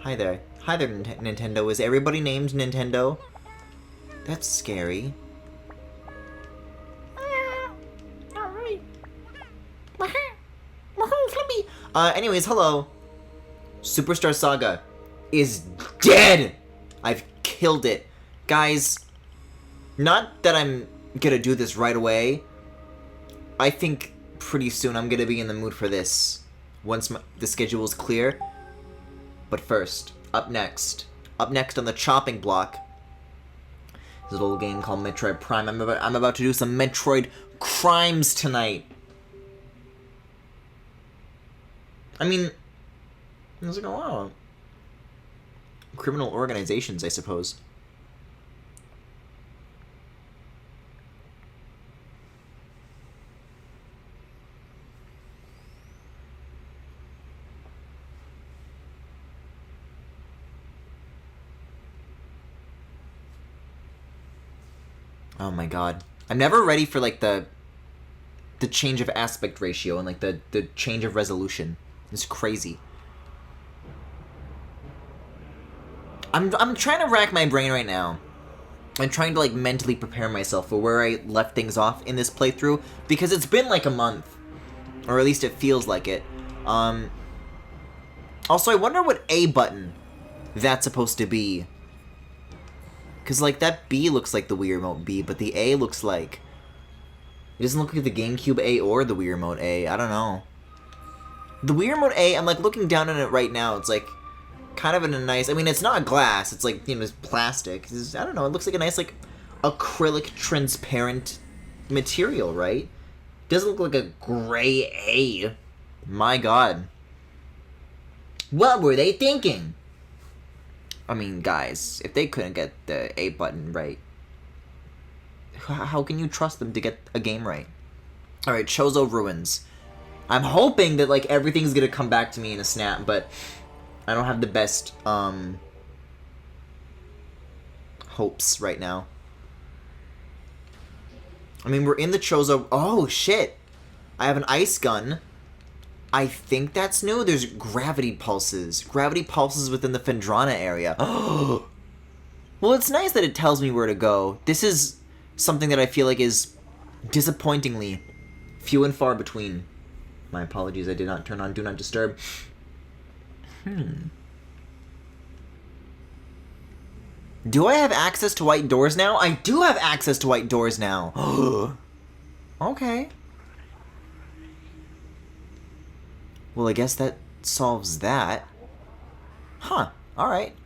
Hi there. Hi there, Nintendo. Is everybody named Nintendo? That's scary. Anyways, hello. Superstar Saga is dead! I've killed it. Guys, not that I'm gonna do this right away. I think pretty soon I'm gonna be in the mood for this once the schedule is clear. But first, up next on the chopping block, is a little game called Metroid Prime. I'm about to do some Metroid crimes tonight. I mean, there's like a lot of criminal organizations, I suppose. Oh my god. I'm never ready for like the change of aspect ratio and like the change of resolution. It's crazy. I'm trying to rack my brain right now. I'm trying to like mentally prepare myself for where I left things off in this playthrough because it's been like a month, or at least it feels like it. Also, I wonder what A button that's supposed to be. Because, like, that B looks like the Wii Remote B, but the A looks like... It doesn't look like the GameCube A or the Wii Remote A. I don't know. The Wii Remote A, I'm, like, looking down on it right now. It's, like, kind of in a nice... I mean, it's not glass. It's, like, you know, it's plastic. I don't know. It looks like a nice, like, acrylic transparent material, right? Doesn't look like a gray A. My god. What were they thinking? I mean, guys, if they couldn't get the A button right, how can you trust them to get a game right? Alright, Chozo Ruins. I'm hoping that, like, everything's gonna come back to me in a snap, but I don't have the best, hopes right now. I mean, we're in the Chozo... Oh, shit! I have an ice gun. I think that's new. There's gravity pulses. Gravity pulses within the Phendrana area. Well, it's nice that it tells me where to go. This is something that I feel like is disappointingly few and far between. My apologies, I did not turn on Do Not Disturb. Do I have access to white doors now? I do have access to white doors now. Okay. Well, I guess that solves that. Huh, alright.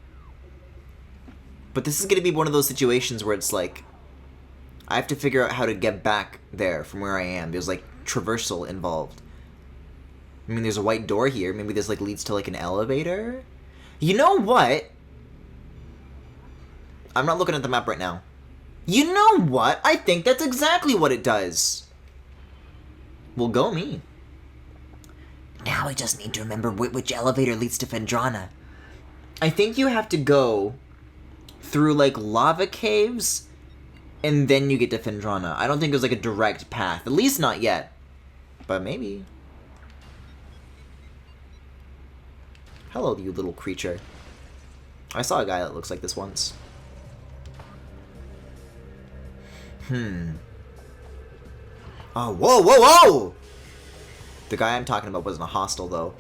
But this is gonna be one of those situations where it's like, I have to figure out how to get back there from where I am. There's like traversal involved. I mean, there's a white door here. Maybe this like leads to like an elevator? You know what? I'm not looking at the map right now. You know what? I think that's exactly what it does. Well, go me. Now I just need to remember which elevator leads to Phendrana. I think you have to go through, like, lava caves, and then you get to Phendrana. I don't think there's, like, a direct path. At least not yet. But maybe. Hello, you little creature. I saw a guy that looks like this once. Oh, whoa, whoa, whoa! The guy I'm talking about wasn't a hostile, though.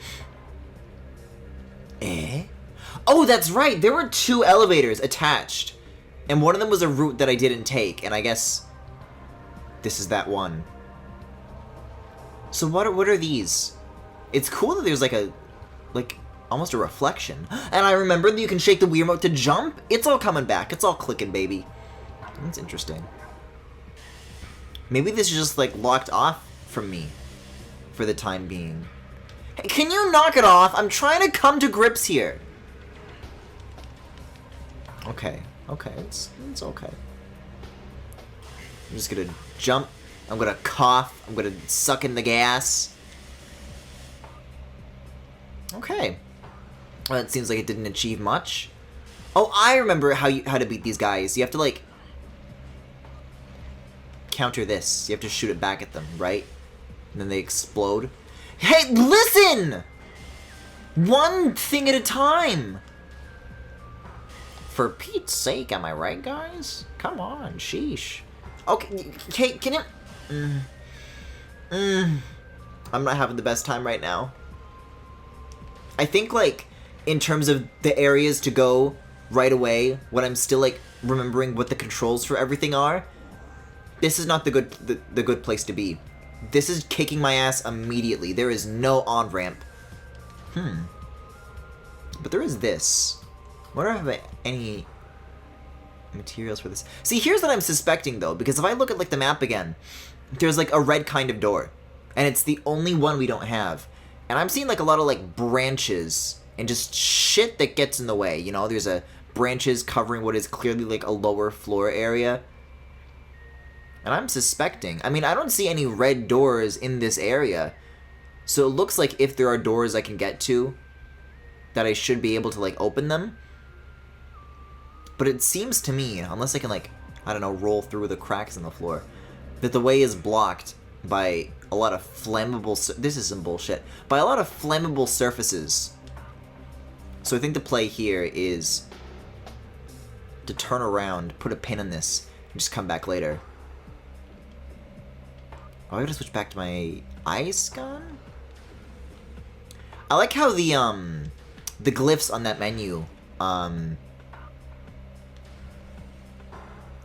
Eh? Oh, that's right! There were 2 elevators attached. And one of them was a route that I didn't take, and I guess this is that one. So what are these? It's cool that there's like a... like, almost a reflection. And I remember that you can shake the Wii Remote to jump. It's all coming back. It's all clicking, baby. That's interesting. Maybe this is just, like, locked off from me for the time being. Hey, can you knock it off? I'm trying to come to grips here. Okay, okay, it's okay. I'm just gonna jump. I'm gonna cough. I'm gonna suck in the gas. Okay. Well, it seems like it didn't achieve much. Oh, I remember how to beat these guys. You have to, like, counter this. You have to shoot it back at them, right? And then they explode. Hey, listen! One thing at a time! For Pete's sake, am I right, guys? Come on, sheesh. Okay, can you... I'm not having the best time right now. I think, like, in terms of the areas to go right away, when I'm still, like, remembering what the controls for everything are, this is not the good place to be. This is kicking my ass immediately. There is no on-ramp. But there is this. I wonder if I have any materials for this. See, here's what I'm suspecting, though, because if I look at, like, the map again, there's, like, a red kind of door. And it's the only one we don't have. And I'm seeing, like, a lot of, like, branches and just shit that gets in the way, you know? There's branches covering what is clearly, like, a lower floor area. And I'm suspecting... I mean, I don't see any red doors in this area. So it looks like if there are doors I can get to, that I should be able to, like, open them. But it seems to me, unless I can, like, I don't know, roll through the cracks in the floor, that the way is blocked by a lot of flammable... This is some bullshit. By a lot of flammable surfaces. So I think the play here is to turn around, put a pin in this, and just come back later. Oh, I gotta switch back to my ice gun? I like how the glyphs on that menu,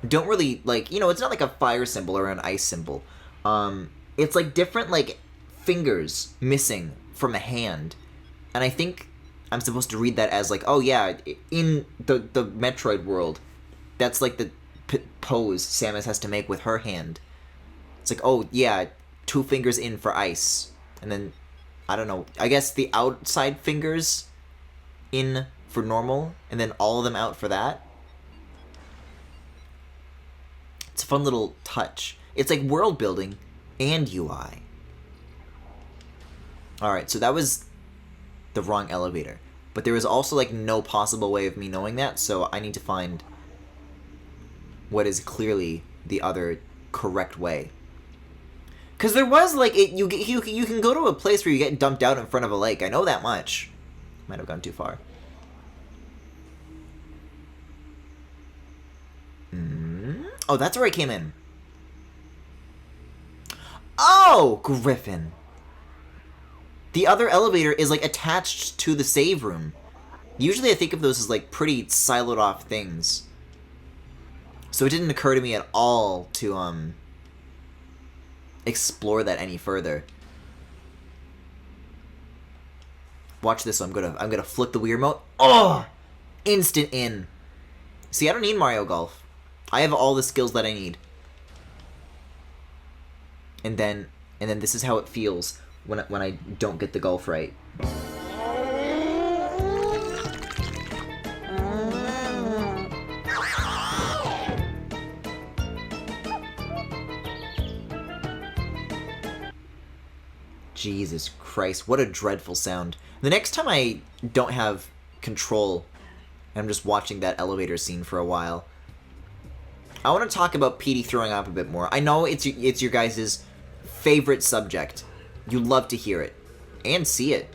don't really, like, you know, it's not like a fire symbol or an ice symbol. It's like different, like, fingers missing from a hand. And I think I'm supposed to read that as, like, oh yeah, in the Metroid world, that's like the pose Samus has to make with her hand. It's like, oh yeah, 2 fingers in for ice. And then, I don't know, I guess the outside fingers in for normal, and then all of them out for that. It's a fun little touch. It's like world building and UI. Alright, so that was the wrong elevator. But there was also, like, no possible way of me knowing that, so I need to find what is clearly the other correct way. Because there was, like, you can go to a place where you get dumped out in front of a lake. I know that much. Might have gone too far. Oh, that's where I came in. Oh, Griffin. The other elevator is, like, attached to the save room. Usually I think of those as, like, pretty siloed off things. So it didn't occur to me at all to, explore that any further. Watch this, I'm gonna flick the Wii remote. Oh! Instant in. See, I don't need Mario Golf. I have all the skills that I need. And then this is how it feels when I don't get the golf right. Jesus Christ, what a dreadful sound. The next time I don't have control, and I'm just watching that elevator scene for a while, I want to talk about Petey throwing up a bit more. I know it's your guys' favorite subject. You love to hear it. And see it.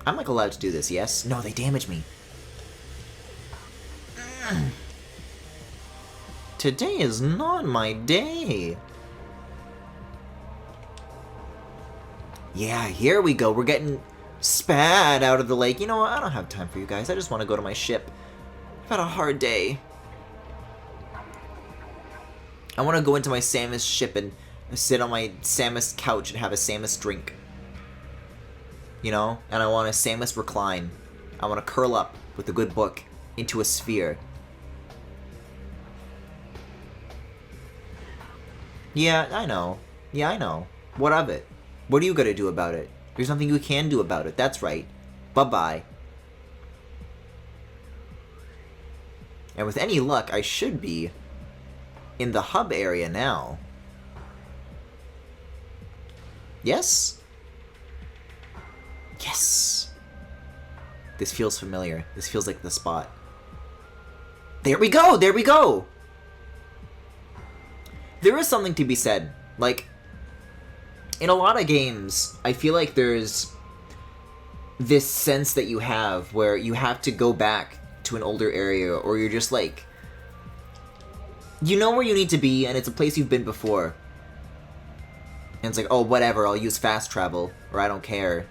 I'm, like, allowed to do this, yes? No, they damage me. Today is not my day. Yeah, here we go. We're getting spat out of the lake. You know what? I don't have time for you guys. I just want to go to my ship. I've had a hard day. I want to go into my Samus ship and sit on my Samus couch and have a Samus drink. You know? And I want a Samus recline. I want to curl up with a good book into a sphere. Yeah, I know. Yeah, I know. What of it? What are you gonna do about it? There's nothing you can do about it. That's right. Bye-bye. And with any luck, I should be in the hub area now. Yes? Yes! This feels familiar. This feels like the spot. There we go! There we go! There is something to be said. Like, in a lot of games, I feel like there's this sense that you have where you have to go back to an older area, or you're just like, you know where you need to be and it's a place you've been before. And it's like, oh, whatever, I'll use fast travel, or I don't care.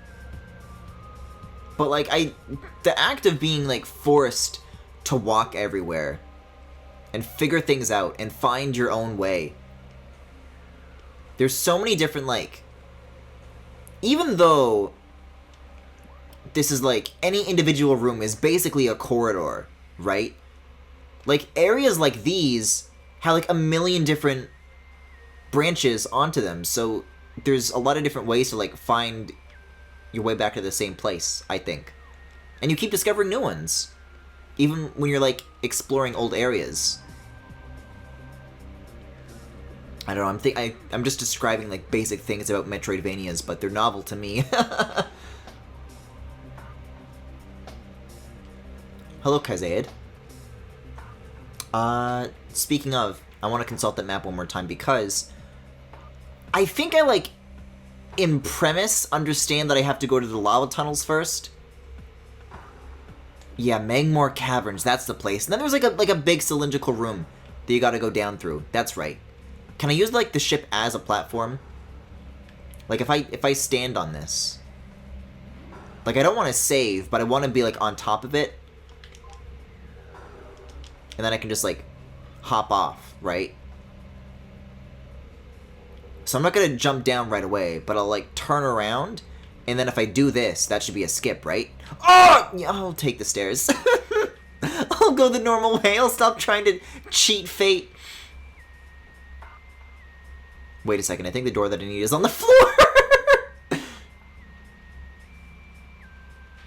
But like, the act of being like forced to walk everywhere and figure things out and find your own way. There's so many different, like, even though this is like, any individual room is basically a corridor, right? Like, areas like these have like a million different branches onto them, so there's a lot of different ways to like find your way back to the same place, I think. And you keep discovering new ones, even when you're like exploring old areas. I don't know, I'm just describing like basic things about Metroidvanias, but they're novel to me. Hello, Kazaid. Speaking of, I want to consult that map one more time because I think I, like, in premise, understand that I have to go to the lava tunnels first. Yeah, Magmore Caverns, that's the place. And then there's, like a big cylindrical room that you gotta go down through. That's right. Can I use, like, the ship as a platform? Like, if I stand on this. Like, I don't want to save, but I want to be, like, on top of it. And then I can just, like, hop off, right? So I'm not going to jump down right away, but I'll, like, turn around, and then if I do this, that should be a skip, right? Oh! Yeah, I'll take the stairs. I'll go the normal way. I'll stop trying to cheat fate. Wait a second, I think the door that I need is on the floor! This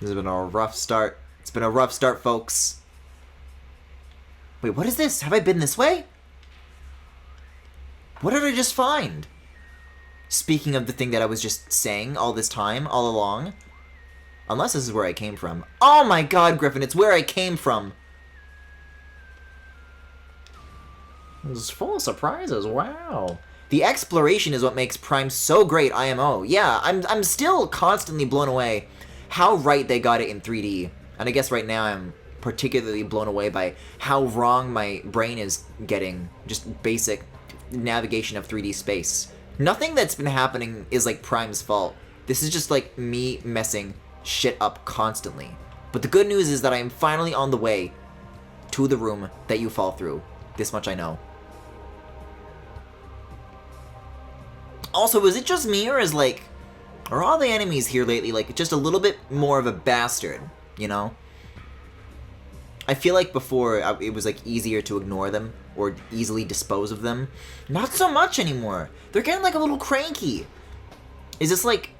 has been a rough start. It's been a rough start, folks. Wait, what is this? Have I been this way? What did I just find? Speaking of the thing that I was just saying all this time, all along. Unless this is where I came from. Oh my god, Griffin, it's where I came from. It's full of surprises, wow. The exploration is what makes Prime so great, IMO. Yeah, I'm still constantly blown away how right they got it in 3D. And I guess right now I'm particularly blown away by how wrong my brain is getting. Just basic navigation of 3D space. Nothing that's been happening is like Prime's fault. This is just like me messing shit up constantly. But the good news is that I am finally on the way to the room that you fall through. This much I know. Also, is it just me, or is, like, are all the enemies here lately, like, just a little bit more of a bastard, you know? I feel like before, it was, like, easier to ignore them, or easily dispose of them. Not so much anymore. They're getting, like, a little cranky. Is this, like,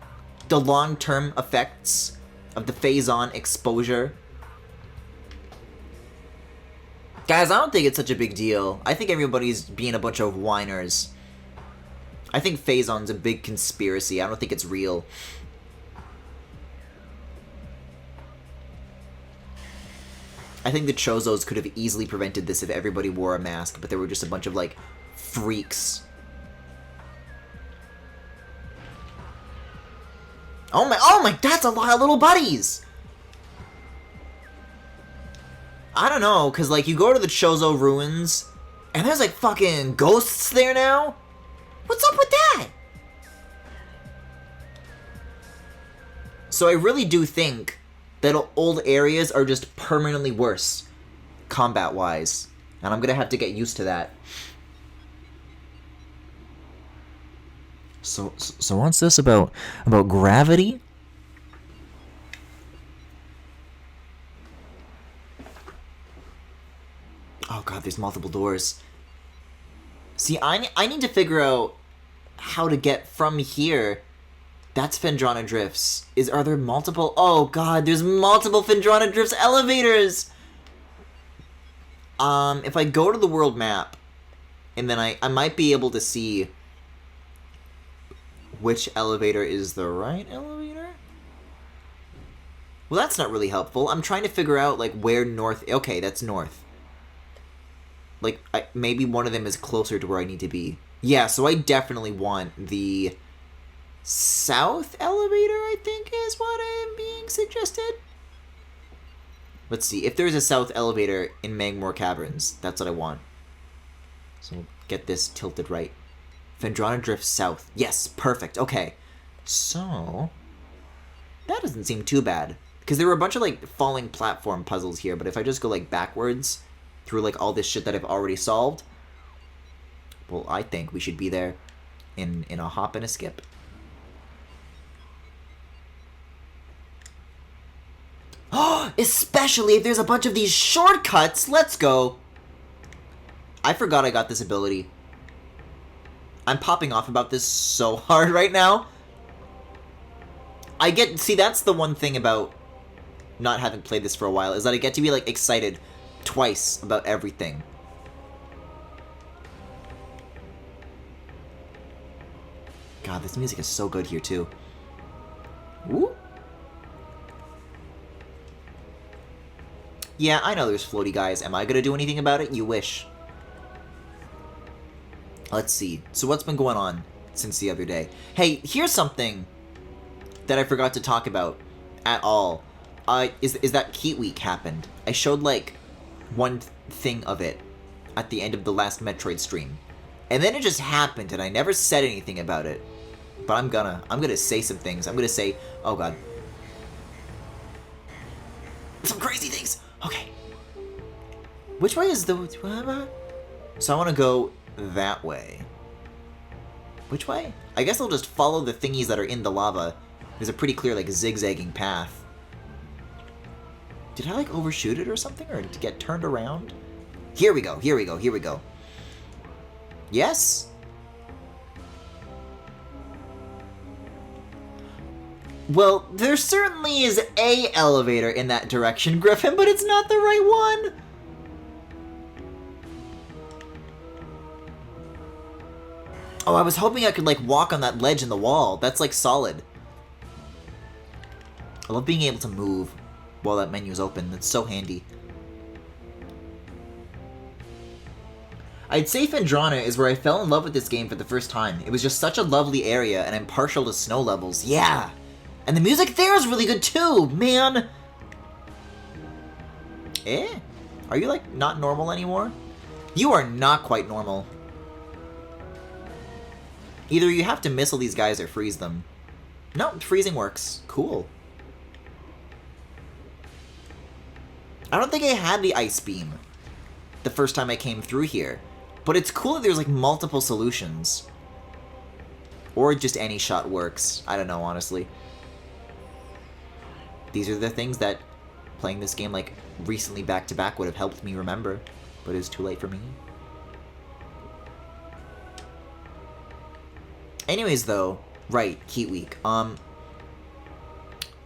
the long-term effects of the phase-on exposure? Guys, I don't think it's such a big deal. I think everybody's being a bunch of whiners. I think Phazon's a big conspiracy. I don't think it's real. I think the Chozos could have easily prevented this if everybody wore a mask, but there were just a bunch of, like, freaks. Oh my, that's a lot of little buddies! I don't know, because, like, you go to the Chozo ruins, and there's, like, fucking ghosts there now? What's up with that? So I really do think that old areas are just permanently worse, combat-wise. And I'm gonna have to get used to that. So what's this about gravity? Oh god, there's multiple doors. See, I need to figure out how to get from here. That's Phendrana Drifts. Are there multiple? Oh god, there's multiple Phendrana Drifts elevators! If I go to the world map, and then I might be able to see which elevator is the right elevator? Well, that's not really helpful. I'm trying to figure out, like, where north... Okay, that's north. Like, maybe one of them is closer to where I need to be. Yeah, so I definitely want the south elevator, I think is what I'm being suggested. interested. Let's see. If there's a south elevator in Mangmore Caverns, that's what I want. So we'll get this tilted right. Phendrana drifts south. Yes, perfect. Okay. So, that doesn't seem too bad. Because there were a bunch of, like, falling platform puzzles here, but if I just go, like, backwards through, like, all this shit that I've already solved, well, I think we should be there in a hop and a skip. Especially if there's a bunch of these shortcuts! Let's go! I forgot I got this ability. I'm popping off about this so hard right now. See, that's the one thing about not having played this for a while, is that I get to be, like, excited twice about everything. God, this music is so good here, too. Ooh. Yeah, I know there's floaty guys. Am I gonna do anything about it? You wish. Let's see. So what's been going on since the other day? Hey, here's something that I forgot to talk about at all. Is that Keat Week happened. I showed, like, one thing of it at the end of the last Metroid stream. And then it just happened, and I never said anything about it. But I'm gonna say some things. I'm gonna say, oh god. Some crazy things! Okay. Which way is the... So I want to go that way. Which way? I guess I'll just follow the thingies that are in the lava. There's a pretty clear, like, zigzagging path. Did I, like, overshoot it or something? Or to get turned around? Here we go, here we go, here we go. Yes? Well, there certainly is a elevator in that direction, Griffin, but it's not the right one! Oh, I was hoping I could, like, walk on that ledge in the wall. That's, like, solid. I love being able to move while that menu is open. That's so handy. I'd say Phendrana is where I fell in love with this game for the first time. It was just such a lovely area, and I'm partial to snow levels. Yeah! And the music there is really good too, man! Eh? Are you, like, not normal anymore? You are not quite normal. Either you have to missile these guys or freeze them. No, freezing works. Cool. I don't think I had the ice beam the first time I came through here. But it's cool that there's, like, multiple solutions. Or just any shot works. I don't know, honestly. These are the things that playing this game, like, recently back-to-back would have helped me remember. But it's too late for me. Anyways, though, right, Keat Week. I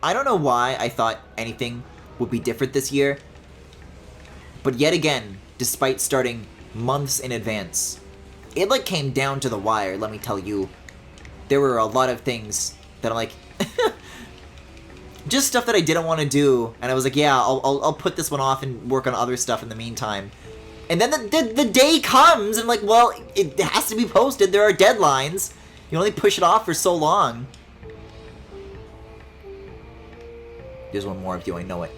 don't know why I thought anything would be different this year. But yet again, despite starting months in advance, it, like, came down to the wire, let me tell you. There were a lot of things that I'm like... just stuff that I didn't want to do, and I was like, yeah, I'll put this one off and work on other stuff in the meantime. And then the day comes, and I'm like, well, it has to be posted, there are deadlines. You only push it off for so long. There's one more of you, I know it.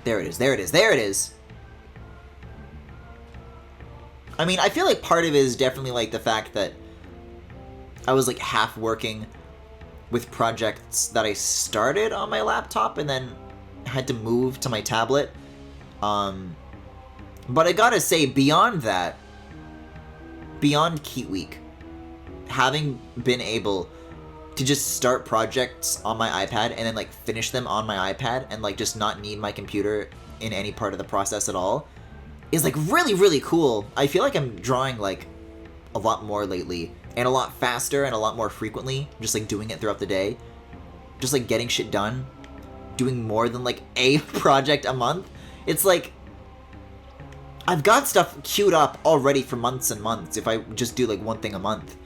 There it is, there it is, there it is! I mean, I feel like part of it is definitely, like, the fact that I was, like, half working with projects that I started on my laptop and then had to move to my tablet. But I gotta say, beyond that, beyond Keat Week, having been able to just start projects on my iPad and then, like, finish them on my iPad and, like, just not need my computer in any part of the process at all is, like, really, really cool. I feel like I'm drawing, like, a lot more lately and a lot faster and a lot more frequently, just, like, doing it throughout the day. Just, like, getting shit done. Doing more than, like, a project a month. It's, like, I've got stuff queued up already for months and months if I just do, like, one thing a month.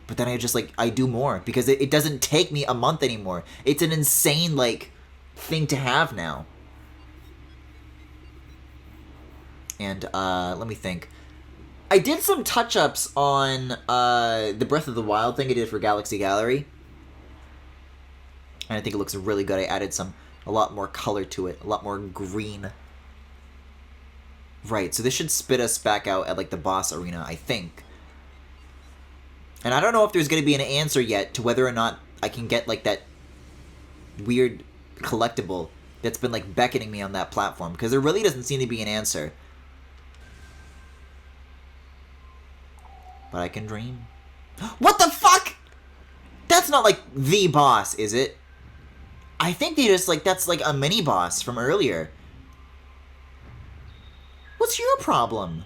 But then I just, like, I do more because it doesn't take me a month anymore. It's an insane, like, thing to have now. And, let me think. I did some touch-ups on the Breath of the Wild thing I did for Galaxy Gallery. And I think it looks really good. I added a lot more color to it. A lot more green. Right, so this should spit us back out at, like, the boss arena, I think. And I don't know if there's going to be an answer yet to whether or not I can get, like, that weird collectible that's been, like, beckoning me on that platform. Because there really doesn't seem to be an answer. But I can dream. What the fuck?! That's not, like, the boss, is it? I think they just, like, that's, like, a mini-boss from earlier. What's your problem?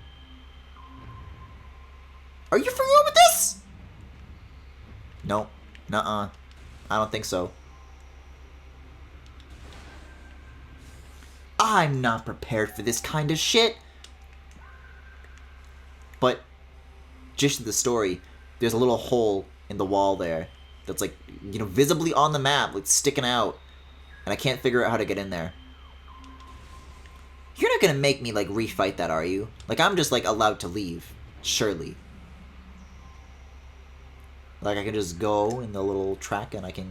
Are you for real with this? No. Nuh-uh. I don't think so. I'm not prepared for this kind of shit. But, just to the story, there's a little hole in the wall there that's, like, you know, visibly on the map, like, sticking out. And I can't figure out how to get in there. You're not gonna make me, like, refight that, are you? Like, I'm just, like, allowed to leave. Surely. Like, I can just go in the little track and I can...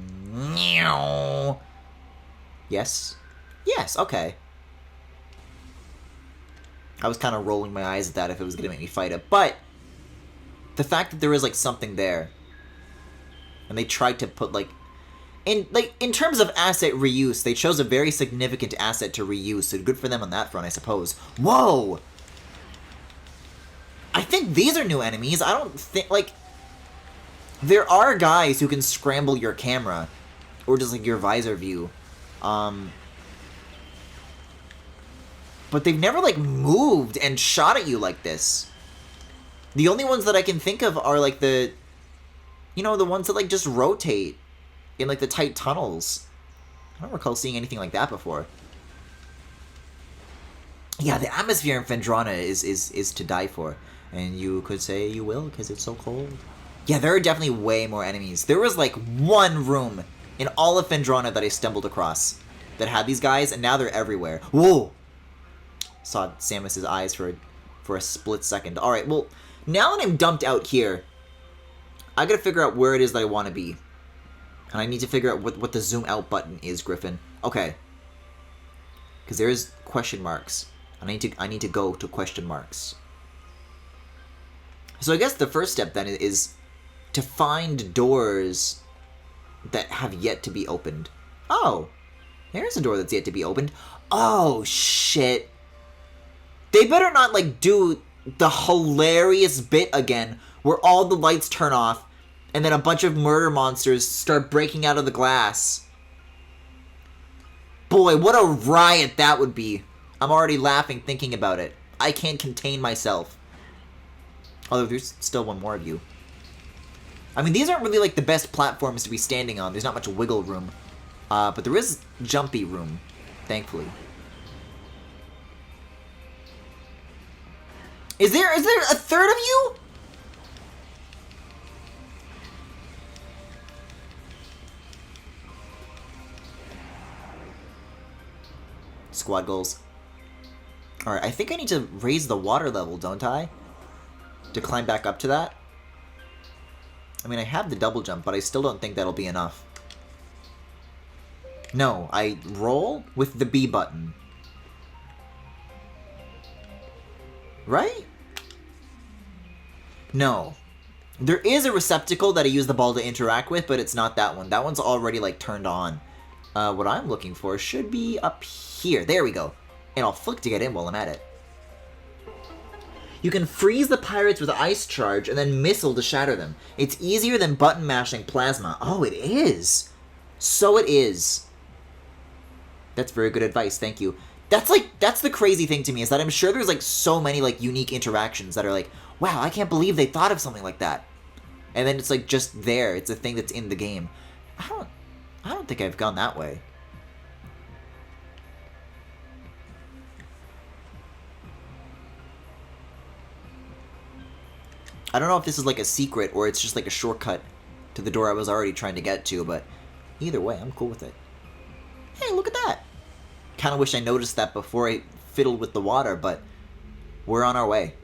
Yes? Yes, okay. I was kind of rolling my eyes at that if it was gonna make me fight it. But, the fact that there is, like, something there, and they tried to put, like... In terms of asset reuse, they chose a very significant asset to reuse, so good for them on that front, I suppose. Whoa! I think these are new enemies. I don't think, like... There are guys who can scramble your camera, or just, like, your visor view. But they've never, like, moved and shot at you like this. The only ones that I can think of are, like, the... You know, the ones that, like, just rotate in, like, the tight tunnels. I don't recall seeing anything like that before. Yeah, the atmosphere in Phendrana is to die for. And you could say you will, because it's so cold. Yeah, there are definitely way more enemies. There was, like, one room in all of Phendrana that I stumbled across that had these guys, and now they're everywhere. Whoa! Saw Samus's eyes for a split second. Alright, well, now that I'm dumped out here, I gotta figure out where it is that I want to be. And I need to figure out what the zoom out button is, Griffin. Okay. Because there is question marks. I need to go to question marks. So I guess the first step then is to find doors that have yet to be opened. Oh. There's a door that's yet to be opened. Oh, shit. They better not, like, do the hilarious bit again where all the lights turn off and then a bunch of murder monsters start breaking out of the glass. Boy, what a riot that would be. I'm already laughing thinking about it. I can't contain myself. Although there's still one more of you. I mean, these aren't really, like, the best platforms to be standing on. There's not much wiggle room. But there is jumpy room, thankfully. Is there a third of you? Squad goals. Alright, I think I need to raise the water level, don't I? To climb back up to that? I mean, I have the double jump, but I still don't think that'll be enough. No, I roll with the B button. Right? No. There is a receptacle that I use the ball to interact with, but it's not that one. That one's already, like, turned on. What I'm looking for should be up here. There we go. And I'll flick to get in while I'm at it. You can freeze the pirates with ice charge and then missile to shatter them. It's easier than button mashing plasma. Oh, it is. So it is. That's very good advice, thank you. That's the crazy thing to me, is that I'm sure there's, like, so many, like, unique interactions that are like, wow, I can't believe they thought of something like that. And then it's, like, just there. It's a thing that's in the game. I don't think I've gone that way. I don't know if this is, like, a secret or it's just, like, a shortcut to the door I was already trying to get to, but either way, I'm cool with it. Hey, look at that! Kind of wish I noticed that before I fiddled with the water, but we're on our way.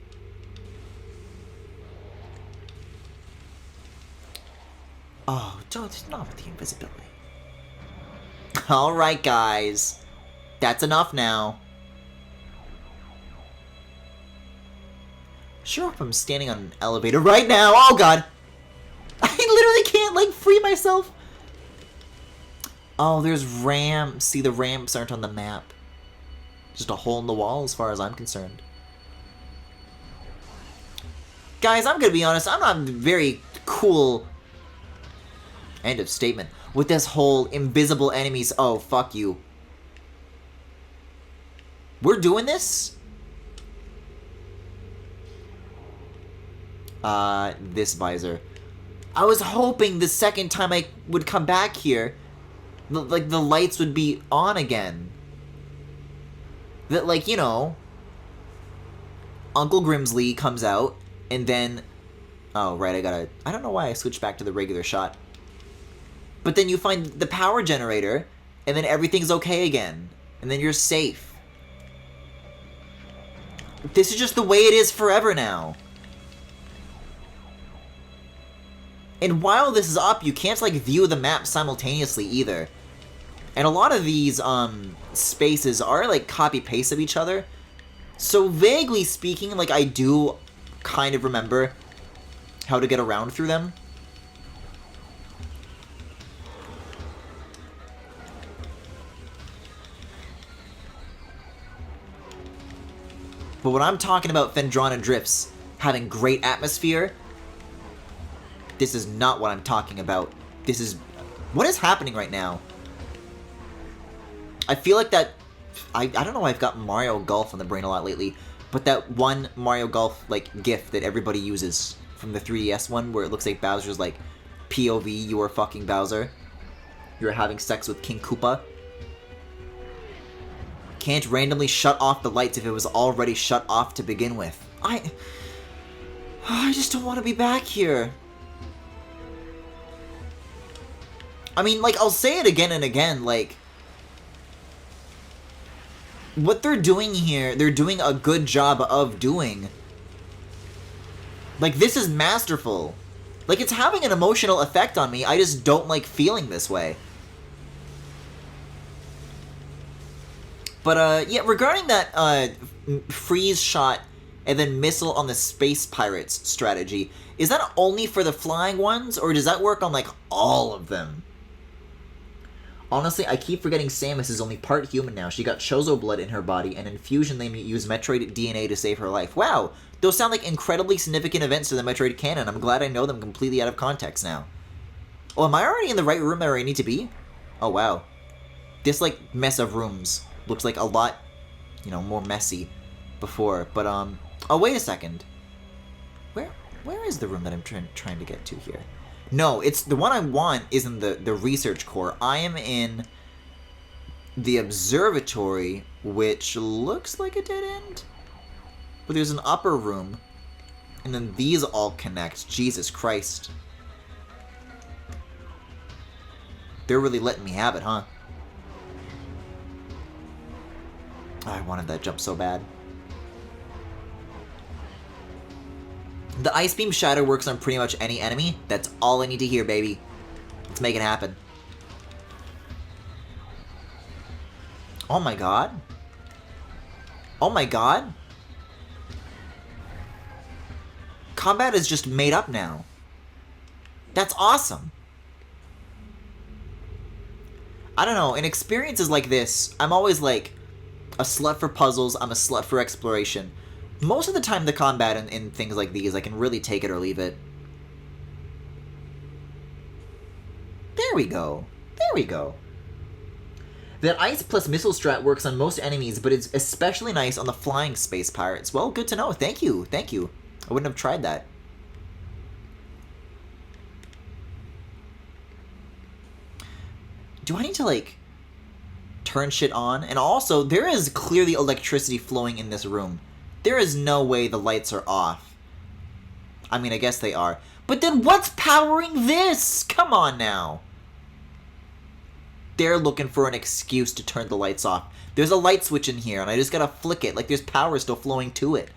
Oh, don't, not with the invisibility. Alright, guys. That's enough now. Sure hope I'm standing on an elevator right now. Oh, God. I literally can't, like, free myself. Oh, there's ramps. See, the ramps aren't on the map. Just a hole in the wall as far as I'm concerned. Guys, I'm gonna be honest, I'm not very cool, end of statement, with this whole invisible enemies. Oh, fuck you. We're doing this? This visor. I was hoping the second time I would come back here, like, the lights would be on again. That, like, you know, Uncle Grimsley comes out, and then... Oh, right, I don't know why I switched back to the regular shot. But then you find the power generator, and then everything's okay again. And then you're safe. This is just the way it is forever now. And while this is up, you can't, like, view the map simultaneously either. And a lot of these, spaces are, like, copy-paste of each other. So, vaguely speaking, like, I do kind of remember how to get around through them. But when I'm talking about Phendrana Drifts having great atmosphere, this is not what I'm talking about. This is... What is happening right now? I feel like that... I don't know why I've got Mario Golf on the brain a lot lately, but that one Mario Golf, like, gif that everybody uses from the 3DS one, where it looks like Bowser's like, POV, you are fucking Bowser. You're having sex with King Koopa. Can't randomly shut off the lights if it was already shut off to begin with. I just don't want to be back here. I mean, like, I'll say it again and again, like... What they're doing here, they're doing a good job of doing. Like, this is masterful. Like, it's having an emotional effect on me, I just don't like feeling this way. But, yeah, regarding that, freeze shot and then missile on the space pirates strategy, is that only for the flying ones, or does that work on, like, all of them? Honestly, I keep forgetting Samus is only part human now. She got Chozo blood in her body, and in Fusion they use Metroid DNA to save her life. Wow! Those sound like incredibly significant events to the Metroid canon. I'm glad I know them completely out of context now. Oh, am I already in the right room where I need to be? Oh, wow. This, like, mess of rooms looks like a lot, you know, more messy before. But, oh, wait a second. Where is the room that I'm trying to get to here? No, it's the one I want is in the research core. I am in the observatory, which looks like a dead end. But there's an upper room, and then these all connect. Jesus Christ. They're really letting me have it, huh? Oh, I wanted that jump so bad. The Ice Beam Shatter works on pretty much any enemy. That's all I need to hear, baby. Let's make it happen. Oh my god. Oh my god. Combat is just made up now. That's awesome. I don't know, in experiences like this, I'm always like a slut for puzzles, I'm a slut for exploration. Most of the time, the combat in things like these, I can really take it or leave it. There we go. There we go. That ice plus missile strat works on most enemies, but it's especially nice on the flying space pirates. Well, good to know. Thank you. Thank you. I wouldn't have tried that. Do I need to, like, turn shit on? And also, there is clearly electricity flowing in this room. There is no way the lights are off. I mean, I guess they are. But then what's powering this? Come on now. They're looking for an excuse to turn the lights off. There's a light switch in here, and I just gotta flick it. Like, there's power still flowing to it.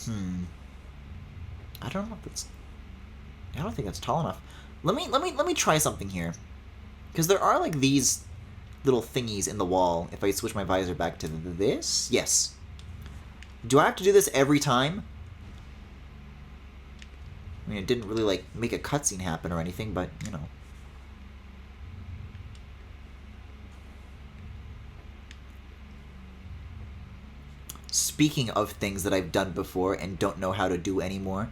I don't know if it's... I don't think that's tall enough. Let me try something here. Because there are, like, these little thingies in the wall. If I switch my visor back to this? Yes. Do I have to do this every time? I mean, it didn't really, like, make a cutscene happen or anything, but, you know. Speaking of things that I've done before and don't know how to do anymore.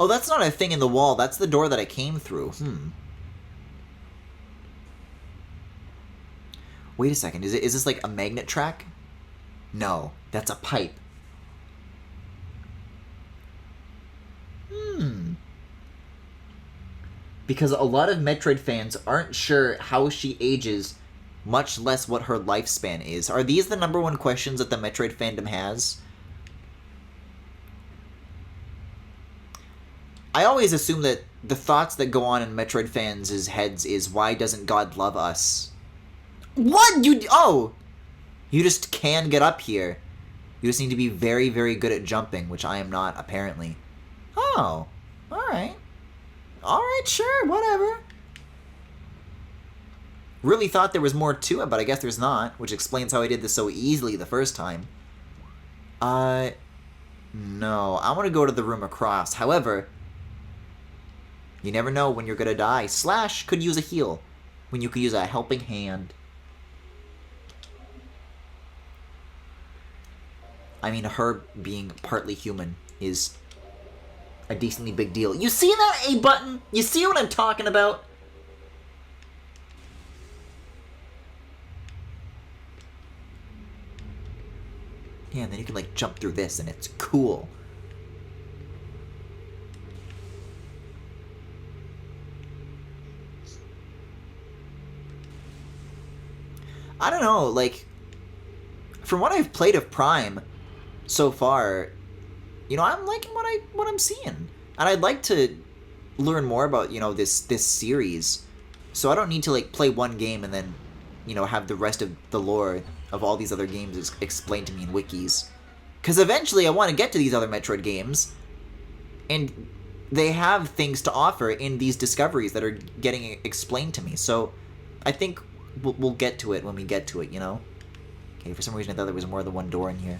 Oh, that's not a thing in the wall. That's the door that I came through. Wait a second. Is this like a magnet track? No, that's a pipe. Because a lot of Metroid fans aren't sure how she ages, much less what her lifespan is. Are these the #1 questions that the Metroid fandom has? I always assume that the thoughts that go on in Metroid fans' heads is, why doesn't God love us? What? Oh! You just can get up here. You just need to be very, very good at jumping, which I am not, apparently. Oh. Alright. Alright, sure, whatever. Really thought there was more to it, but I guess there's not, which explains how I did this so easily the first time. No. I want to go to the room across. However, you never know when you're gonna die. Slash could use a heal, when you could use a helping hand. I mean, her being partly human is a decently big deal. You see that A button? You see what I'm talking about? Yeah, and then you can, like, jump through this, and it's cool. I don't know, like, from what I've played of Prime so far, you know, I'm liking what I'm seeing. And I'd like to learn more about, you know, this series. So I don't need to, like, play one game and then, you know, have the rest of the lore of all these other games explained to me in wikis. Because eventually I want to get to these other Metroid games, and they have things to offer in these discoveries that are getting explained to me. So I think we'll get to it when we get to it, you know? Okay, for some reason I thought there was more than one door in here.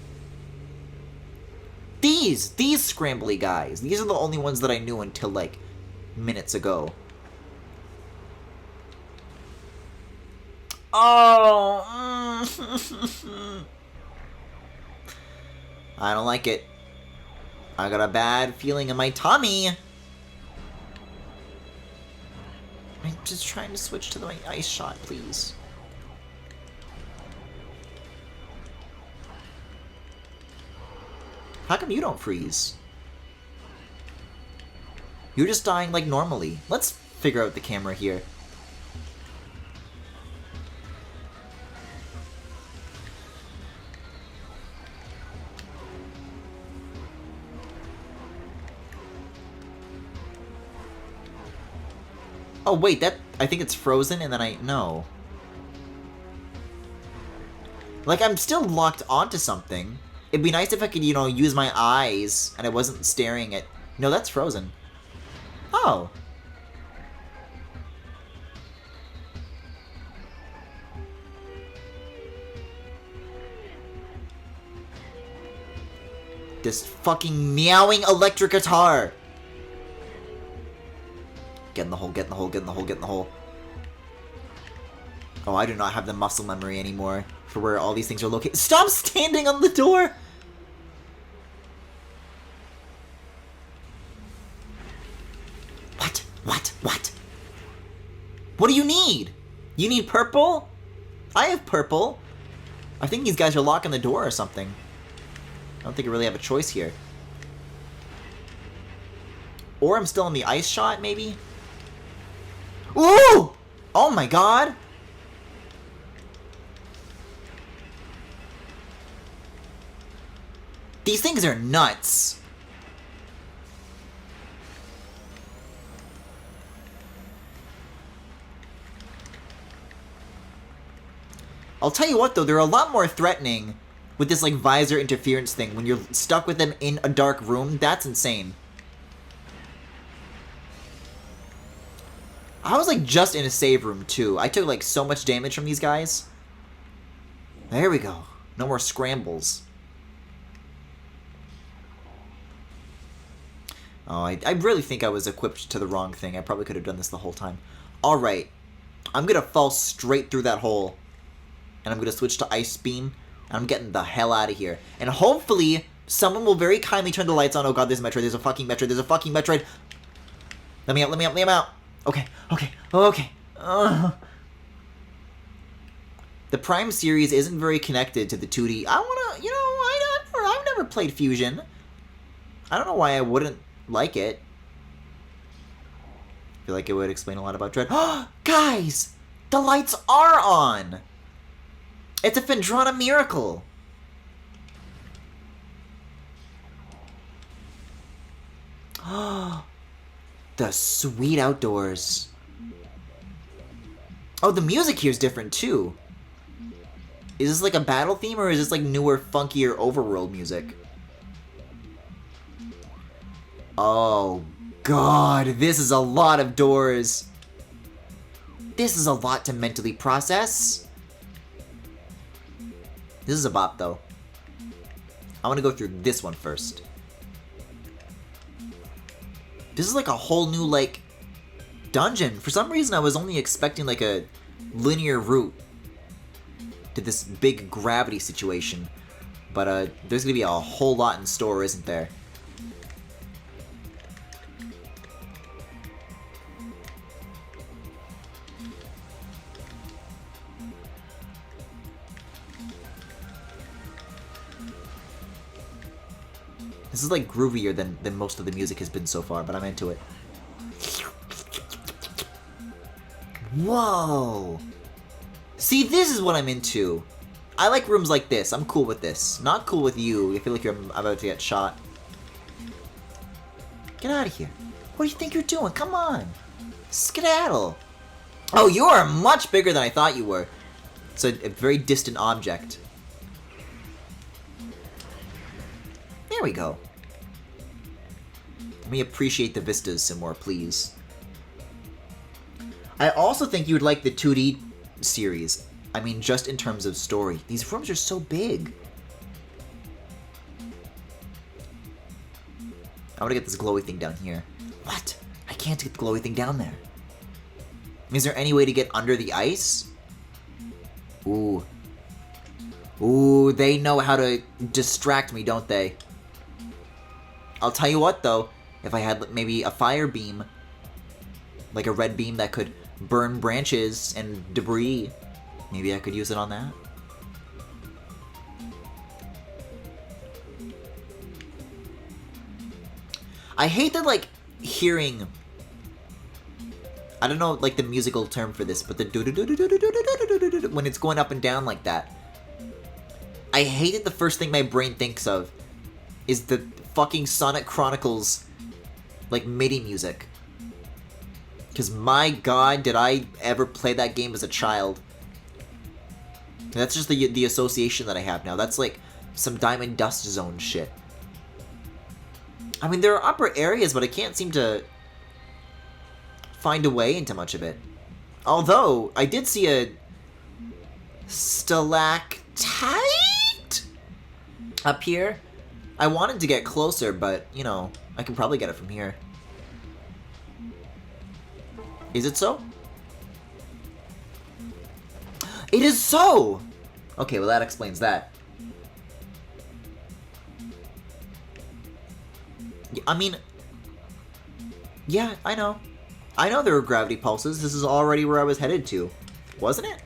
These scrambly guys. These are the only ones that I knew until, like, minutes ago. Oh! I don't like it. I got a bad feeling in my tummy. I'm just trying to switch to my ice shot, please. How come you don't freeze? You're just dying like normally. Let's figure out the camera here. Oh wait, I think it's frozen and then no. Like, I'm still locked onto something. It'd be nice if I could, you know, use my eyes and I wasn't staring at... No, that's frozen. Oh. This fucking meowing electric guitar! Get in the hole, get in the hole, get in the hole, get in the hole. Oh, I do not have the muscle memory anymore for where all these things are located. Stop standing on the door! What? What do you need? You need purple? I have purple. I think these guys are locking the door or something. I don't think I really have a choice here. Or I'm still in the ice shot, maybe? Ooh! Oh my god! These things are nuts. I'll tell you what, though, they're a lot more threatening with this, like, visor interference thing. When you're stuck with them in a dark room, that's insane. I was, like, just in a save room, too. I took, like, so much damage from these guys. There we go. No more scrambles. Oh, I really think I was equipped to the wrong thing. I probably could have done this the whole time. Alright. I'm gonna fall straight through that hole. And I'm gonna switch to Ice Beam. And I'm getting the hell out of here. And hopefully, someone will very kindly turn the lights on. Oh god, there's a Metroid. There's a fucking Metroid. There's a fucking Metroid. Let me out, let me out, let me out. Okay, okay, okay. The Prime series isn't very connected to the 2D. I wanna, you know, I've never played Fusion. I don't know why I wouldn't like it. I feel like it would explain a lot about Dread. Guys! The lights are on! It's a Phendrana miracle! The sweet outdoors. Oh, the music here is different too. Is this like a battle theme, or is this like newer, funkier overworld music? Oh god, this is a lot of doors. This is a lot to mentally process. This is a bop though. I want to go through this one first. This is like a whole new, like, dungeon. For some reason, I was only expecting, like, a linear route to this big gravity situation. But, there's gonna be a whole lot in store, isn't there? This is, like, groovier than most of the music has been so far, but I'm into it. Whoa! See, this is what I'm into. I like rooms like this. I'm cool with this. Not cool with you. I feel like you're about to get shot. Get out of here. What do you think you're doing? Come on. Skedaddle. Oh, you are much bigger than I thought you were. It's a very distant object. There we go. Let me appreciate the vistas some more, please. I also think you would like the 2D series. I mean, just in terms of story. These rooms are so big. I want to get this glowy thing down here. What? I can't get the glowy thing down there. Is there any way to get under the ice? Ooh. Ooh, they know how to distract me, don't they? I'll tell you what, though. If I had maybe a fire beam, like a red beam that could burn branches and debris, maybe I could use it on that. I hate that, like, hearing... I don't know, like, the musical term for this, but the do-do-do-do-do-do-do-do-do-do when it's going up and down like that. I hate it. The first thing my brain thinks of is the fucking Sonic Chronicles, like, MIDI music. Because my god, did I ever play that game as a child. That's just the association that I have now. That's like some Diamond Dust Zone shit. I mean, there are upper areas, but I can't seem to find a way into much of it. Although, I did see a stalactite up here. I wanted to get closer, but, you know, I can probably get it from here. Is it so? It is so! Okay, well that explains that. I mean... Yeah, I know. I know there were gravity pulses. This is already where I was headed to. Wasn't it?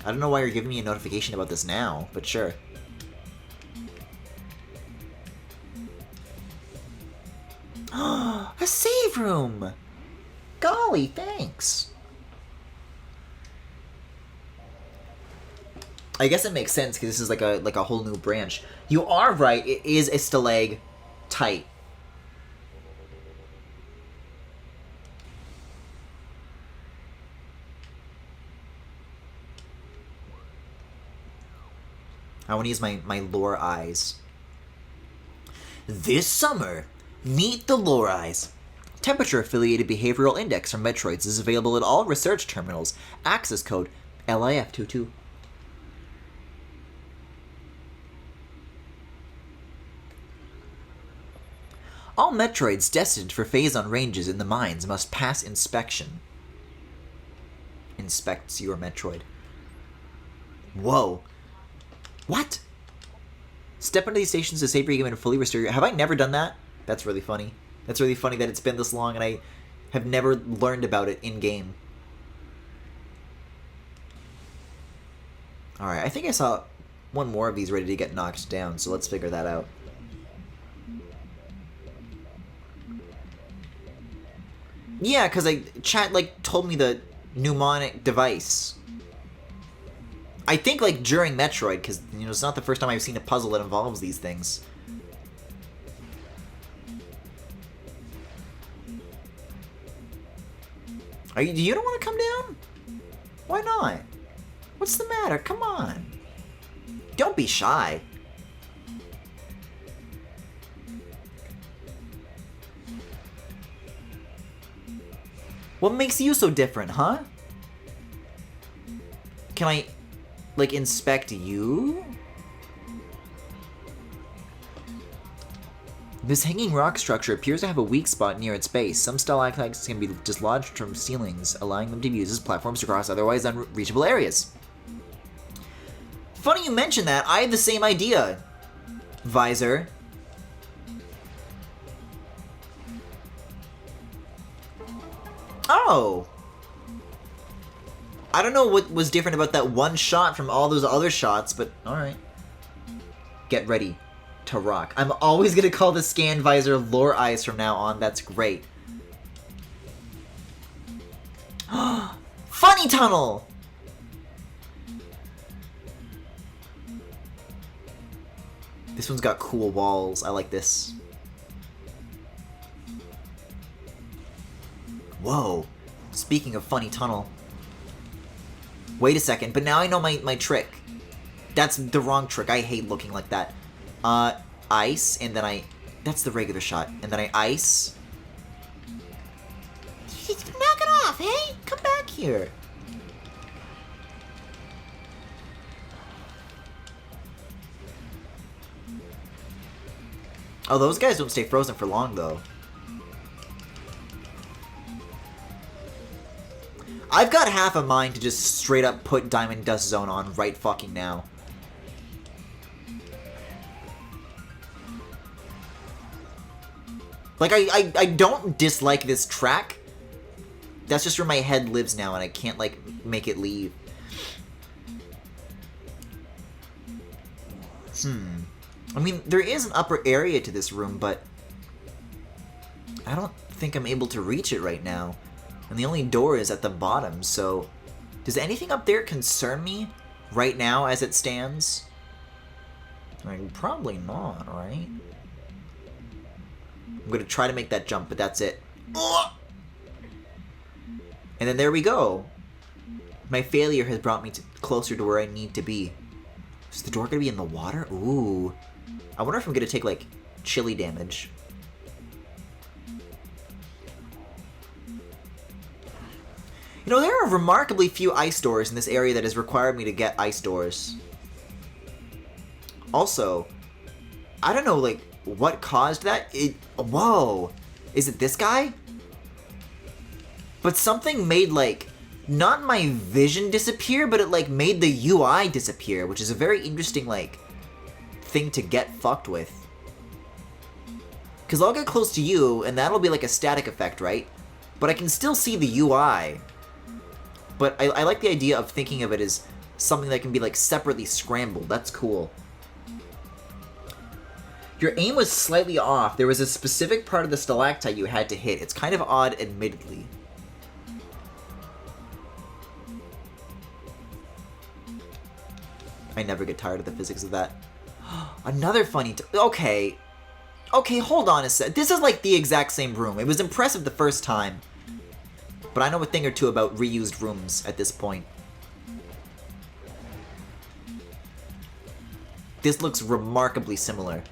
I don't know why you're giving me a notification about this now, but sure. A save room! Golly, thanks! I guess it makes sense because this is like a whole new branch. You are right, it is a stalactite. I want to use my lore eyes. This summer, meet the lore eyes. Temperature-affiliated behavioral index from Metroids is available at all research terminals. Access code LIF22. All Metroids destined for phase-on ranges in the mines must pass inspection. Inspects your Metroid. Whoa. What? Step into these stations to save your game and fully restore your... Have I never done that? That's really funny. That's really funny that it's been this long and I have never learned about it in-game. Alright, I think I saw one more of these ready to get knocked down, so let's figure that out. Yeah, because chat, told me the mnemonic device. I think, during Metroid, because, it's not the first time I've seen a puzzle that involves these things. You don't want to come down? Why not? What's the matter? Come on. Don't be shy. What makes you so different, huh? Can I, inspect you? This hanging rock structure appears to have a weak spot near its base. Some stalactites can be dislodged from ceilings, allowing them to be used as platforms to cross otherwise unreachable areas. Funny you mention that. I had the same idea, Visor. Oh! I don't know what was different about that one shot from all those other shots, but alright. Get ready to rock. I'm always gonna call the scan visor lore eyes from now on. That's great. Funny tunnel! This one's got cool walls. I like this. Whoa. Speaking of funny tunnel. Wait a second, but now I know my trick. That's the wrong trick. I hate looking like that. Ice, and then that's the regular shot. And then I ice. Knock it off, hey? Come back here. Oh, those guys don't stay frozen for long, though. I've got half a mind to just straight up put Diamond Dust Zone on right fucking now. I don't dislike this track. That's just where my head lives now, and I can't, make it leave. I mean, there is an upper area to this room, but I don't think I'm able to reach it right now. And the only door is at the bottom, so... Does anything up there concern me right now as it stands? I mean, probably not, right? I'm gonna try to make that jump, but that's it. Ugh! And then there we go. My failure has brought me closer to where I need to be. Is the door gonna be in the water? Ooh. I wonder if I'm gonna take, chili damage. You know, there are remarkably few ice doors in this area that has required me to get ice doors. Also, I don't know, what caused that? Whoa! Is it this guy? But something made, not my vision disappear, but it, made the UI disappear, which is a very interesting, thing to get fucked with. Because I'll get close to you, and that'll be, a static effect, right? But I can still see the UI. But I like the idea of thinking of it as something that can be, separately scrambled. That's cool. Your aim was slightly off. There was a specific part of the stalactite you had to hit. It's kind of odd, admittedly. I never get tired of the physics of that. Another funny... Okay. Okay, hold on a sec. This is, the exact same room. It was impressive the first time. But I know a thing or two about reused rooms at this point. This looks remarkably similar.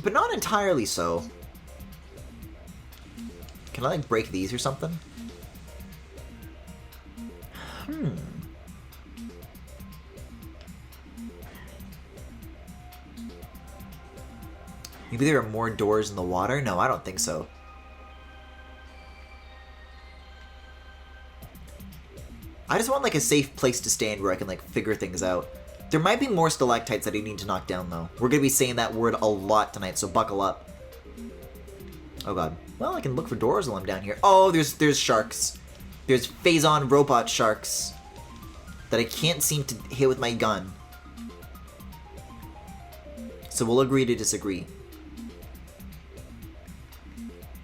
But not entirely so. Can I, like, break these or something? Maybe there are more doors in the water? No, I don't think so. I just want, like, a safe place to stand where I can, like, figure things out. There might be more stalactites that I need to knock down, though. We're gonna be saying that word a lot tonight, so buckle up. Oh god. Well, I can look for doors while I'm down here. Oh, there's sharks. There's Phazon robot sharks that I can't seem to hit with my gun. So we'll agree to disagree.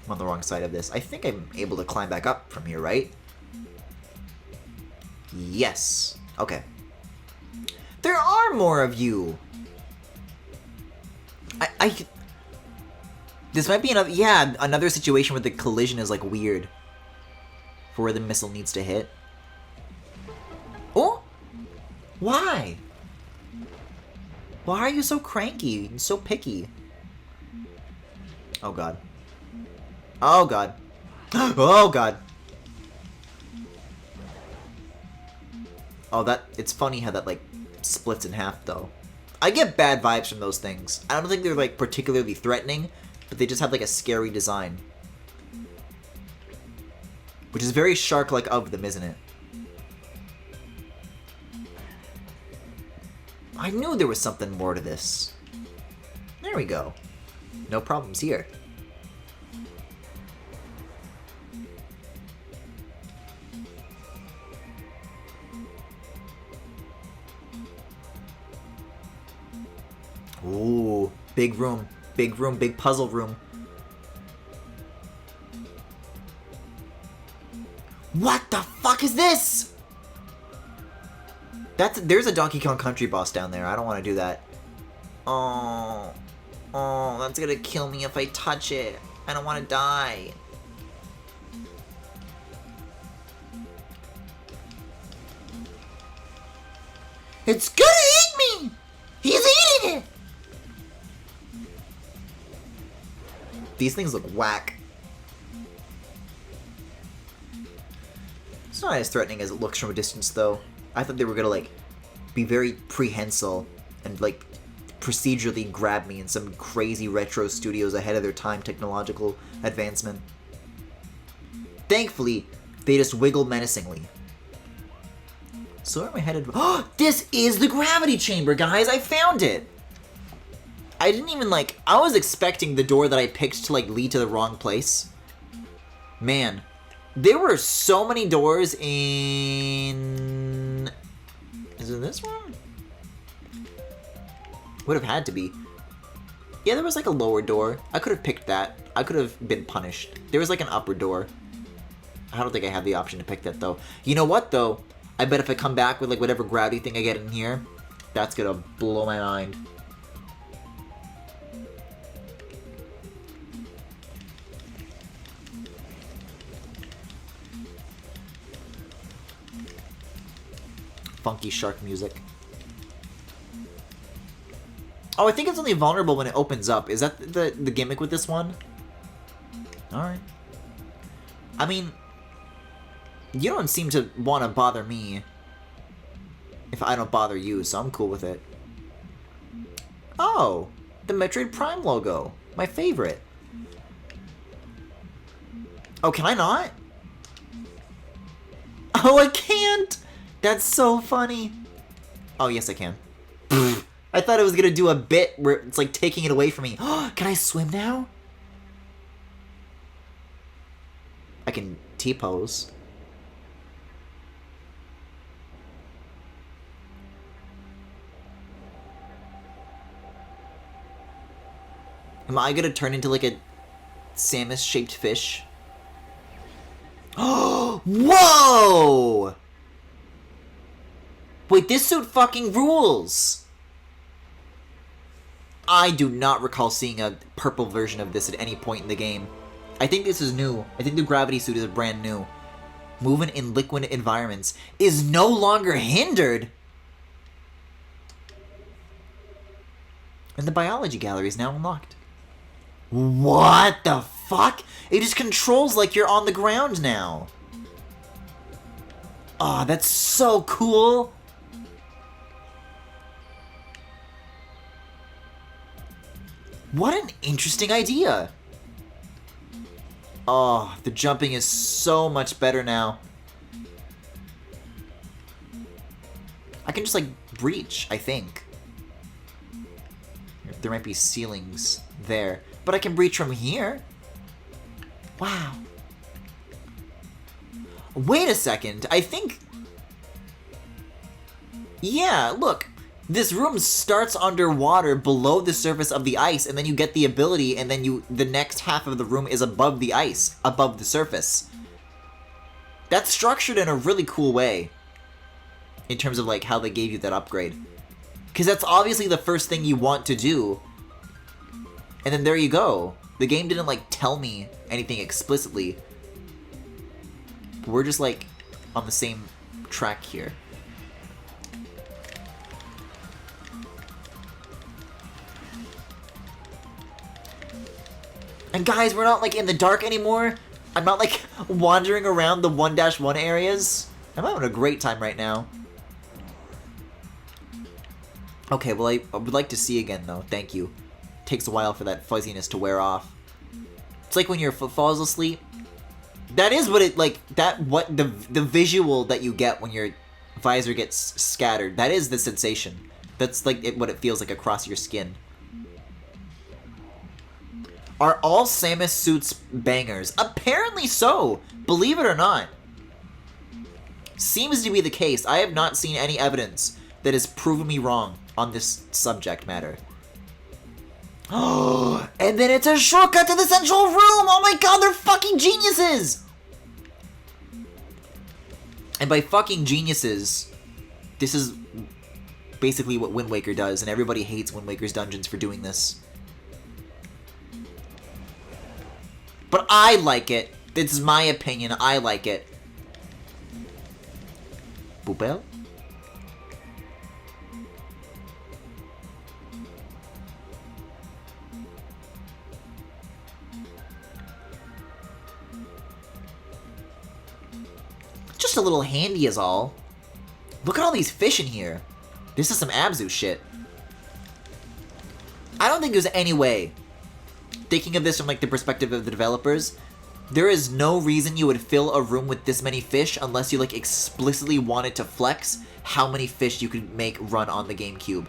I'm on the wrong side of this. I think I'm able to climb back up from here, right? Yes. Okay. There are more of you! This might be another, yeah, another situation where the collision is, like, weird. For where the missile needs to hit. Oh! Why? Why are you so cranky and so picky? Oh god. Oh god. Oh god. Oh, it's funny how that, like, splits in half, though. I get bad vibes from those things. I don't think they're, like, particularly threatening, but they just have, like, a scary design. Which is very shark-like of them, isn't it? I knew there was something more to this. There we go. No problems here. Ooh, big room, big puzzle room. What the fuck is this? There's a Donkey Kong Country boss down there. I don't want to do that. Oh, that's gonna kill me if I touch it. I don't want to die. It's gonna eat me! He's eating it! These things look whack. It's not as threatening as it looks from a distance, though. I thought they were gonna, like, be very prehensile and, like, procedurally grab me in some crazy retro studios ahead of their time technological advancement. Thankfully, they just wiggle menacingly. So where am I headed? Oh, this is the gravity chamber, guys! I found it! I didn't even, like, I was expecting the door that I picked to, like, lead to the wrong place. Man, there were so many doors in... Is it this one? Would have had to be. Yeah, there was, like, a lower door. I could have picked that. I could have been punished. There was, like, an upper door. I don't think I have the option to pick that, though. You know what, though? I bet if I come back with, like, whatever gravity thing I get in here, that's gonna blow my mind. Funky shark music. Oh, I think it's only vulnerable when it opens up. Is that the gimmick with this one? Alright. I mean, you don't seem to want to bother me if I don't bother you, so I'm cool with it. Oh, the Metroid Prime logo. My favorite. Oh, can I not? Oh, I can't! That's so funny. Oh, yes, I can. I thought it was gonna do a bit where it's like taking it away from me. Can I swim now? I can T-pose. Am I gonna turn into like a Samus-shaped fish? Oh, whoa! Wait, this suit fucking rules! I do not recall seeing a purple version of this at any point in the game. I think this is new. I think the gravity suit is brand new. movement in liquid environments is no longer hindered. And the biology gallery is now unlocked. What the fuck? It just controls like you're on the ground now. Oh, that's so cool. What an interesting idea. Oh, the jumping is so much better now. I can just, like, breach, I think. There might be ceilings there. But I can breach from here. Wow. Wait a second. I think... Yeah, look. This room starts underwater below the surface of the ice, and then you get the ability, and then the next half of the room is above the ice, above the surface. That's structured in a really cool way. In terms of, like, how they gave you that upgrade. Because that's obviously the first thing you want to do. And then there you go. The game didn't, like, tell me anything explicitly. But we're just, like, on the same track here. And guys, we're not, like, in the dark anymore. I'm not, like, wandering around the 1-1 areas. I'm having a great time right now. Okay, well, I would like to see again, though. Thank you. Takes a while for that fuzziness to wear off. It's like when your foot falls asleep. That is what it, like, the visual that you get when your visor gets scattered. That is the sensation. That's, like, what it feels like across your skin. Are all Samus suits bangers? Apparently so! Believe it or not. Seems to be the case. I have not seen any evidence that has proven me wrong on this subject matter. Oh, and then it's a shortcut to the central room! Oh my god, they're fucking geniuses! And by fucking geniuses, this is basically what Wind Waker does, and everybody hates Wind Waker's dungeons for doing this. But I like it. This is my opinion. I like it. Boopel? Just a little handy is all. Look at all these fish in here. This is some Abzu shit. I don't think there's any way, thinking of this from, like, the perspective of the developers, there is no reason you would fill a room with this many fish unless you, like, explicitly wanted to flex how many fish you could make run on the GameCube.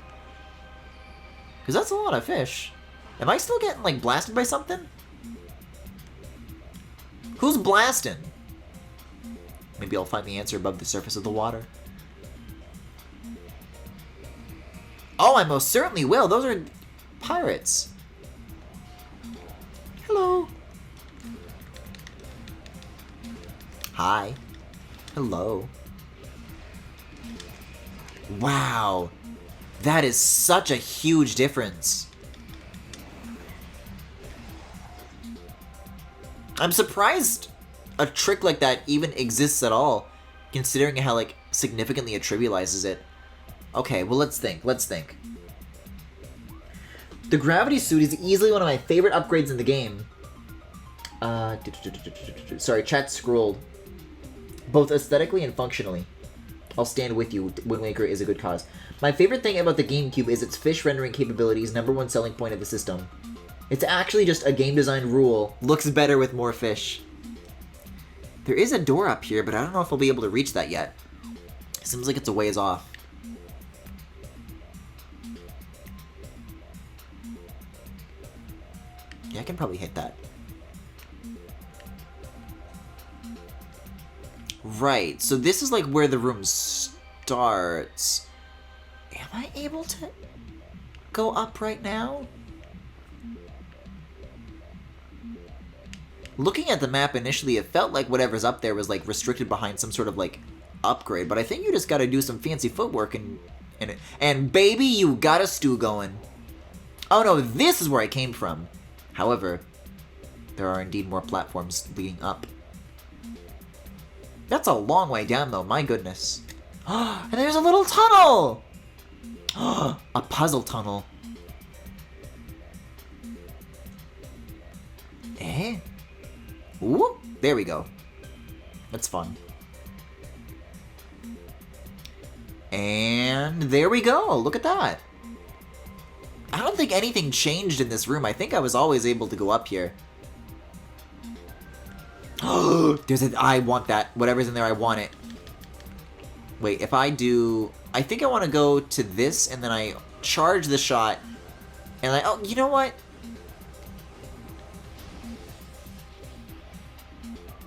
Because that's a lot of fish. Am I still getting, like, blasted by something? Who's blasting? Maybe I'll find the answer above the surface of the water. Oh, I most certainly will. Those are pirates. Hello. Hi. Hello. Wow. That is such a huge difference. I'm surprised a trick like that even exists at all, considering how, like, significantly it trivializes it. Okay, well, let's think. Let's think. The gravity suit is easily one of my favorite upgrades in the game. Sorry, chat scrolled. Both aesthetically and functionally. I'll stand with you. Wind Waker is a good cause. My favorite thing about the GameCube is its fish rendering capabilities, #1 selling point of the system. It's actually just a game design rule. Looks better with more fish. There is a door up here, but I don't know if I'll be able to reach that yet. Seems like it's a ways off. Yeah, I can probably hit that. Right, so this is like where the room starts. Am I able to go up right now? Looking at the map initially, it felt like whatever's up there was like restricted behind some sort of like upgrade, but I think you just gotta do some fancy footwork and baby, you got a stew going. Oh no, this is where I came from. However, there are indeed more platforms leading up. That's a long way down, though. My goodness. And there's a little tunnel! A puzzle tunnel. Eh? Ooh, there we go. That's fun. And there we go. Look at that. I don't think anything changed in this room. I think I was always able to go up here. There's a... I want that. Whatever's in there, I want it. Wait, if I do... I think I want to go to this, and then I charge the shot. And I... Oh, you know what?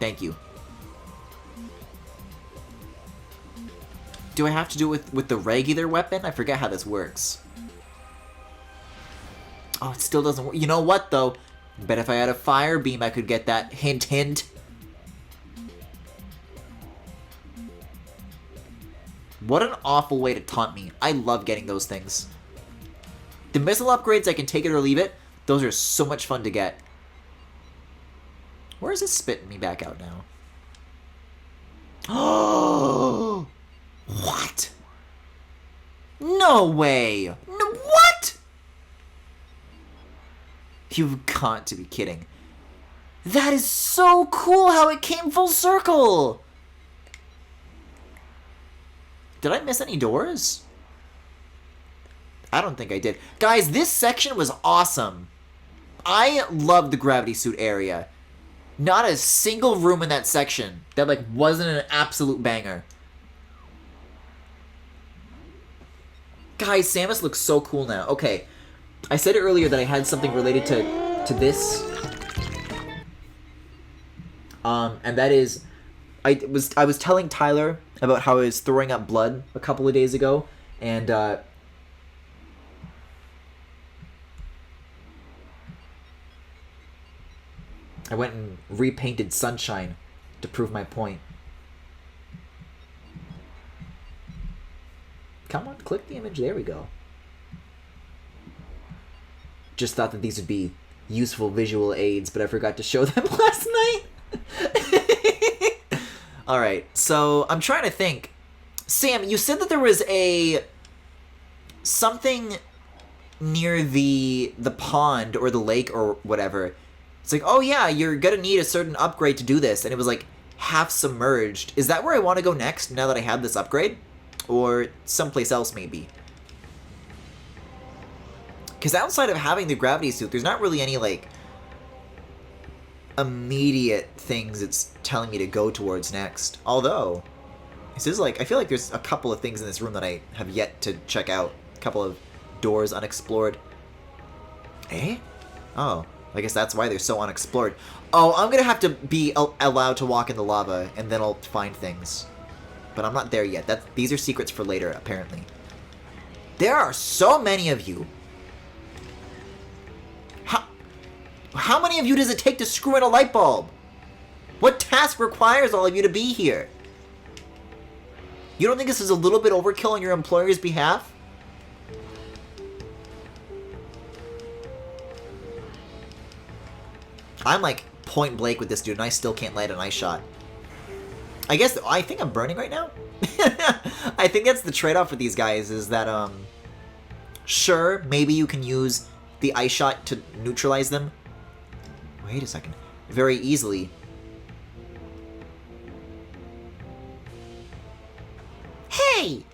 Thank you. Do I have to do it with the regular weapon? I forget how this works. Oh, it still doesn't work. You know what, though? Bet if I had a fire beam, I could get that. Hint, hint. What an awful way to taunt me. I love getting those things. The missile upgrades, I can take it or leave it. Those are so much fun to get. Where is it spitting me back out now? Oh! What? No way! No, what? You've got to be kidding. That is so cool how it came full circle! Did I miss any doors? I don't think I did. Guys, this section was awesome. I love the gravity suit area. Not a single room in that section that, like, wasn't an absolute banger. Guys, Samus looks so cool now. Okay, I said earlier that I had something related to this. And that is, I was telling Tyler about how I was throwing up blood a couple of days ago, and I went and repainted Sunshine to prove my point. Come on, click the image. There we go. Just thought that these would be useful visual aids, but I forgot to show them last night. Alright, so I'm trying to think. Sam, you said that there was something near the pond or the lake or whatever. It's like, oh yeah, you're gonna need a certain upgrade to do this, and it was like half submerged. Is that where I want to go next now that I have this upgrade? Or someplace else, maybe? Because outside of having the gravity suit, there's not really any, like, immediate things it's telling me to go towards next. Although, this is like, I feel like there's a couple of things in this room that I have yet to check out. A couple of doors unexplored. Eh? Oh, I guess that's why they're so unexplored. Oh, I'm gonna have to be allowed to walk in the lava, and then I'll find things. But I'm not there yet. These are secrets for later, apparently. There are so many of you. How many of you does it take to screw in a light bulb? What task requires all of you to be here? You don't think this is a little bit overkill on your employer's behalf? I'm like point blank with this dude, and I still can't light an ice shot. I think I'm burning right now. I think that's the trade-off for these guys, is that, sure, maybe you can use the ice shot to neutralize them. Wait a second. Very easily. Hey!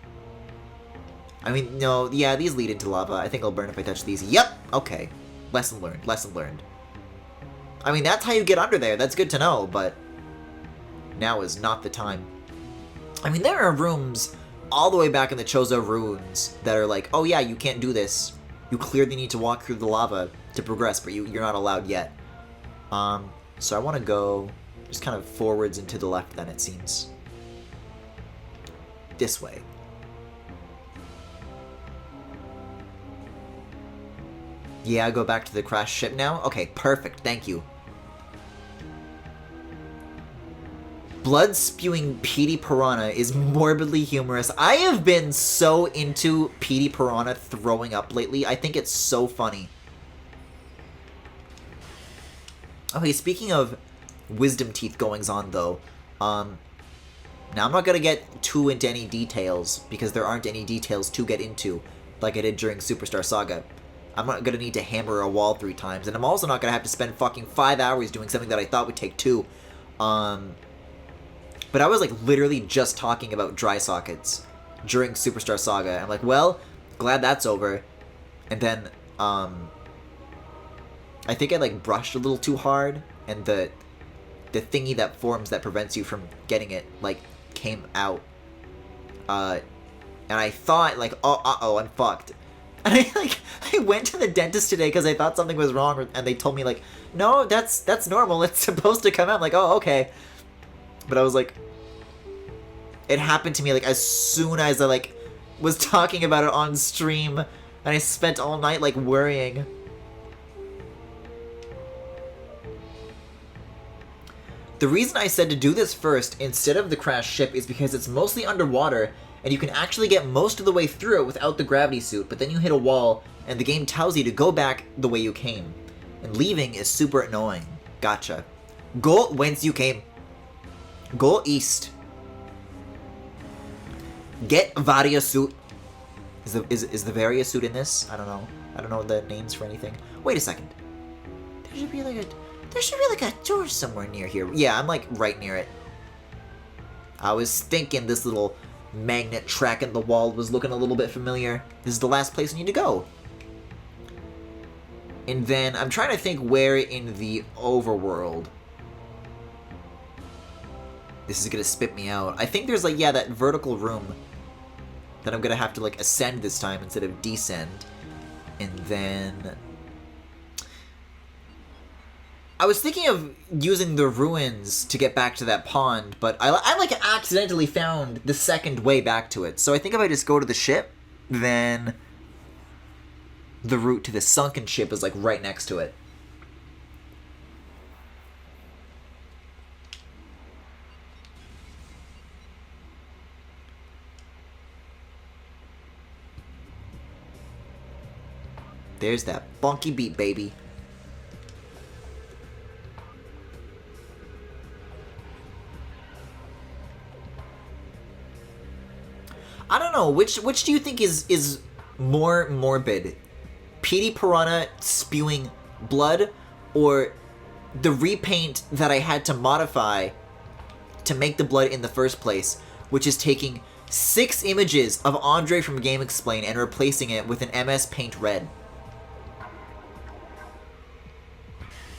I mean, no, yeah, these lead into lava. I think I'll burn if I touch these. Yep! Okay. Lesson learned. Lesson learned. I mean, that's how you get under there. That's good to know, but now is not the time. I mean, there are rooms all the way back in the Chozo ruins that are like, oh yeah, you can't do this. You clearly need to walk through the lava to progress, but you're not allowed yet. So I want to go just kind of forwards and to the left then, it seems. This way. Yeah, I go back to the crashed ship now? Okay, perfect, thank you. Blood-spewing Petey Piranha is morbidly humorous. I have been so into Petey Piranha throwing up lately. I think it's so funny. Okay, speaking of wisdom teeth goings on, though, Now, I'm not going to get too into any details, because there aren't any details to get into, like I did during Superstar Saga. I'm not going to need to hammer a wall 3 times, and I'm also not going to have to spend fucking 5 hours doing something that I thought would take 2. But I was, like, literally just talking about dry sockets during Superstar Saga. I'm like, well, glad that's over. And then, I think I, like, brushed a little too hard, and the thingy that forms that prevents you from getting it, like, came out. And I thought, like, uh-oh, I'm fucked. And I went to the dentist today because I thought something was wrong, and they told me, like, no, that's normal, it's supposed to come out. I'm like, oh, okay. But I was like, it happened to me, like, as soon as I, like, was talking about it on stream, and I spent all night, like, worrying. The reason I said to do this first, instead of the crashed ship, is because it's mostly underwater, and you can actually get most of the way through it without the gravity suit, but then you hit a wall, and the game tells you to go back the way you came. And leaving is super annoying. Gotcha. Go whence you came. Go east. Get Varia suit. Is the Varia suit in this? I don't know. I don't know the names for anything. Wait a second. There should be like a door somewhere near here. Yeah, I'm like right near it. I was thinking this little magnet track in the wall was looking a little bit familiar. This is the last place I need to go. And then I'm trying to think where in the overworld this is gonna spit me out. I think there's like, yeah, that vertical room that I'm gonna have to like ascend this time instead of descend. And then I was thinking of using the ruins to get back to that pond, but I like accidentally found the second way back to it. So I think if I just go to the ship, then the route to the sunken ship is like right next to it. There's that funky beat, baby. I don't know, which do you think is more morbid? Petey Piranha spewing blood, or the repaint that I had to modify to make the blood in the first place, which is taking 6 images of Andre from Game Explain and replacing it with an MS Paint Red.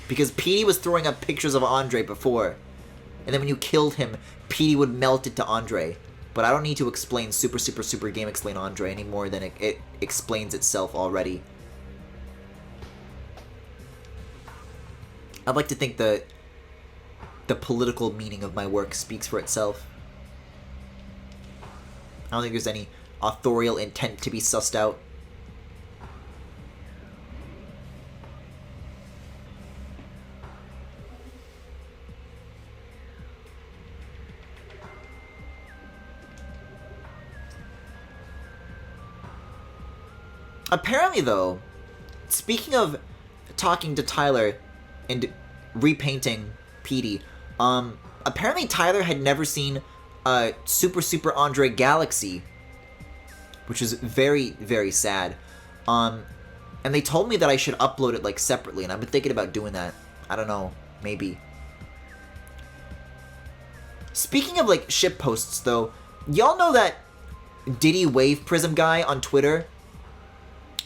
Because Petey was throwing up pictures of Andre before, and then when you killed him, Petey would melt it to Andre. But I don't need to explain super Game Explain Andre any more than it explains itself already. I'd like to think the political meaning of my work speaks for itself. I don't think there's any authorial intent to be sussed out. Apparently, though, speaking of talking to Tyler and repainting Petey, apparently Tyler had never seen Super Andre Galaxy, which is very, very sad. And they told me that I should upload it, like, separately, and I've been thinking about doing that. I don't know, maybe. Speaking of, like, ship posts, though, y'all know that Diddy Wave Prism guy on Twitter?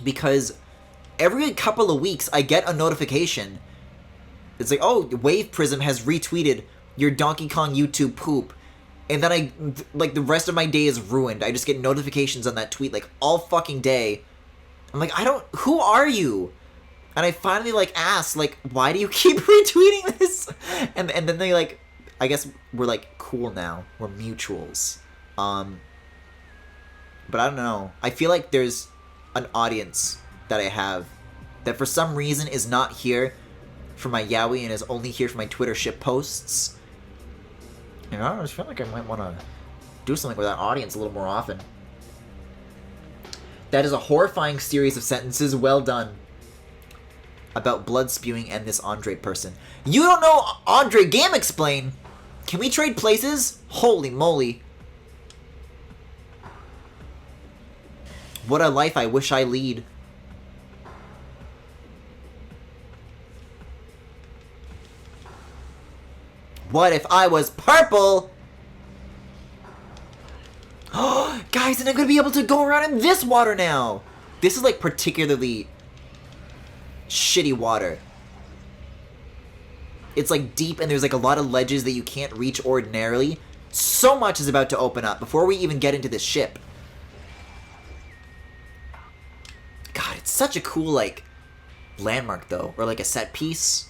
Because every couple of weeks I get a notification. It's like, oh, Wave Prism has retweeted your Donkey Kong YouTube poop. And then like, the rest of my day is ruined. I just get notifications on that tweet, like, all fucking day. I'm like, who are you? And I finally, like, asked, like, why do you keep retweeting this? And then they, like, I guess we're, like, cool now. We're mutuals. But I don't know. I feel like there's an audience that I have that for some reason is not here for my Yaoi and is only here for my Twitter ship posts. And I just feel like I might want to do something with that audience a little more often. That is a horrifying series of sentences. Well done. About blood spewing and this Andre person. You don't know Andre Game Explain? Can we trade places? Holy moly. What a life I wish I lead. What if I was purple? Guys, and I'm gonna be able to go around in this water now. This is like particularly shitty water. It's like deep and there's like a lot of ledges that you can't reach ordinarily. So much is about to open up before we even get into this ship. God, it's such a cool like landmark though, or like a set piece.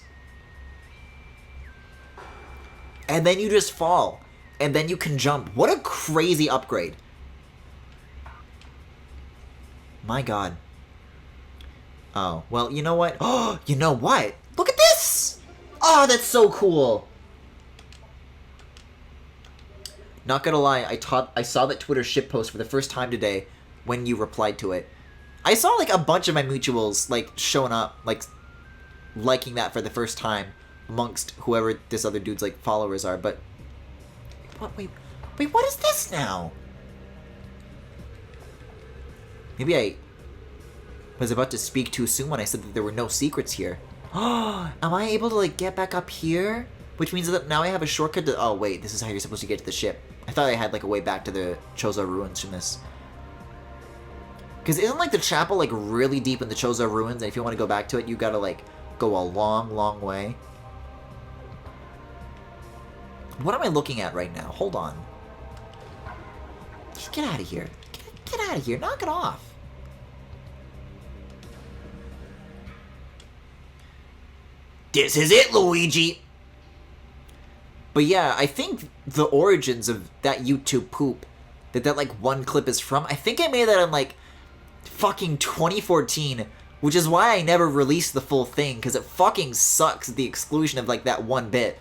And then you just fall. And then you can jump. What a crazy upgrade. My god. Oh, well, you know what? Oh, you know what? Look at this! Oh, that's so cool! Not gonna lie, I saw that Twitter ship post for the first time today when you replied to it. I saw, like, a bunch of my mutuals, like, showing up, like, liking that for the first time amongst whoever this other dude's, like, followers are, but... What? Wait, what is this now? Maybe I was about to speak too soon when I said that there were no secrets here. Oh, am I able to, like, get back up here? Which means that now I have a shortcut to... Oh, wait, this is how you're supposed to get to the ship. I thought I had, like, a way back to the Chozo ruins from this. Because isn't, like, the chapel, like, really deep in the Chozo ruins? And if you want to go back to it, you gotta, like, go a long, long way. What am I looking at right now? Hold on. Just get out of here. Get out of here. Knock it off. This is it, Luigi! But yeah, I think the origins of that YouTube poop, that like one clip is from, I think I made that in like fucking 2014, which is why I never released the full thing, because it fucking sucks at the exclusion of like that one bit.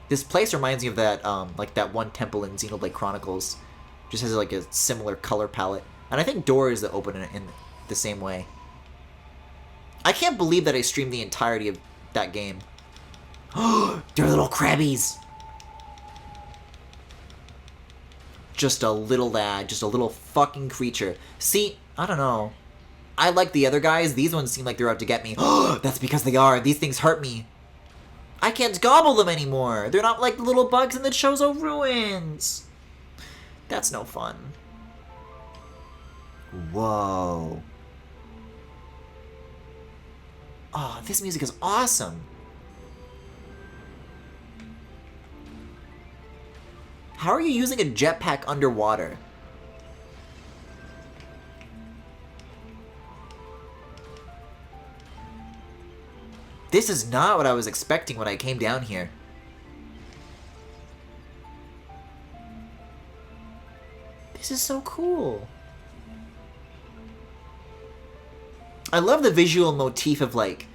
This place reminds me of that, like that one temple in Xenoblade Chronicles. Just has like a similar color palette. And I think doors that open in the same way. I can't believe that I streamed the entirety of that game. They're little crabbies! Just a little lad, just a little fucking creature. See, I don't know. I like the other guys, these ones seem like they're out to get me. That's because they are, these things hurt me. I can't gobble them anymore! They're not like the little bugs in the Chozo ruins! That's no fun. Whoa. Oh, this music is awesome! How are you using a jetpack underwater? This is not what I was expecting when I came down here. This is so cool. I love the visual motif of, like...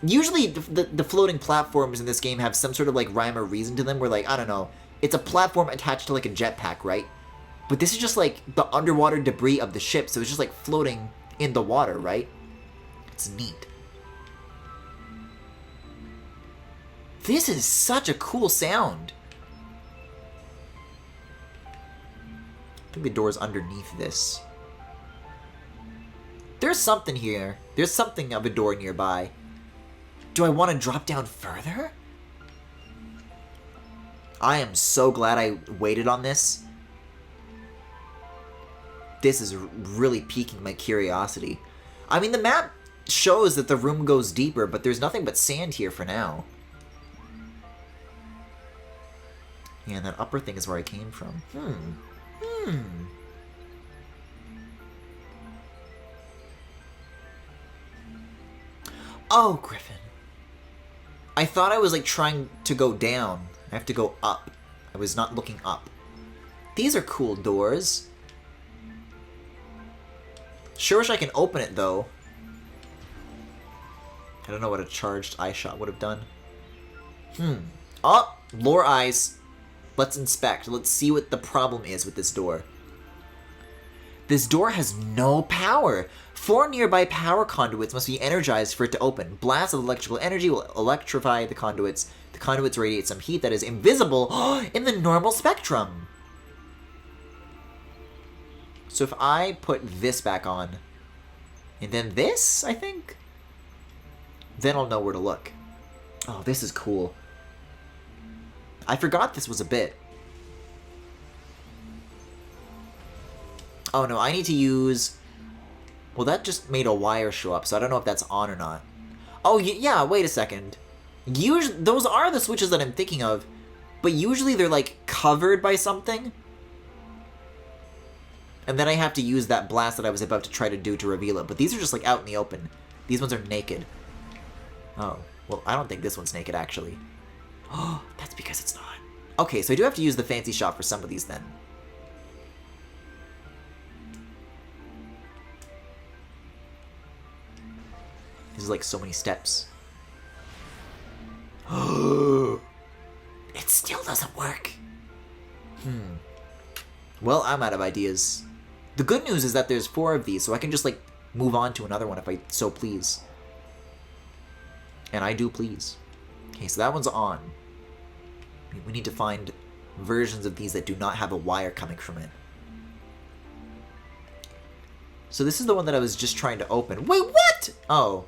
Usually, the floating platforms in this game have some sort of, like, rhyme or reason to them, where, like, I don't know, it's a platform attached to, like, a jetpack, right? But this is just, like, the underwater debris of the ship, so it's just, like, floating in the water, right? It's neat. This is such a cool sound. I think the door's underneath this. There's something here. There's something of a door nearby. Do I want to drop down further? I am so glad I waited on this. This is really piquing my curiosity. I mean, the map shows that the room goes deeper, but there's nothing but sand here for now. Yeah, and that upper thing is where I came from. Oh, Griffin. I thought I was, like, trying to go down. I have to go up. I was not looking up. These are cool doors. Sure wish I can open it, though. I don't know what a charged eye shot would have done. Oh, lore eyes. Let's inspect. Let's see what the problem is with this door. This door has no power. 4 nearby power conduits must be energized for it to open. Blasts of electrical energy will electrify the conduits. The conduits radiate some heat that is invisible in the normal spectrum. So if I put this back on, and then this, I think, then I'll know where to look. Oh, this is cool. I forgot this was a bit. Oh no, I need to use... Well, that just made a wire show up, so I don't know if that's on or not. Oh, yeah, wait a second. Those are the switches that I'm thinking of, but usually they're, like, covered by something. And then I have to use that blast that I was about to try to do to reveal it. But these are just, like, out in the open. These ones are naked. Oh, well, I don't think this one's naked, actually. Oh, that's because it's not. Okay, so I do have to use the fancy shop for some of these, then. This is like so many steps. It still doesn't work. Well, I'm out of ideas. The good news is that there's 4 of these, so I can just, like, move on to another one if I so please. And I do please. Okay, so that one's on. We need to find versions of these that do not have a wire coming from it. So this is the one that I was just trying to open. Wait, what? Oh.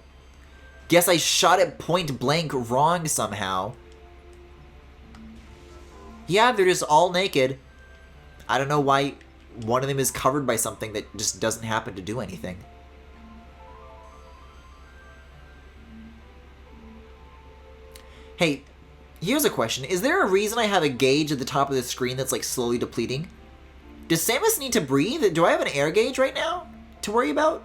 Guess I shot it point blank wrong somehow. Yeah, they're just all naked. I don't know why one of them is covered by something that just doesn't happen to do anything. Hey, here's a question. Is there a reason I have a gauge at the top of the screen that's like slowly depleting? Does Samus need to breathe? Do I have an air gauge right now to worry about?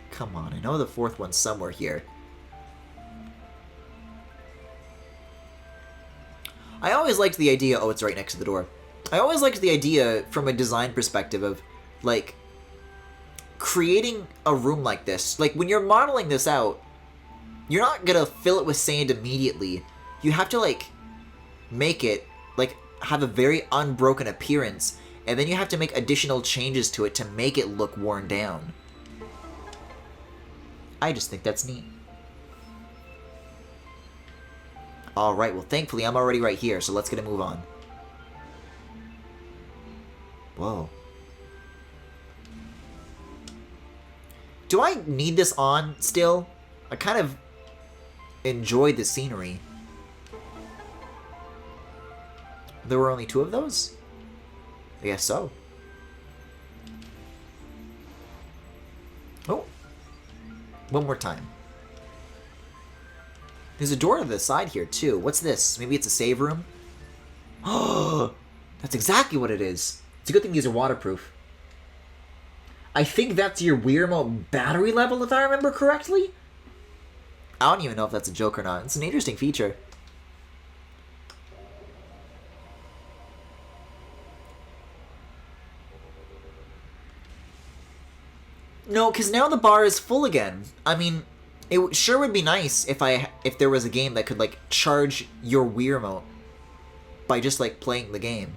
Come on, I know the 4th one's somewhere here. I always liked the idea... Oh, it's right next to the door. I always liked the idea from a design perspective of, like, creating a room like this. Like, when you're modeling this out, you're not gonna fill it with sand immediately. You have to, like, make it, like, have a very unbroken appearance, and then you have to make additional changes to it to make it look worn down. I just think that's neat. Alright, well thankfully I'm already right here, so let's get a move on. Whoa. Do I need this on still? I kind of enjoyed the scenery. There were only 2 of those? I guess so. Oh. One more time. There's a door to the side here, too. What's this? Maybe it's a save room? Oh, that's exactly what it is. It's a good thing these are waterproof. I think that's your Wii Remote battery level, if I remember correctly? I don't even know if that's a joke or not. It's an interesting feature. No, because now the bar is full again. I mean, it sure would be nice if there was a game that could, like, charge your Wii Remote by just, like, playing the game.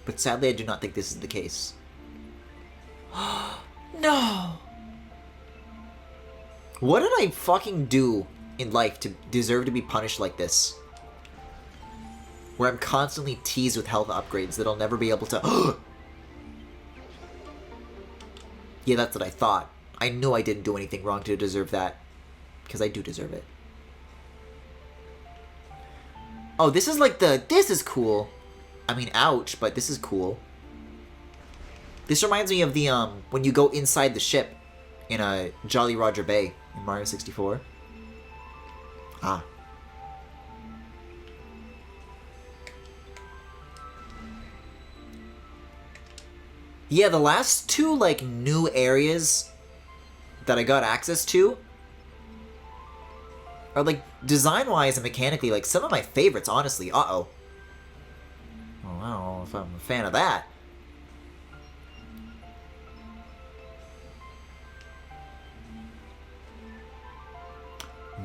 But sadly, I do not think this is the case. No! What did I fucking do in life to deserve to be punished like this? Where I'm constantly teased with health upgrades that I'll never be able to... Yeah, that's what I thought. I knew I didn't do anything wrong to deserve that. Because I do deserve it. Oh, this is like the... This is cool. I mean, ouch, but this is cool. This reminds me of the, when you go inside the ship in a Jolly Roger Bay in Mario 64. Ah. Yeah, the last 2, like, new areas that I got access to are, like, design-wise and mechanically, like, some of my favorites, honestly. Uh-oh. Well, I don't know if I'm a fan of that.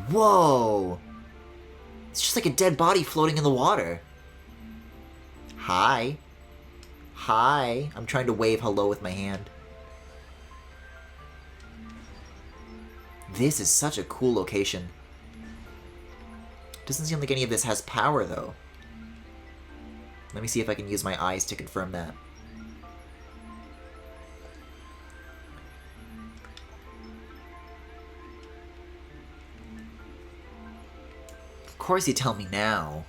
Whoa! It's just like a dead body floating in the water. Hi. Hi. I'm trying to wave hello with my hand. This is such a cool location. Doesn't seem like any of this has power, though. Let me see if I can use my eyes to confirm that. Of course you tell me now.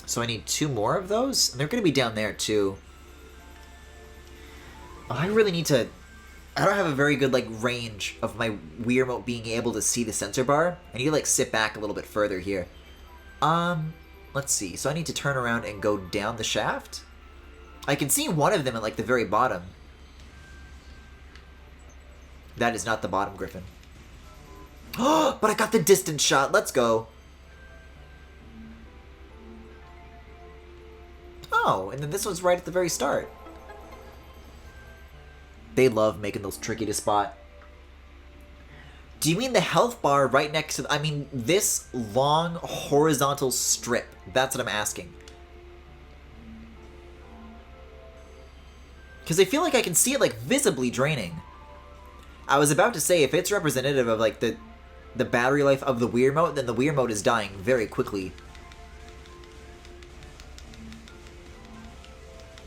So I need 2 more of those? And they're going to be down there, too. I really need to... I don't have a very good, like, range of my Wii Remote being able to see the sensor bar. I need to, like, sit back a little bit further here. Let's see. So I need to turn around and go down the shaft? I can see one of them at, like, the very bottom. That is not the bottom, Griffin. Oh, but I got the distance shot. Let's go. Oh, and then this one's right at the very start. They love making those tricky to spot. Do you mean the health bar right next to... I mean, this long horizontal strip. That's what I'm asking. Because I feel like I can see it, like, visibly draining. I was about to say, if it's representative of, like, the battery life of the Wii Remote, then the Wii Remote is dying very quickly.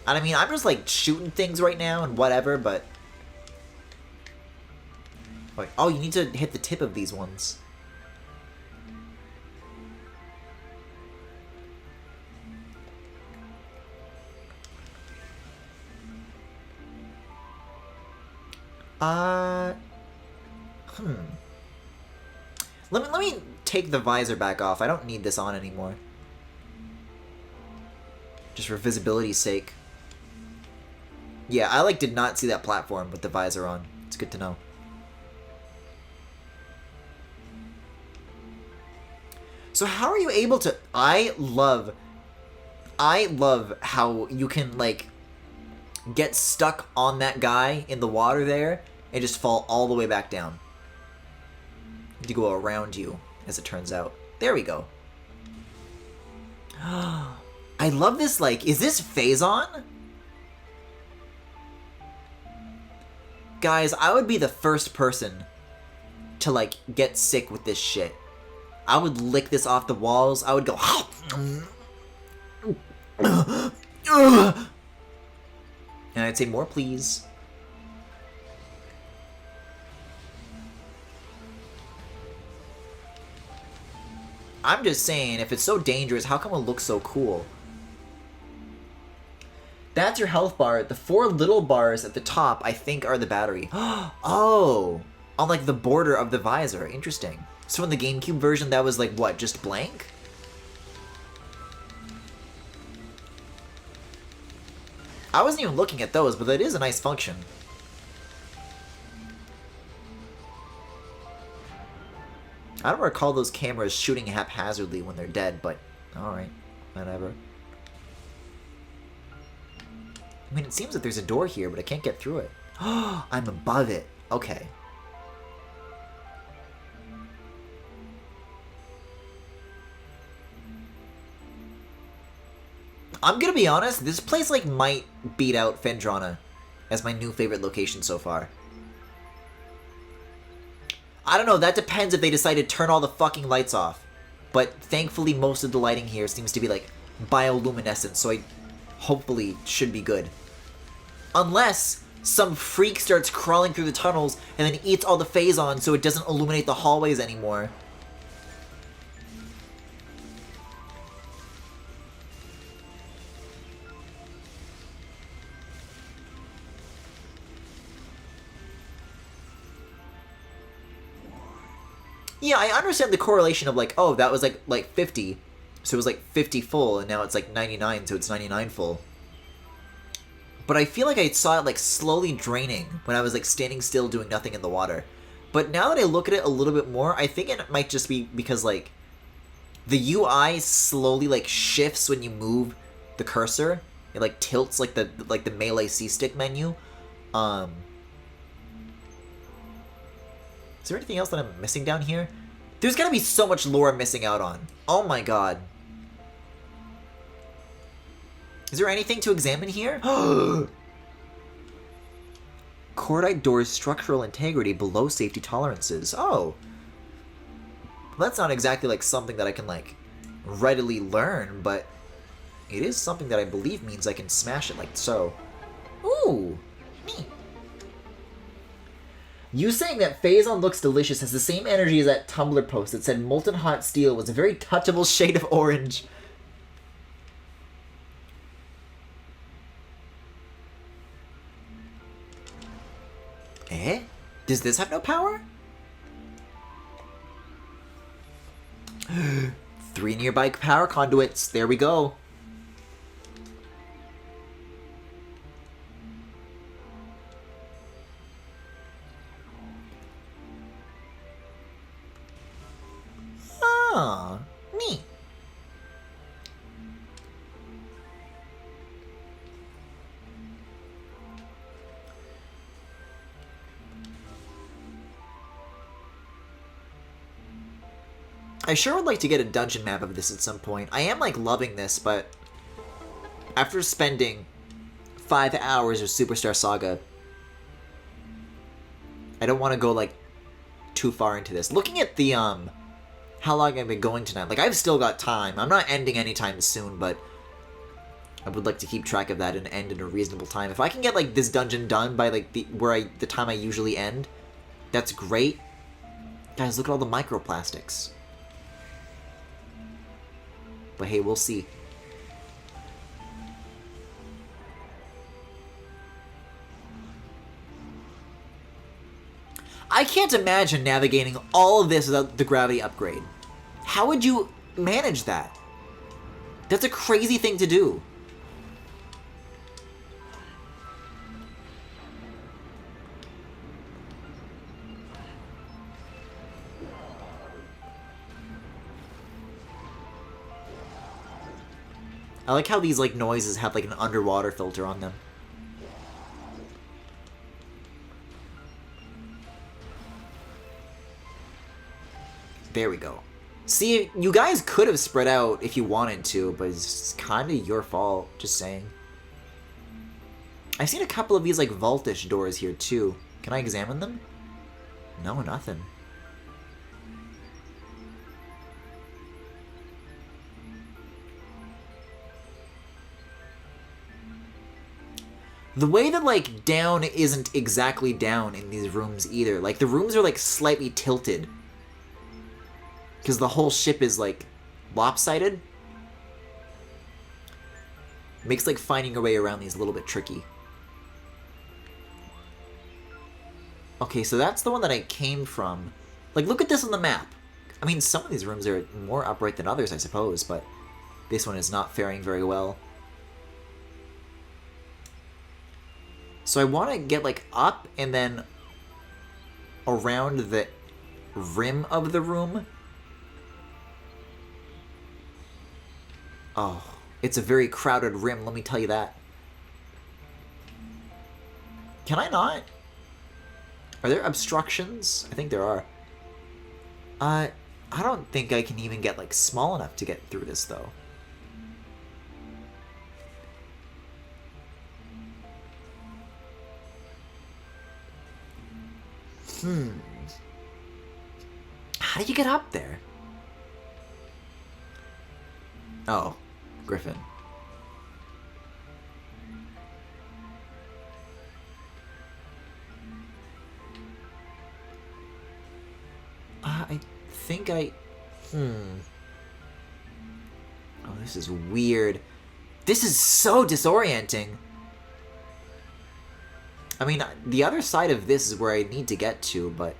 And I mean, I'm just, like, shooting things right now and whatever, but... Wait, oh, you need to hit the tip of these ones. Let me take the visor back off. I don't need this on anymore. Just for visibility's sake. Yeah, I, like, did not see that platform with the visor on. It's good to know. So how are you able to... I love how you can, like, get stuck on that guy in the water there and just fall all the way back down. To go around you, as it turns out. There we go. I love this, like, is this Phazon? Guys, I would be the first person to, like, get sick with this shit. I would lick this off the walls. I would go... And I'd say, more please. I'm just saying, if it's so dangerous, how come it looks so cool? That's your health bar. The 4 little bars at the top, I think, are the battery. Oh! On, like, the border of the visor. Interesting. So in the GameCube version, that was, like, what, just blank? I wasn't even looking at those, but that is a nice function. I don't recall those cameras shooting haphazardly when they're dead, but alright, whatever. I mean, it seems that there's a door here, but I can't get through it. I'm above it. Okay. I'm gonna be honest, this place, like, might beat out Phendrana as my new favorite location so far. I don't know, that depends if they decide to turn all the fucking lights off. But thankfully most of the lighting here seems to be, like, bioluminescent, so I hopefully should be good. Unless some freak starts crawling through the tunnels and then eats all the Phazon so it doesn't illuminate the hallways anymore. Yeah, I understand the correlation of, like, oh, that was, like 50, so it was, like, 50 full, and now it's, like, 99, so it's 99 full. But I feel like I saw it, like, slowly draining when I was, like, standing still doing nothing in the water. But now that I look at it a little bit more, I think it might just be because, like, the UI slowly, like, shifts when you move the cursor. It like tilts like the melee C-stick menu. Is there anything else that I'm missing down here? There's gotta be so much lore I'm missing out on. Oh my god. Is there anything to examine here? Cordite door's structural integrity below safety tolerances. Oh. Well, that's not exactly like something that I can like readily learn, but it is something that I believe means I can smash it like so. Ooh. Neat. You saying that Phazon looks delicious has the same energy as that Tumblr post that said molten hot steel was a very touchable shade of orange. Eh? Does this have no power? 3 nearby power conduits. There we go. Ah, neat. I sure would like to get a dungeon map of this at some point. I am, like, loving this, but after spending 5 hours of Superstar Saga, I don't want to go, like, too far into this. Looking at the, how long I've been going tonight, like, I've still got time. I'm not ending anytime soon, but I would like to keep track of that and end in a reasonable time. If I can get, like, this dungeon done by, like, the time I usually end, that's great. Guys, look at all the microplastics. But hey, we'll see. I can't imagine navigating all of this without the gravity upgrade. How would you manage that? That's a crazy thing to do. I like how these, like, noises have, like, an underwater filter on them. There we go. See, you guys could have spread out if you wanted to, but it's kind of your fault, just saying. I've seen a couple of these, like, vaultish doors here, too. Can I examine them? No, nothing. The way that, like, down isn't exactly down in these rooms either. Like, the rooms are, like, slightly tilted. Because the whole ship is, like, lopsided. Makes, like, finding your way around these a little bit tricky. Okay, so that's the one that I came from. Like, look at this on the map. I mean, some of these rooms are more upright than others, I suppose, but this one is not faring very well. So I want to get, like, up and then around the rim of the room. Oh, it's a very crowded rim, let me tell you that. Can I not? Are there obstructions? I think there are. I don't think I can even get, like, small enough to get through this, though. How do you get up there? Oh, Griffin. I think I... Oh, this is weird. This is so disorienting. I mean, the other side of this is where I need to get to, but...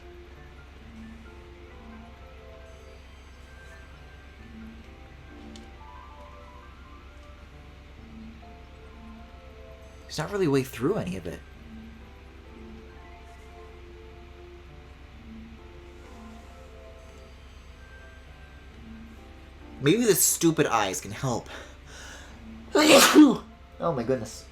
there's not really a way through any of it. Maybe the stupid eyes can help. Oh my goodness.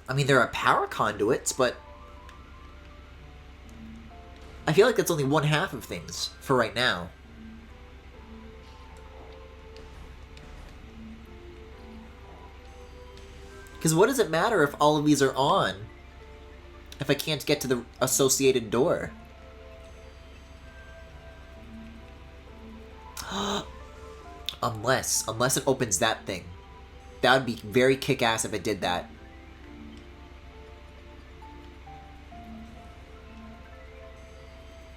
I mean, there are power conduits, but I feel like that's only one half of things for right now. Because what does it matter if all of these are on if I can't get to the associated door? Unless it opens that thing. That would be very kick-ass if it did that.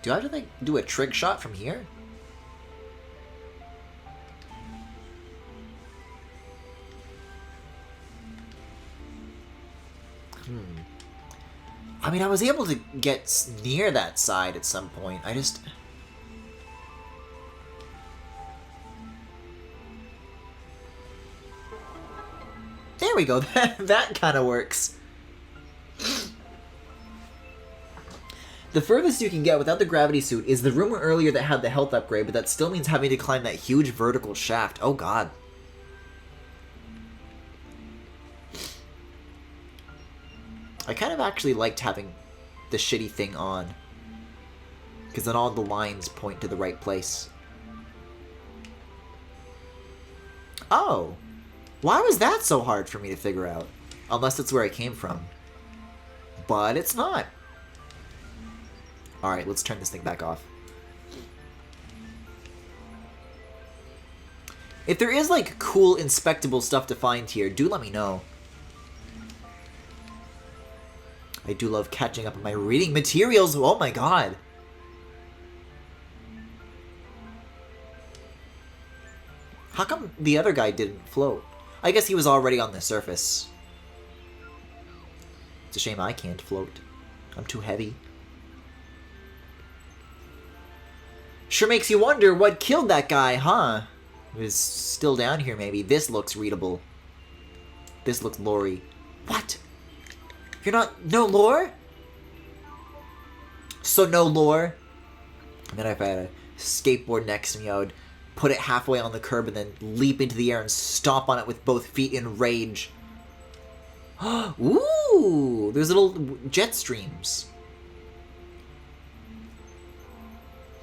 Do I have to, like, do a trig shot from here? I mean, I was able to get near that side at some point. I just... There we go. That kind of works. The furthest you can get without the gravity suit is the room earlier that had the health upgrade, but that still means having to climb that huge vertical shaft. Oh god. I kind of actually liked having the shitty thing on, because then all the lines point to the right place. Oh! Why was that so hard for me to figure out? Unless it's where I came from. But it's not. Alright, let's turn this thing back off. If there is, like, cool, inspectable stuff to find here, do let me know. I do love catching up on my reading materials. Oh my god. How come the other guy didn't float? I guess he was already on the surface. It's a shame I can't float. I'm too heavy. Sure makes you wonder what killed that guy, huh? It was still down here, maybe. This looks readable. This looks lore-y. What? You're not... No lore? So no lore? And then if I had a skateboard next to me, I would put it halfway on the curb and then leap into the air and stomp on it with both feet in rage. Ooh! There's little jet streams.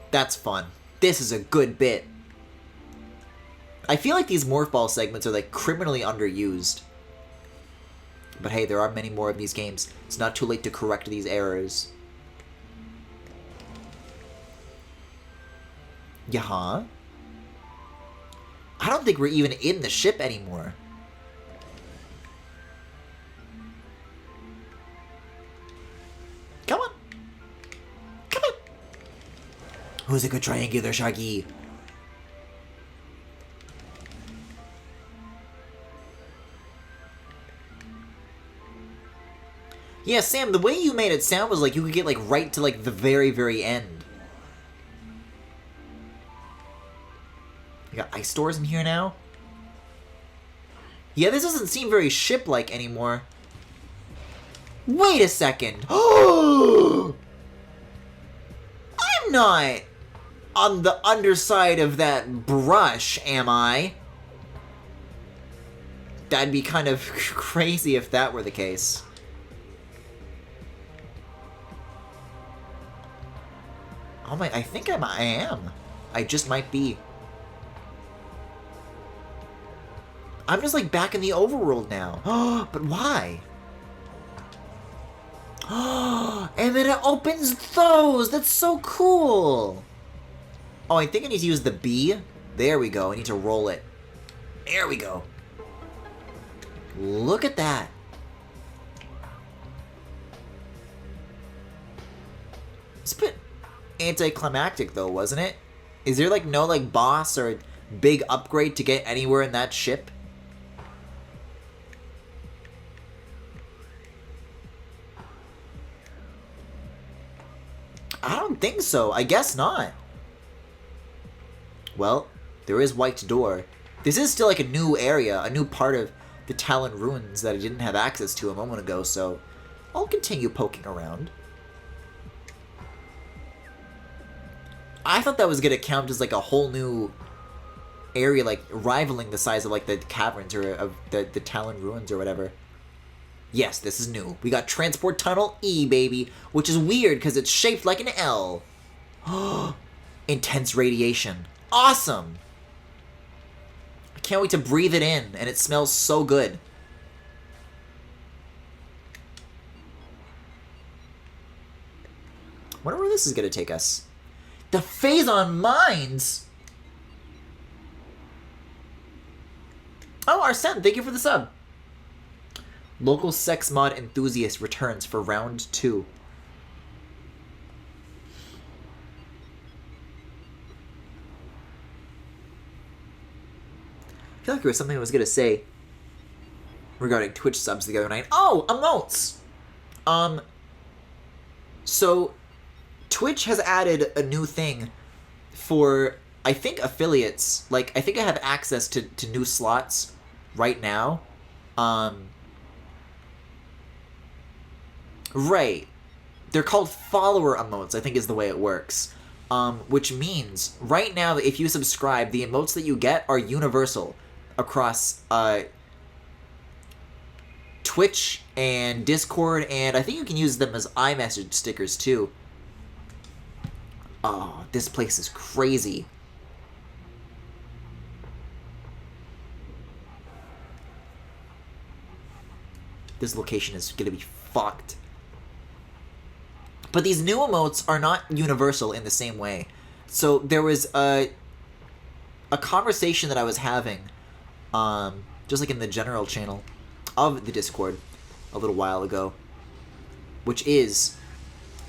That's fun. This is a good bit. I feel like these Morph Ball segments are, like, criminally underused. But hey, there are many more of these games. It's not too late to correct these errors. Yeah? I don't think we're even in the ship anymore. Come on. Come on. Who's a good triangular Shaggy? Yeah, Sam, the way you made it sound was like you could get, like, right to, like, the very, very end. You got ice stores in here now? Yeah, this doesn't seem very ship-like anymore. Wait a second! Oh! I'm not on the underside of that brush, am I? That'd be kind of crazy if that were the case. Oh my, I think I am. I just might be. I'm just, like, back in the overworld now. But why? And then it opens those! That's so cool! Oh, I think I need to use the B. There we go. I need to roll it. There we go. Look at that. It's a bit anticlimactic, though, wasn't it? Is there, like, no, like, boss or big upgrade to get anywhere in that ship? I don't think so. I guess not. Well, there is White Door. This is still, like, a new area, a new part of the Talon Ruins that I didn't have access to a moment ago, so I'll continue poking around. I thought that was gonna count as like a whole new area, like rivaling the size of like the caverns or of the Talon ruins or whatever. Yes, this is new. We got Transport Tunnel E, baby, which is weird because it's shaped like an L. Intense radiation. Awesome! I can't wait to breathe it in, and it smells so good. Wonder where this is gonna take us. The Phazon Mines! Oh, Arsene, thank you for the sub. Local sex mod enthusiast returns for round 2. I feel like there was something I was gonna say regarding Twitch subs the other night. Oh, emotes! So Twitch has added a new thing for, I think, affiliates. Like, I think I have access to new slots right now. Right. They're called follower emotes, I think is the way it works. Which means, right now, if you subscribe, the emotes that you get are universal across Twitch and Discord, and I think you can use them as iMessage stickers, too. Oh, this place is crazy. This location is gonna be fucked. But these new emotes are not universal in the same way. So there was a conversation that I was having, just like in the general channel of the Discord a little while ago, which is,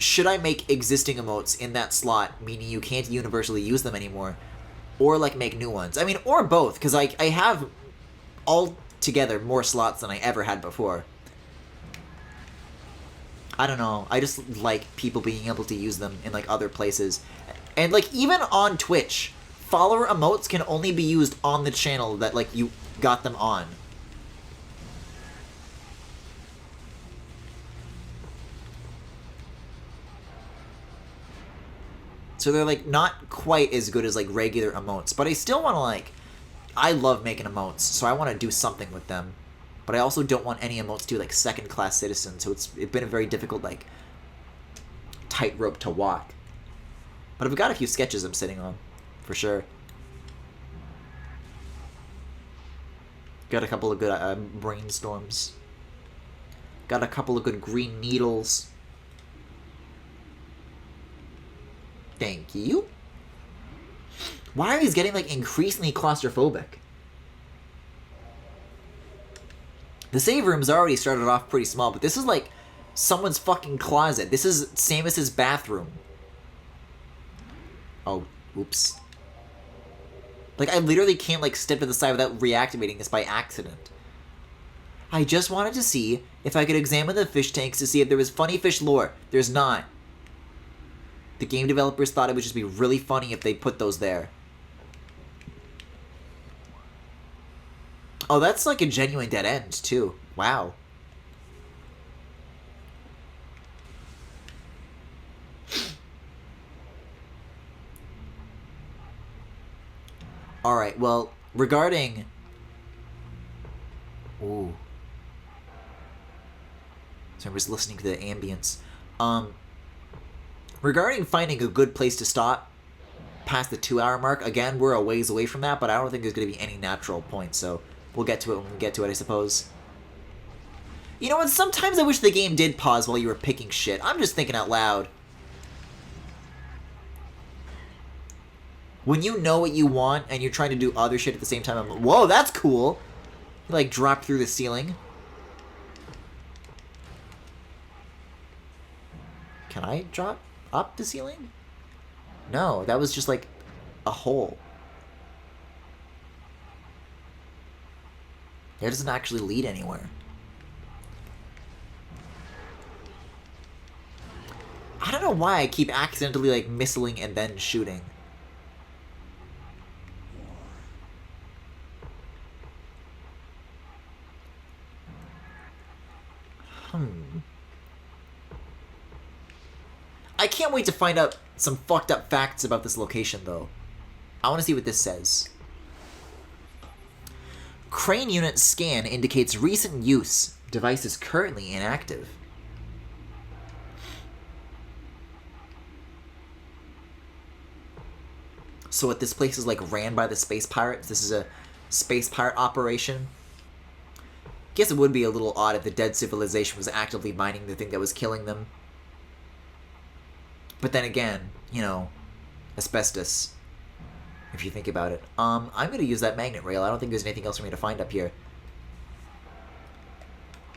should I make existing emotes in that slot, meaning you can't universally use them anymore, or like make new ones? I mean, or both, because I have altogether more slots than I ever had before. I don't know. I just like people being able to use them in like other places. And like even on Twitch, follower emotes can only be used on the channel that like you got them on. So they're like not quite as good as like regular emotes, but I still want to like, I love making emotes, so I want to do something with them. But I also don't want any emotes to be like second-class citizens, so it's been a very difficult, like, tightrope to walk. But I've got a few sketches I'm sitting on, for sure. Got a couple of good brainstorms. Got a couple of good green needles. Thank you. Why are these getting, like, increasingly claustrophobic? The save room's already started off pretty small, but this is like someone's fucking closet. This is Samus's bathroom. Oh, oops. Like, I literally can't, like, step to the side without reactivating this by accident. I just wanted to see if I could examine the fish tanks to see if there was funny fish lore. There's not. The game developers thought it would just be really funny if they put those there. Oh, that's like a genuine dead end, too. Wow. Alright, well, regarding... Ooh. So I was listening to the ambience. Regarding finding a good place to stop past the 2-hour mark, again, we're a ways away from that, but I don't think there's going to be any natural point, so... We'll get to it when we get to it, I suppose. You know what? Sometimes I wish the game did pause while you were picking shit. I'm just thinking out loud. When you know what you want and you're trying to do other shit at the same time, I'm like, whoa, that's cool! You, like, drop through the ceiling. Can I drop up the ceiling? No, that was just, like, a hole. It doesn't actually lead anywhere. I don't know why I keep accidentally, like, missiling and then shooting. I can't wait to find out some fucked up facts about this location, though. I want to see what this says. Crane unit scan indicates recent use. Device is currently inactive. So what, this place is like ran by the space pirates? This is a space pirate operation? Guess it would be a little odd if the dead civilization was actively mining the thing that was killing them. But then again, you know, asbestos. If you think about it. I'm going to use that magnet rail. I don't think there's anything else for me to find up here.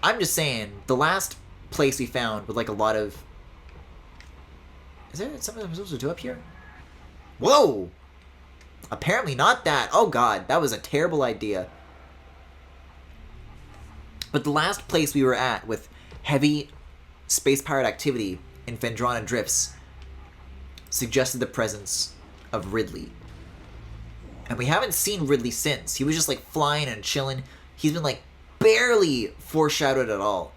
I'm just saying, the last place we found with like a lot of... Is there something I'm supposed to do up here? Whoa! Apparently not that. Oh god, that was a terrible idea. But the last place we were at with heavy space pirate activity in Phendrana Drifts suggested the presence of Ridley. And we haven't seen Ridley since. He was just like flying and chilling. He's been like barely foreshadowed at all.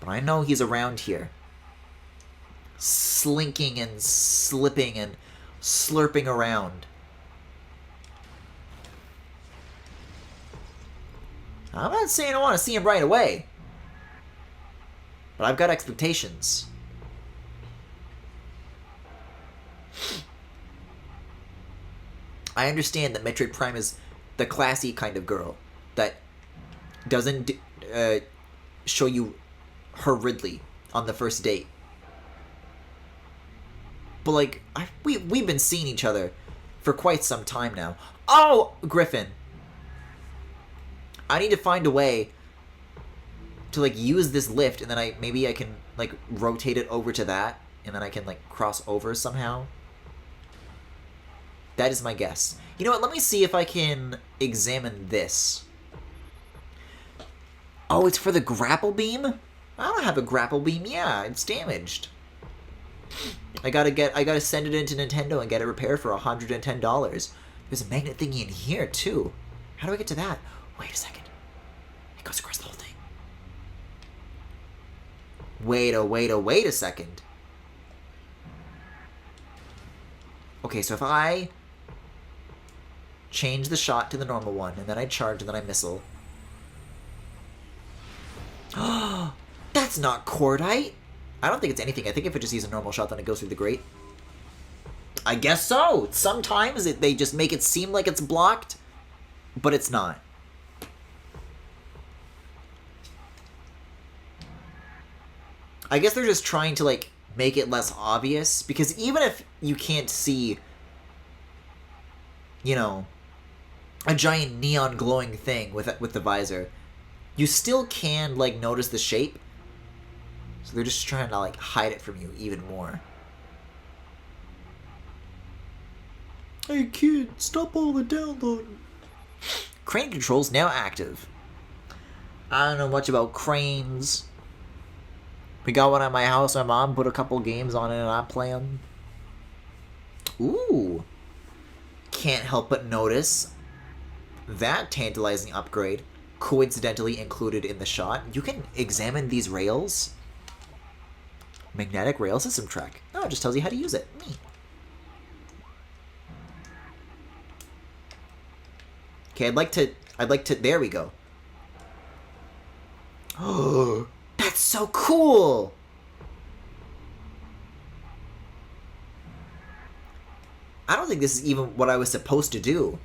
But I know he's around here. Slinking and slipping and slurping around. I'm not saying I want to see him right away. But I've got expectations. I understand that Metroid Prime is the classy kind of girl that doesn't show you her Ridley on the first date. But like, we've been seeing each other for quite some time now. Oh, Griffin. I need to find a way to like use this lift, and then maybe I can like rotate it over to that, and then I can like cross over somehow. That is my guess. You know what? Let me see if I can examine this. Oh, it's for the grapple beam? I don't have a grapple beam. Yeah, it's damaged. I gotta send it into Nintendo and get it repaired for $110. There's a magnet thingy in here too. How do I get to that? Wait a second. It goes across the whole thing. Wait a second. Okay, so if I change the shot to the normal one, and then I charge, and then I missile. That's not cordite! I don't think it's anything. I think if it just uses a normal shot, then it goes through the grate. I guess so! Sometimes they just make it seem like it's blocked, but it's not. I guess they're just trying to, like, make it less obvious, because even if you can't see, you know, a giant neon glowing thing with the visor, you still can, like, notice the shape. So they're just trying to, like, hide it from you even more. Hey kid, stop all the downloading. Crane controls now active. I don't know much about cranes. We got one at my house. My mom put a couple games on it and I play them. Ooh. Can't help but notice that tantalizing upgrade coincidentally included in the shot. You can examine these rails. Magnetic rail system track. Oh, it just tells you how to use it. Neat. Okay, I'd like to, there we go. Oh, that's so cool! I don't think this is even what I was supposed to do.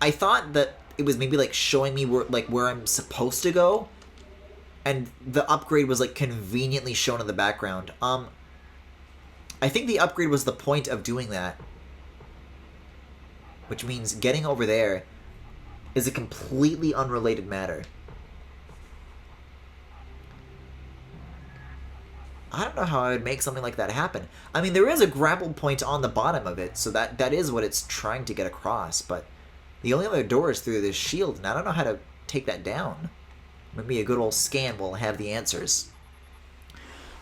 I thought that it was maybe like showing me where I'm supposed to go, and the upgrade was like conveniently shown in the background. I think the upgrade was the point of doing that, which means getting over there is a completely unrelated matter. I don't know how I would make something like that happen. I mean, there is a grapple point on the bottom of it, so that is what it's trying to get across, but the only other door is through this shield, and I don't know how to take that down. Maybe a good old scan will have the answers.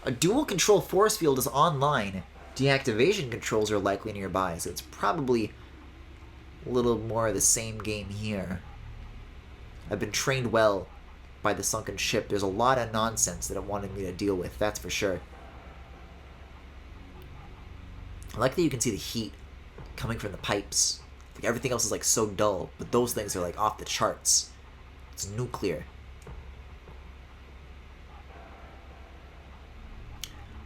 A dual control force field is online. Deactivation controls are likely nearby, so it's probably a little more of the same game here. I've been trained well by the sunken ship. There's a lot of nonsense that it wanted me to deal with, that's for sure. I like that you can see the heat coming from the pipes. Like, everything else is, like, so dull, but those things are, like, off the charts. It's nuclear.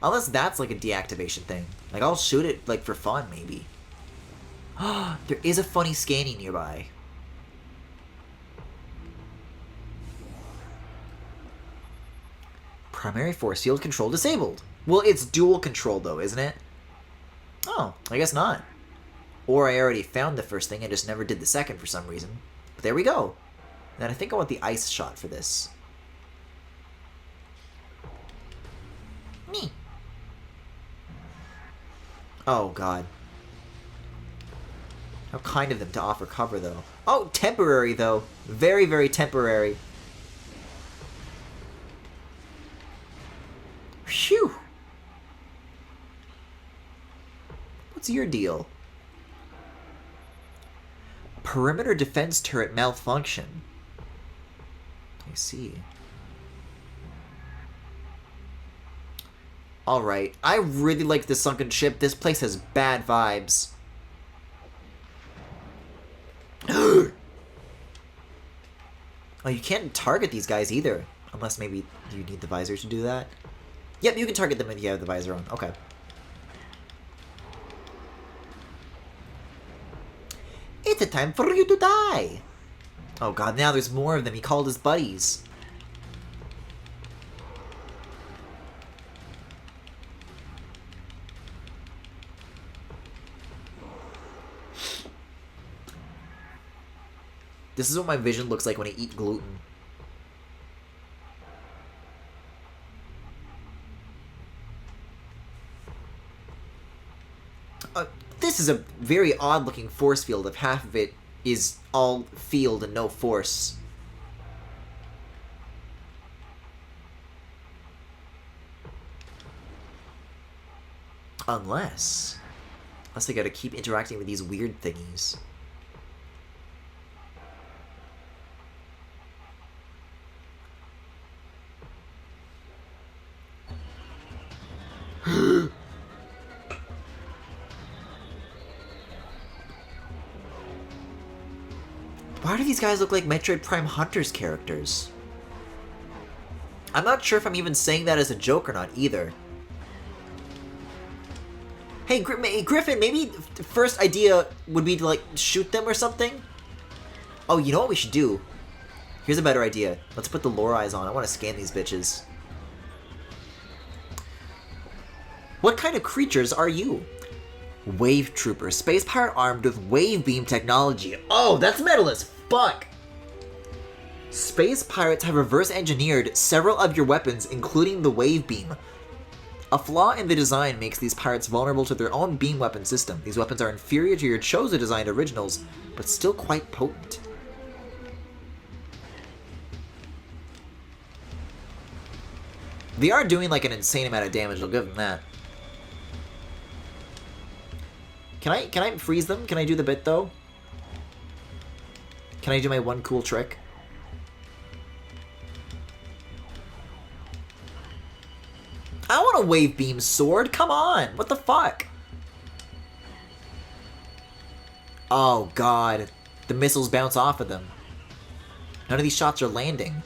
Unless that's, like, a deactivation thing. Like, I'll shoot it, like, for fun, maybe. There is a funny scanning nearby. Primary force field control disabled. Well, it's dual control, though, isn't it? Oh, I guess not. Or I already found the first thing, I just never did the second for some reason. But there we go. And I think I want the ice shot for this. Me. Oh, God. How kind of them to offer cover, though. Oh, temporary, though. Very, very temporary. Phew. What's your deal? Perimeter defense turret malfunction. I see. Alright. I really like the sunken ship. This place has bad vibes. Oh, you can't target these guys either. Unless maybe you need the visor to do that. Yep, you can target them if you have the visor on. Okay. It's a time for you to die! Oh god, now there's more of them. He called his buddies. This is what my vision looks like when I eat gluten. This is a very odd-looking force field if half of it is all field and no force. Unless I gotta keep interacting with these weird thingies. Why do these guys look like Metroid Prime Hunters characters? I'm not sure if I'm even saying that as a joke or not either. Hey, Griffin, maybe the first idea would be to, like, shoot them or something? Oh, you know what we should do? Here's a better idea. Let's put the lore eyes on. I want to scan these bitches. What kind of creatures are you? Wave Trooper, space pirate armed with wave beam technology. Oh, that's metal as fuck! Space pirates have reverse engineered several of your weapons, including the wave beam. A flaw in the design makes these pirates vulnerable to their own beam weapon system. These weapons are inferior to your Chozo designed originals, but still quite potent. They are doing like an insane amount of damage, I'll give them that. Can I freeze them? Can I do the bit, though? Can I do my one cool trick? I want a wave beam sword! Come on! What the fuck? Oh, God. The missiles bounce off of them. None of these shots are landing.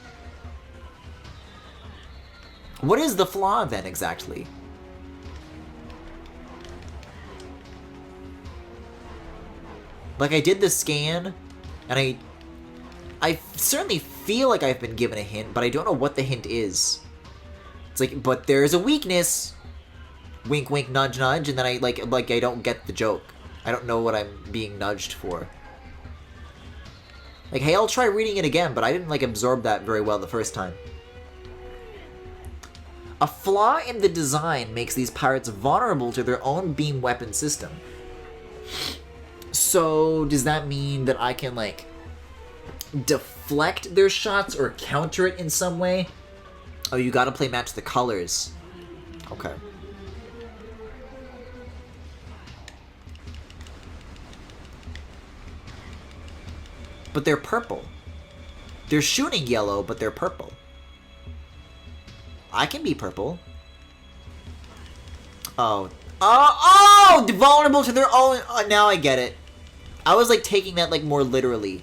What is the flaw, then, exactly? Like, I did the scan, and I certainly feel like I've been given a hint, but I don't know what the hint is. It's like, but there's a weakness! Wink, wink, nudge, nudge, and then I, like I don't get the joke. I don't know what I'm being nudged for. Like, hey, I'll try reading it again, but I didn't, like, absorb that very well the first time. A flaw in the design makes these pirates vulnerable to their own beam weapon system. So, does that mean that I can, like, deflect their shots or counter it in some way? Oh, you gotta play match the colors. Okay. But they're purple. They're shooting yellow, but they're purple. I can be purple. Oh. Oh! Oh, vulnerable to their own... now I get it. I was, like, taking that, like, more literally.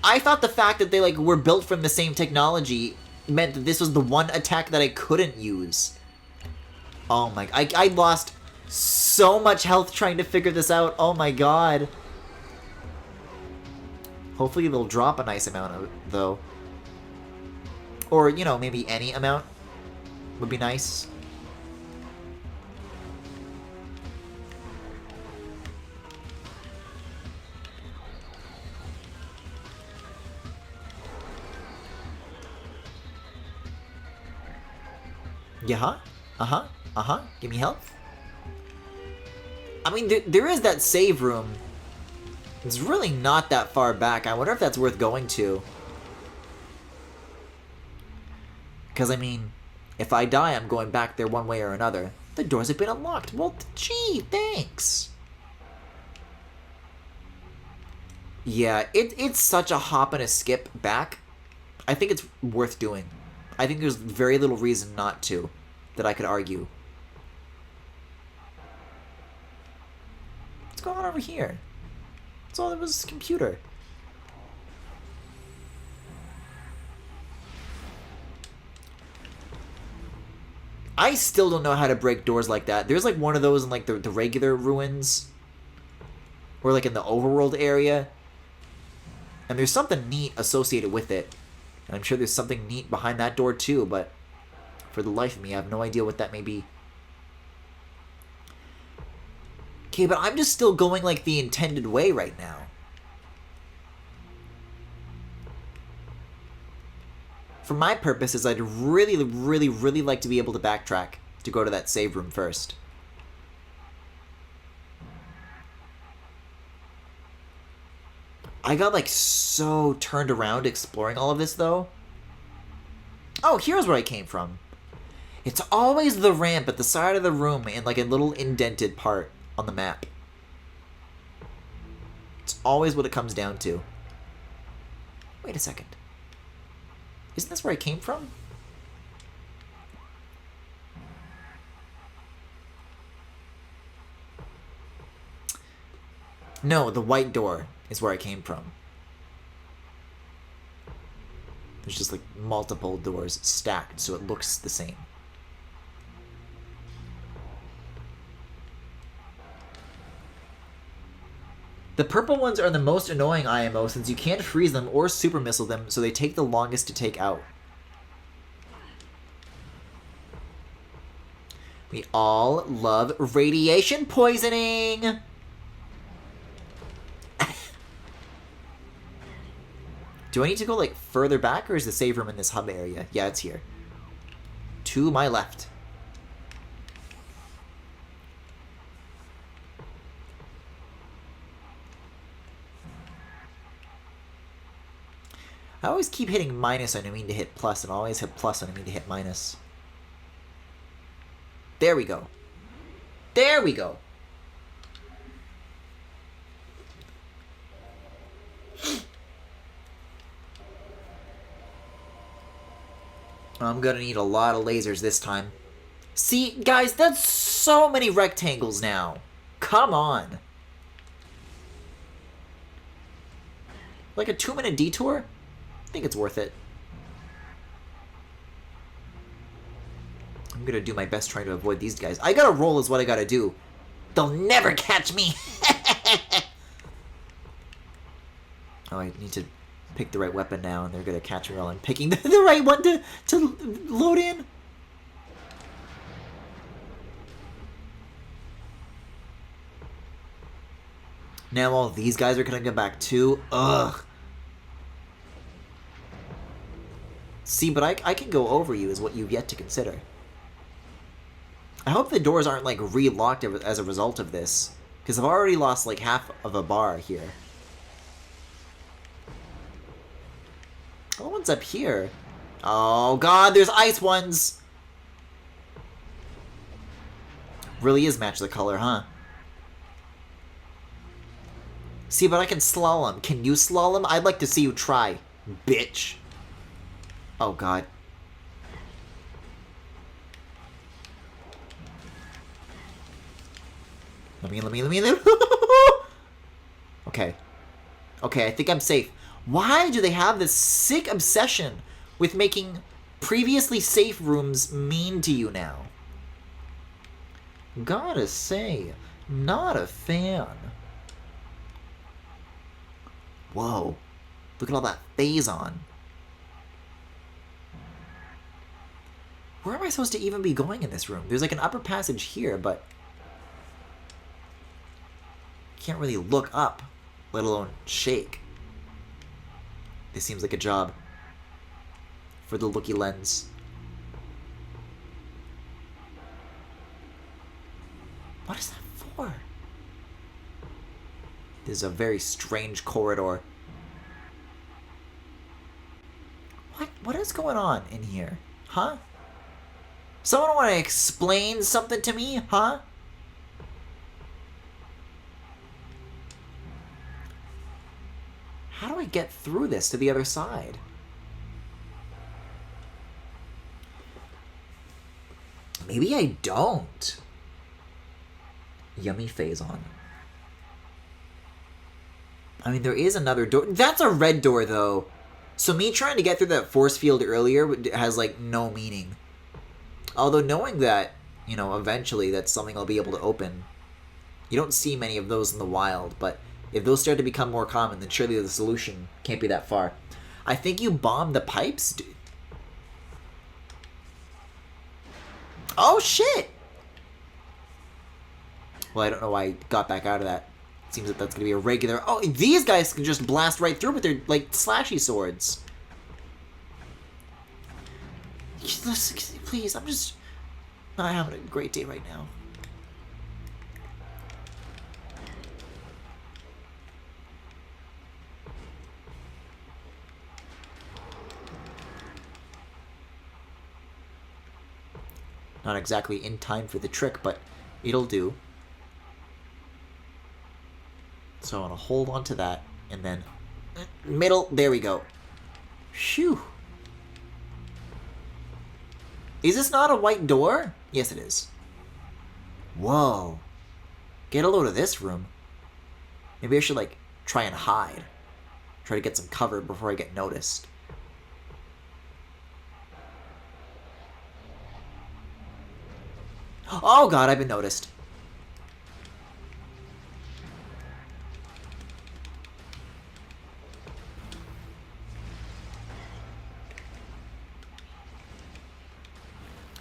I thought the fact that they, like, were built from the same technology meant that this was the one attack that I couldn't use. Oh my... I lost so much health trying to figure this out. Oh my god. Hopefully they'll drop a nice amount of it, though. Or, you know, maybe any amount would be nice. Yeah, uh-huh. Give me health. I mean, there is that save room. It's really not that far back. I wonder if that's worth going to. Because, I mean, if I die, I'm going back there one way or another. The doors have been unlocked. Well, gee, thanks. Yeah, it's such a hop and a skip back. I think it's worth doing. I think there's very little reason not to, that I could argue. What's going on over here? That's all it was, computer. I still don't know how to break doors like that. There's like one of those in like the regular ruins. Or like in the overworld area. And there's something neat associated with it. And I'm sure there's something neat behind that door too, but for the life of me, I have no idea what that may be. Okay, but I'm just still going like the intended way right now. For my purposes, I'd really like to be able to backtrack to go to that save room first. I got like so turned around exploring all of this though. Oh, here's where I came from. It's always the ramp at the side of the room in like a little indented part on the map. It's always what it comes down to. Wait a second. Isn't this where I came from? No, the white door is where I came from. There's just like multiple doors stacked so it looks the same. The purple ones are the most annoying IMO since you can't freeze them or super missile them, so they take the longest to take out. We all love radiation poisoning! Do I need to go like further back or is the save room in this hub area? Yeah, it's here. To my left. I always keep hitting minus when I mean to hit plus, and I always hit plus when I mean to hit minus. There we go. There we go. I'm gonna need a lot of lasers this time. See, guys, that's so many rectangles now. Come on. Like a 2-minute detour? I think it's worth it. I'm gonna do my best trying to avoid these guys. I gotta roll is what I gotta do. They'll never catch me! Oh, I need to pick the right weapon now, and they're gonna catch me while I'm picking the right one to load in. Now all these guys are gonna come back too. Ugh. See, but I can go over you is what you've yet to consider. I hope the doors aren't, like, re-locked as a result of this. Because I've already lost, like, half of a bar here. Oh, one's up here. Oh, God, there's ice ones! Really is match the color, huh? See, but I can slalom. Can you slalom? I'd like to see you try, bitch. Oh, God. Let me. Okay. Okay, I think I'm safe. Why do they have this sick obsession with making previously safe rooms mean to you now? Gotta say, not a fan. Whoa. Look at all that phazon. Where am I supposed to even be going in this room? There's like an upper passage here, but can't really look up, let alone shake. This seems like a job for the looky lens. What is that for? This is a very strange corridor. What is going on in here? Huh? Someone want to explain something to me? Huh? How do I get through this to the other side? Maybe I don't. Yummy phazon. I mean, there is another door. That's a red door, though. So me trying to get through that force field earlier has, like, no meaning. Although knowing that, you know, eventually that's something I'll be able to open. You don't see many of those in the wild, but if those start to become more common, then surely the solution can't be that far. I think you bombed the pipes, dude. Oh, shit! Well, I don't know why I got back out of that. It seems that that's going to be a regular... Oh, these guys can just blast right through with their, like, slashy swords. Please, I'm just not having a great day right now. Not exactly in time for the trick, but it'll do. So I want to hold on to that, and then middle, there we go. Phew. Is this not a white door? Yes, it is. Whoa. Get a load of this room. Maybe I should, like, try and hide. Try to get some cover before I get noticed. Oh god, I've been noticed.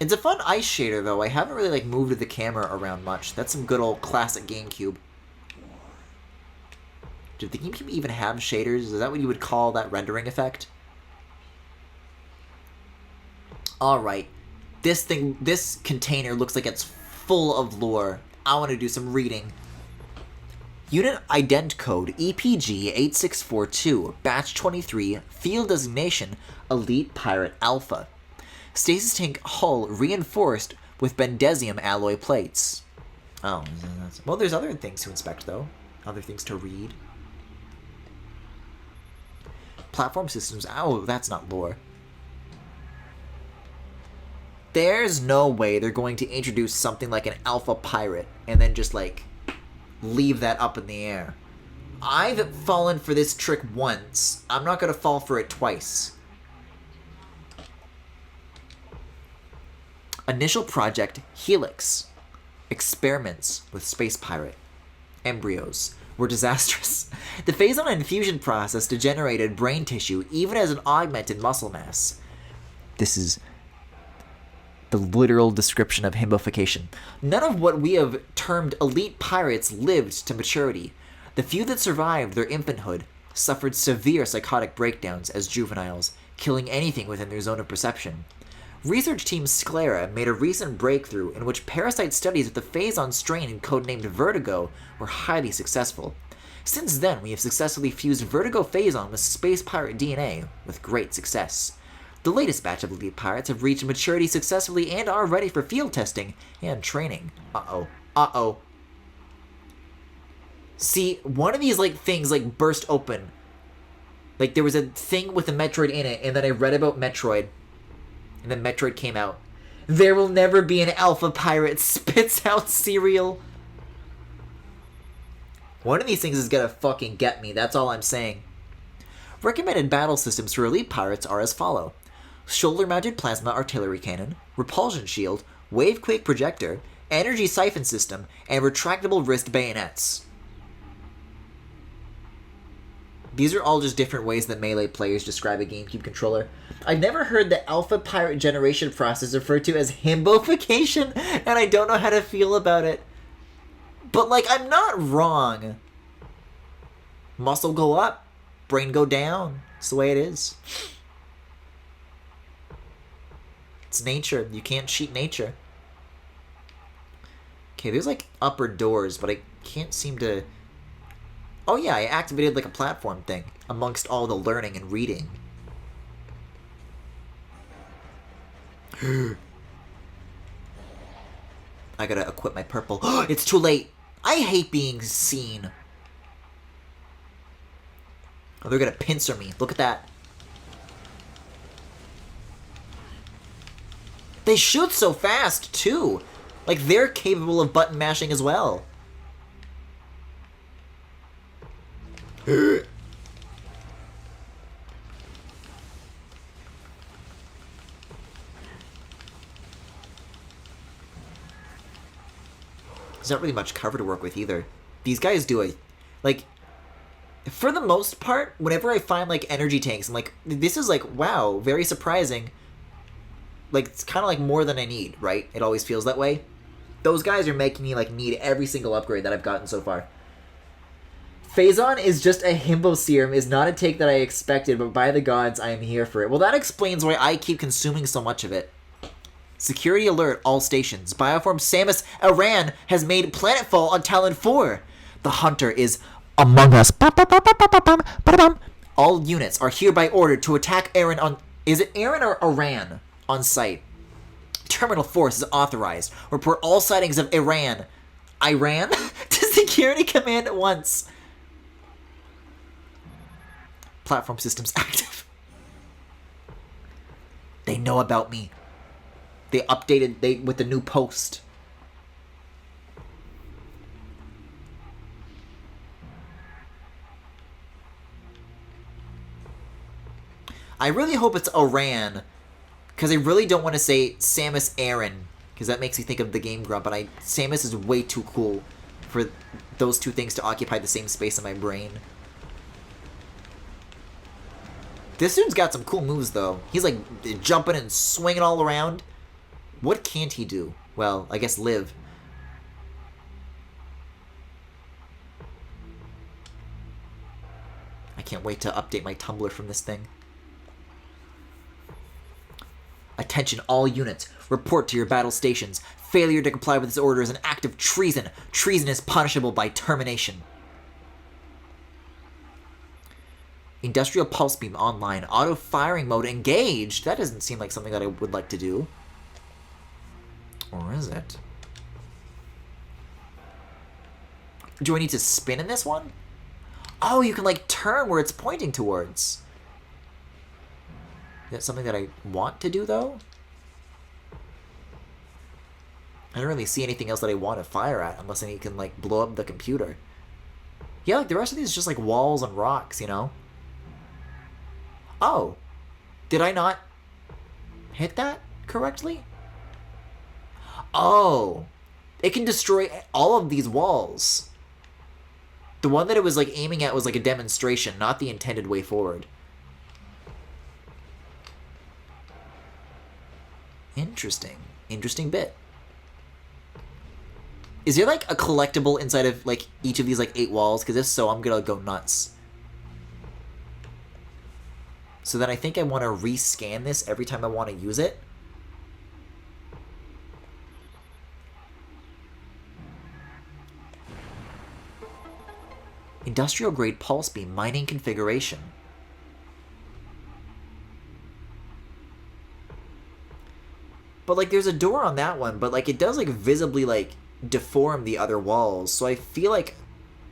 It's a fun ice shader, though. I haven't really, like, moved the camera around much. That's some good old classic GameCube. Did the GameCube even have shaders? Is that what you would call that rendering effect? Alright. This container looks like it's full of lore. I want to do some reading. Unit ident code EPG8642, batch 23, field designation Elite Pirate Alpha. Stasis tank hull reinforced with bendesium alloy plates. Oh, well, there's other things to inspect, though. Other things to read. Platform systems. Oh, that's not lore. There's no way they're going to introduce something like an alpha pirate and then just, like, leave that up in the air. I've fallen for this trick once. I'm not going to fall for it twice. Initial project Helix. Experiments with space pirate. Embryos were disastrous. The phazon infusion process degenerated brain tissue even as an augmented muscle mass. This is the literal description of himbification. None of what we have termed elite pirates lived to maturity. The few that survived their infanthood suffered severe psychotic breakdowns as juveniles, killing anything within their zone of perception. Research team Sclera made a recent breakthrough in which parasite studies of the phazon strain codenamed Vertigo were highly successful. Since then, we have successfully fused Vertigo phazon with space pirate DNA with great success. The latest batch of elite pirates have reached maturity successfully and are ready for field testing and training. Uh-oh. Uh-oh. See, one of these, like, things, like, burst open. Like, there was a thing with a Metroid in it, and then I read about Metroid. And then Metroid came out. There will never be an alpha pirate spits out cereal. One of these things is gonna fucking get me, that's all I'm saying. Recommended battle systems for elite pirates are as follow. Shoulder-mounted plasma artillery cannon, repulsion shield, wave-quake projector, energy siphon system, and retractable wrist bayonets. These are all just different ways that Melee players describe a GameCube controller. I've never heard the Alpha Pirate Generation process referred to as himbofication, and I don't know how to feel about it. But, like, I'm not wrong. Muscle go up, brain go down. It's the way it is. It's nature. You can't cheat nature. Okay, there's, like, upper doors, but I can't seem to... Oh yeah, I activated like a platform thing amongst all the learning and reading. I gotta equip my purple. It's too late! I hate being seen. Oh, they're gonna pincer me. Look at that. They shoot so fast, too. Like, they're capable of button mashing as well. Is not really much cover to work with either. These guys do a... Like, for the most part, whenever I find, like, energy tanks, I'm like, this is, like, wow, very surprising. Like, it's kind of, like, more than I need, right? It always feels that way. Those guys are making me, like, need every single upgrade that I've gotten so far. Phazon is just a himbo serum, is not a take that I expected, but by the gods, I am here for it. Well, that explains why I keep consuming so much of it. Security alert, all stations. Bioform Samus Aran has made planetfall on Talon 4. The hunter is among us. All units are hereby ordered to attack Aran on... Is it Aran or Aran on site? Terminal force is authorized. Report all sightings of Iran to security command at once. Platform systems active. They know about me. They updated with the new post. I really hope it's Aran, because I really don't want to say Samus Aran, because that makes me think of the Game Grump, but Samus is way too cool for those two things to occupy the same space in my brain. This dude's got some cool moves, though. He's, like, jumping and swinging all around. What can't he do? Well, I guess live. I can't wait to update my Tumblr from this thing. Attention all units. Report to your battle stations. Failure to comply with this order is an act of treason. Treason is punishable by termination. Industrial Pulse Beam online. Auto-firing mode engaged. That doesn't seem like something that I would like to do. Or is it? Do I need to spin in this one? Oh, you can, like, turn where it's pointing towards. Is that something that I want to do, though? I don't really see anything else that I want to fire at, unless I can, like, blow up the computer. Yeah, like, the rest of these is just, like, walls and rocks, you know? Oh. Did I not hit that correctly? Oh. It can destroy all of these walls. The one that it was, like, aiming at was, like, a demonstration, not the intended way forward. Interesting. Interesting bit. Is there, like, a collectible inside of, like, each of these, like, 8 walls? Because if so, I'm gonna go nuts. So then I think I want to rescan this every time I want to use it. Industrial grade pulse beam mining configuration. But, like, there's a door on that one, but, like, it does, like, visibly, like, deform the other walls. So I feel like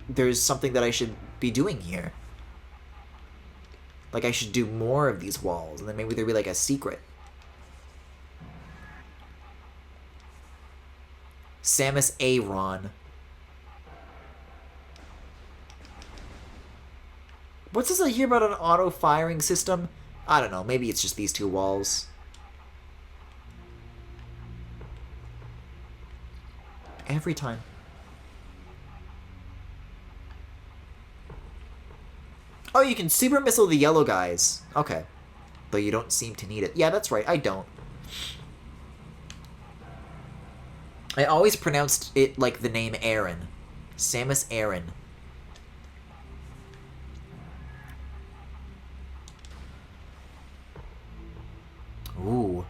there's something that I should be doing here. Like, I should do more of these walls, and then maybe there'd be, like, a secret. Samus Aran. What's this I hear about an auto-firing system? I don't know, maybe it's just these two walls. Every time. Oh, you can super missile the yellow guys. Okay. Though you don't seem to need it. Yeah, that's right, I don't. I always pronounced it like the name Aaron. Samus Aran. Ooh.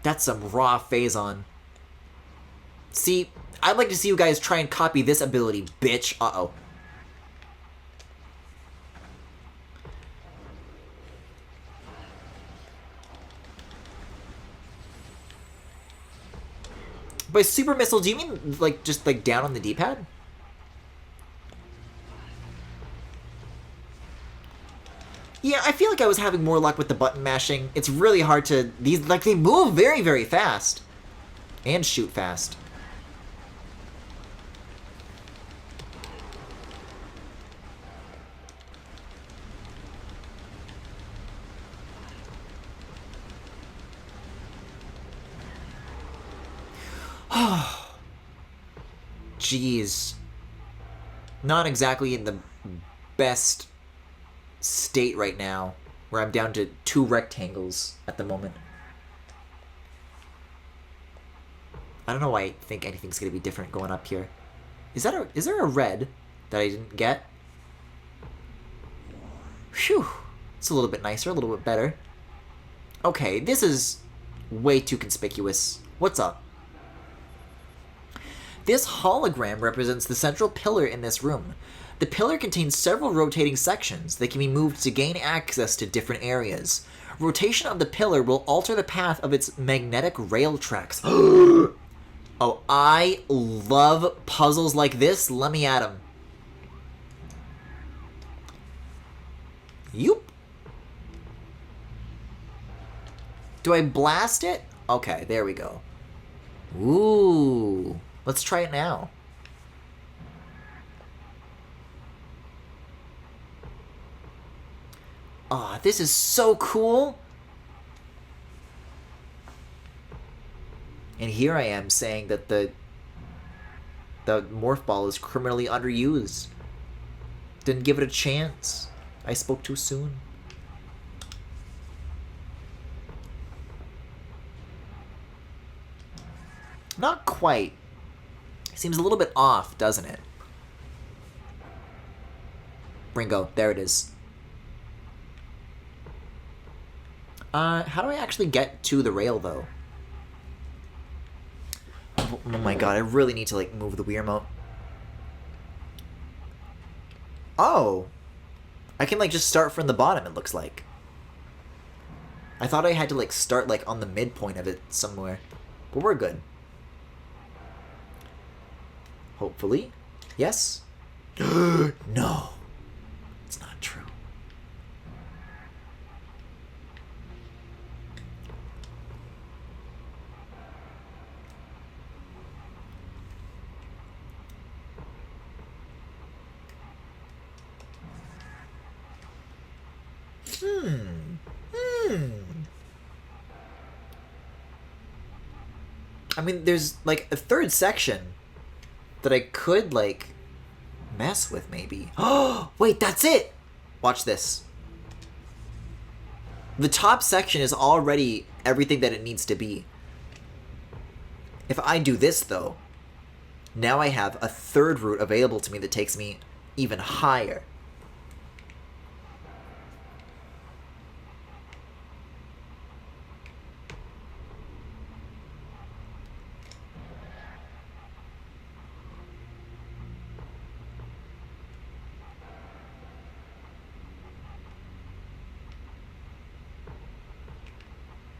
That's some raw Phazon. See, I'd like to see you guys try and copy this ability, bitch. Uh-oh. By super missile, do you mean, like, just, like, down on the D-pad? Yeah, I feel like I was having more luck with the button mashing. It's really hard to... These, like, they move very, very fast. And shoot fast. Jeez. Not exactly in the best state right now, where I'm down to 2 rectangles at the moment. I don't know why I think anything's gonna be different going up here. Is there a red that I didn't get? Phew. It's a little bit nicer, a little bit better. Okay, this is way too conspicuous. What's up? This hologram represents the central pillar in this room. The pillar contains several rotating sections that can be moved to gain access to different areas. Rotation of the pillar will alter the path of its magnetic rail tracks. Oh, I love puzzles like this. Let me at 'em. Yoop. Do I blast it? Okay, there we go. Ooh. Let's try it now. Aw, this is so cool. And here I am saying that the morph ball is criminally underused. Didn't give it a chance. I spoke too soon. Not quite. Seems a little bit off, doesn't it? Ringo, there it is. How do I actually get to the rail, though? Oh my god, I really need to, like, move the Wii remote. Oh! I can, like, just start from the bottom, it looks like. I thought I had to, like, start, like, on the midpoint of it somewhere. But we're good. Hopefully. Yes? No. It's not true. I mean, there's, like, a third section that I could, like, mess with, maybe. Oh, wait, that's it! Watch this. The top section is already everything that it needs to be. If I do this, though, now I have a third route available to me that takes me even higher.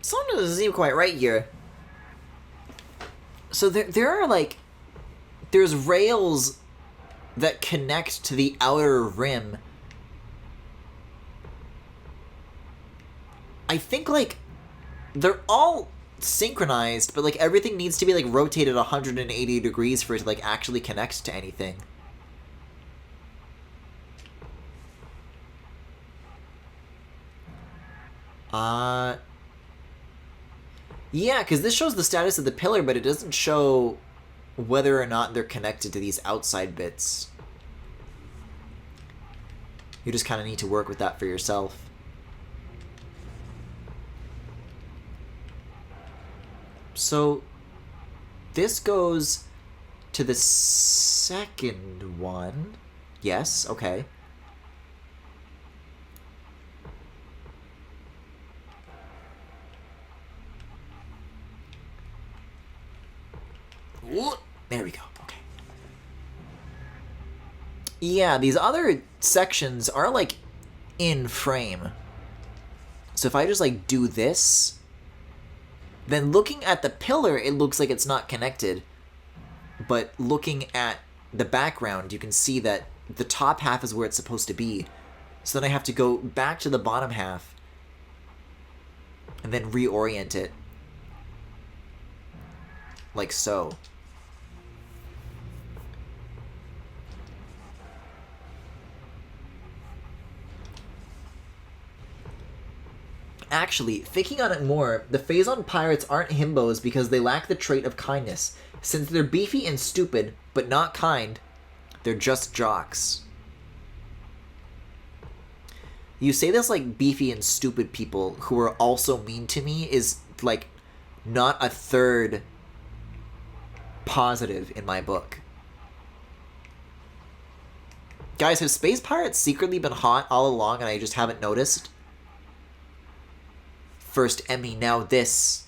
Something doesn't seem quite right here. So there are, like, there's rails that connect to the outer rim. I think, like, they're all synchronized, but, like, everything needs to be, like, rotated 180 degrees for it to, like, actually connect to anything. Yeah, because this shows the status of the pillar, but it doesn't show whether or not they're connected to these outside bits. You just kind of need to work with that for yourself. So, this goes to the second one. Yes, okay. Ooh, there we go. Okay. Yeah, these other sections are like in frame. So if I just like do this, then looking at the pillar, it looks like it's not connected. But looking at the background, you can see that the top half is where it's supposed to be. So then I have to go back to the bottom half and then reorient it. Like so. Actually, thinking on it more, the Phazon pirates aren't himbos because they lack the trait of kindness. Since they're beefy and stupid, but not kind, they're just jocks. You say this like beefy and stupid people who are also mean to me is like not a third positive in my book. Guys, have space pirates secretly been hot all along and I just haven't noticed? First Emmy, now this.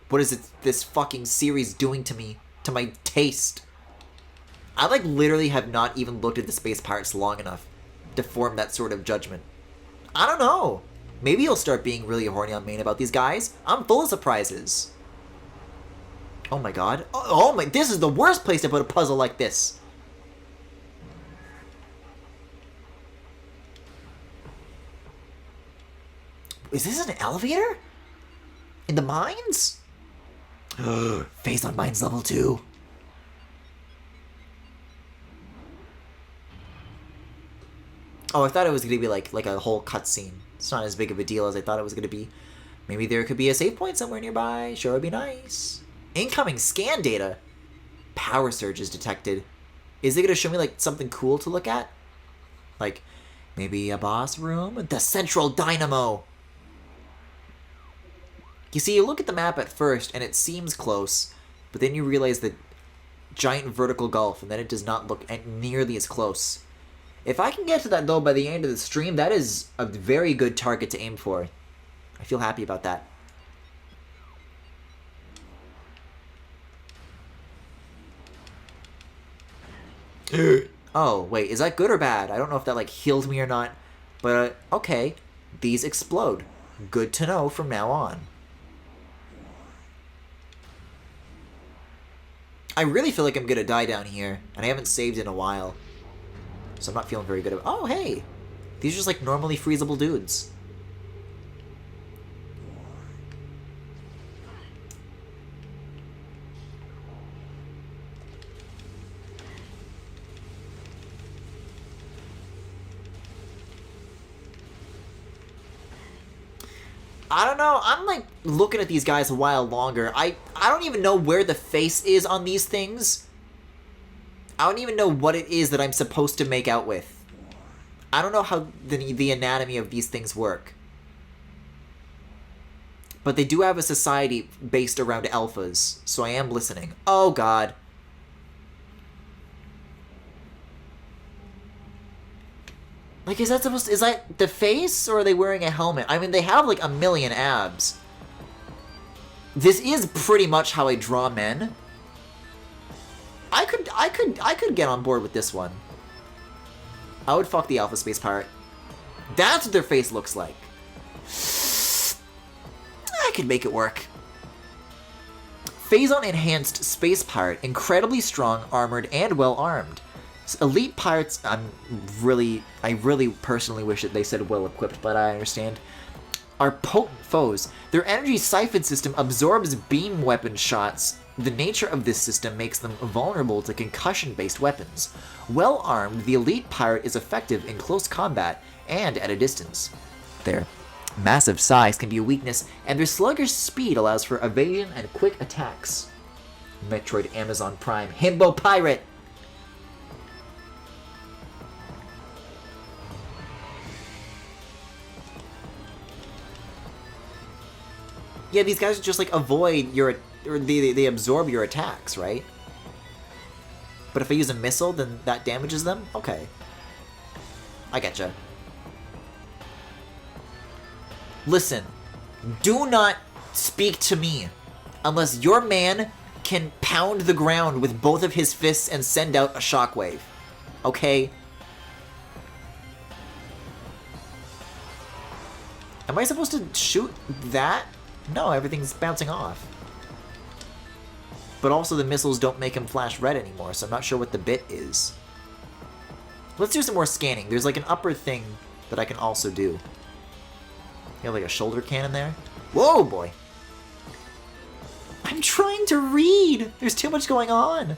What is it this fucking series doing to me? To my taste? I like literally have not even looked at the space pirates long enough to form that sort of judgment. I don't know. Maybe you'll start being really horny on main about these guys. I'm full of surprises. Oh my god. Oh my, this is the worst place to put a puzzle like this. Is this an elevator? In the mines? Phazon Mines level 2. Oh, I thought it was going to be like a whole cutscene. It's not as big of a deal as I thought it was going to be. Maybe there could be a save point somewhere nearby. Sure would be nice. Incoming scan data. Power surges detected. Is it going to show me like something cool to look at? Like maybe a boss room? The central dynamo. You see, you look at the map at first, and it seems close, but then you realize the giant vertical gulf, and then it does not look nearly as close. If I can get to that, though, by the end of the stream, that is a very good target to aim for. I feel happy about that. Oh, wait, is that good or bad? I don't know if that, like, healed me or not, but, okay. These explode. Good to know from now on. I really feel like I'm gonna die down here, and I haven't saved in a while. So I'm not feeling very good about— oh, hey! These are just like normally freezable dudes. I don't know, I'm like looking at these guys a while longer. I don't even know where the face is on these things. I don't even know what it is that I'm supposed to make out with. I don't know how the anatomy of these things work. But they do have a society based around alphas, so I am listening. Oh god. Like, is that the face, or are they wearing a helmet? I mean, they have, like, a million abs. This is pretty much how I draw men. I could get on board with this one. I would fuck the Alpha Space Pirate. That's what their face looks like. I could make it work. Phazon Enhanced Space Pirate. Incredibly strong, armored, and well-armed. Elite pirates, I really personally wish that they said well-equipped, but I understand, are potent foes. Their energy siphon system absorbs beam weapon shots. The nature of this system makes them vulnerable to concussion-based weapons. Well-armed, the elite pirate is effective in close combat and at a distance. There. Massive size can be a weakness, and their sluggish speed allows for evasion and quick attacks. Metroid Amazon Prime Himbo Pirate! Yeah, these guys just like avoid your, or they absorb your attacks, right? But if I use a missile, then that damages them? Okay. I getcha. Listen, do not speak to me unless your man can pound the ground with both of his fists and send out a shockwave. Okay? Am I supposed to shoot that? No, everything's bouncing off. But also the missiles don't make him flash red anymore, so I'm not sure what the bit is. Let's do some more scanning. There's like an upper thing that I can also do. You have like a shoulder cannon there? Whoa, boy! I'm trying to read! There's too much going on!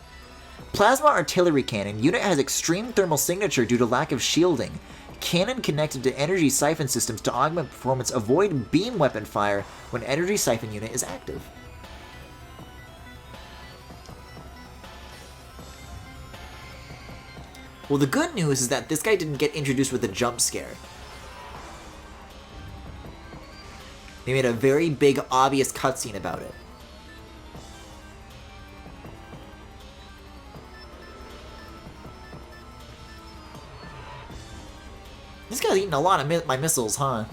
Plasma artillery cannon. Unit has extreme thermal signature due to lack of shielding. Cannon connected to energy siphon systems to augment performance. Avoid beam weapon fire when energy siphon unit is active. Well, the good news is that this guy didn't get introduced with a jump scare. They made a very big, obvious cutscene about it. This guy's eating a lot of my missiles, huh?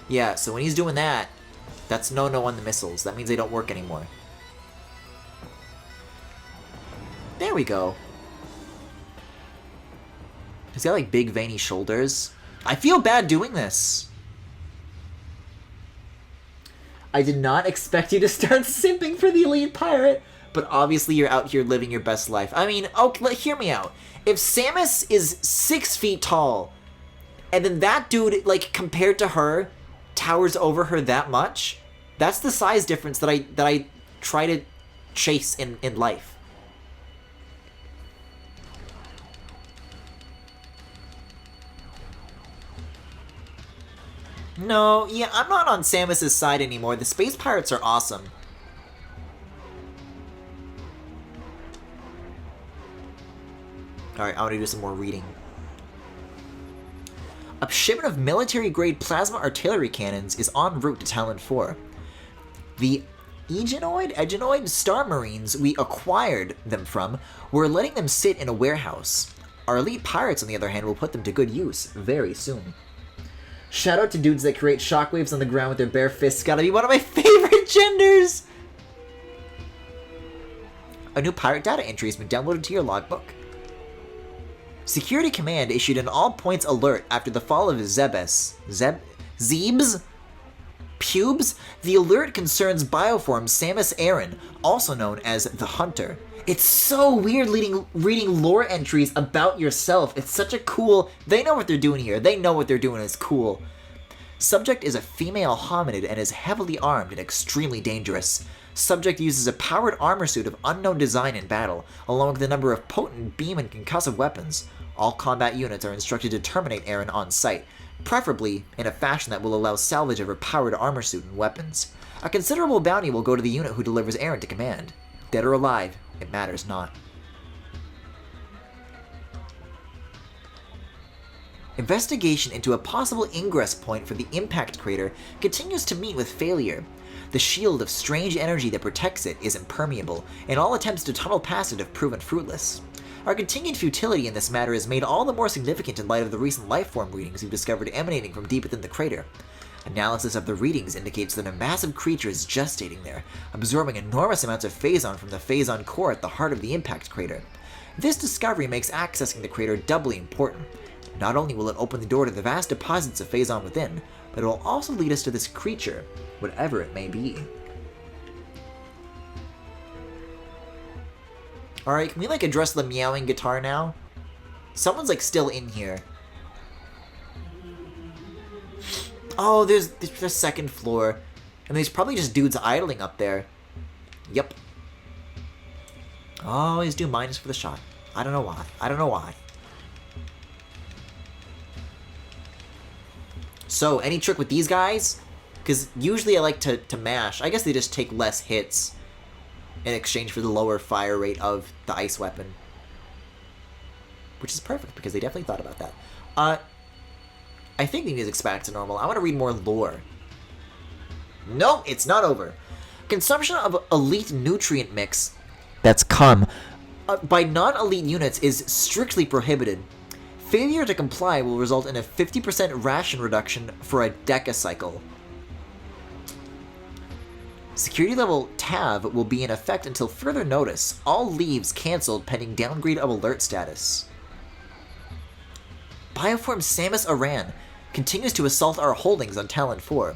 Yeah, so when he's doing that, that's no-no on the missiles. That means they don't work anymore. There we go. He's got like big veiny shoulders. I feel bad doing this. I did not expect you to start simping for the elite pirate, but obviously you're out here living your best life. I mean, okay, hear me out. If Samus is 6 feet tall, and then that dude, like, compared to her, towers over her that much, that's the size difference that I try to chase in life. No, yeah, I'm not on Samus's side anymore. The space pirates are awesome. Alright, I want to do some more reading. A shipment of military-grade plasma artillery cannons is en route to Talon 4. The Egenoid Star Marines we acquired them from, we're letting them sit in a warehouse. Our elite pirates, on the other hand, will put them to good use very soon. Shout out to dudes that create shockwaves on the ground with their bare fists. Gotta be one of my favorite genders! A new pirate data entry has been downloaded to your logbook. Security Command issued an all-points alert after the fall of Zebes. Zebes? Pubes? The alert concerns bioform Samus Aran, also known as the Hunter. It's so weird reading lore entries about yourself. It's such a cool... They know what they're doing here. They know what they're doing is cool. Subject is a female hominid and is heavily armed and extremely dangerous. Subject uses a powered armor suit of unknown design in battle, along with a number of potent beam and concussive weapons. All combat units are instructed to terminate Aran on sight, preferably in a fashion that will allow salvage of her powered armor suit and weapons. A considerable bounty will go to the unit who delivers Aran to command. Dead or alive, it matters not. Investigation into a possible ingress point for the impact crater continues to meet with failure. The shield of strange energy that protects it is impermeable, and all attempts to tunnel past it have proven fruitless. Our continued futility in this matter is made all the more significant in light of the recent lifeform readings we've discovered emanating from deep within the crater. Analysis of the readings indicates that a massive creature is gestating there, absorbing enormous amounts of phazon from the phazon core at the heart of the impact crater. This discovery makes accessing the crater doubly important. Not only will it open the door to the vast deposits of phazon within, but it will also lead us to this creature, whatever it may be. Alright, can we like address the meowing guitar now? Someone's like still in here. Oh, there's the second floor. And there's probably just dudes idling up there. Yep. Oh, he's due minus for the shot. I don't know why. I don't know why. So, any trick with these guys? Because usually I like to mash. I guess they just take less hits in exchange for the lower fire rate of the ice weapon. Which is perfect, because they definitely thought about that. I think the music's back to normal. I want to read more lore. No, it's not over. Consumption of elite nutrient mix that's come by non-elite units is strictly prohibited. Failure to comply will result in a 50% ration reduction for a decacycle. Security level TAV will be in effect until further notice. All leaves cancelled pending downgrade of alert status. Bioform Samus Aran continues to assault our holdings on Talon 4.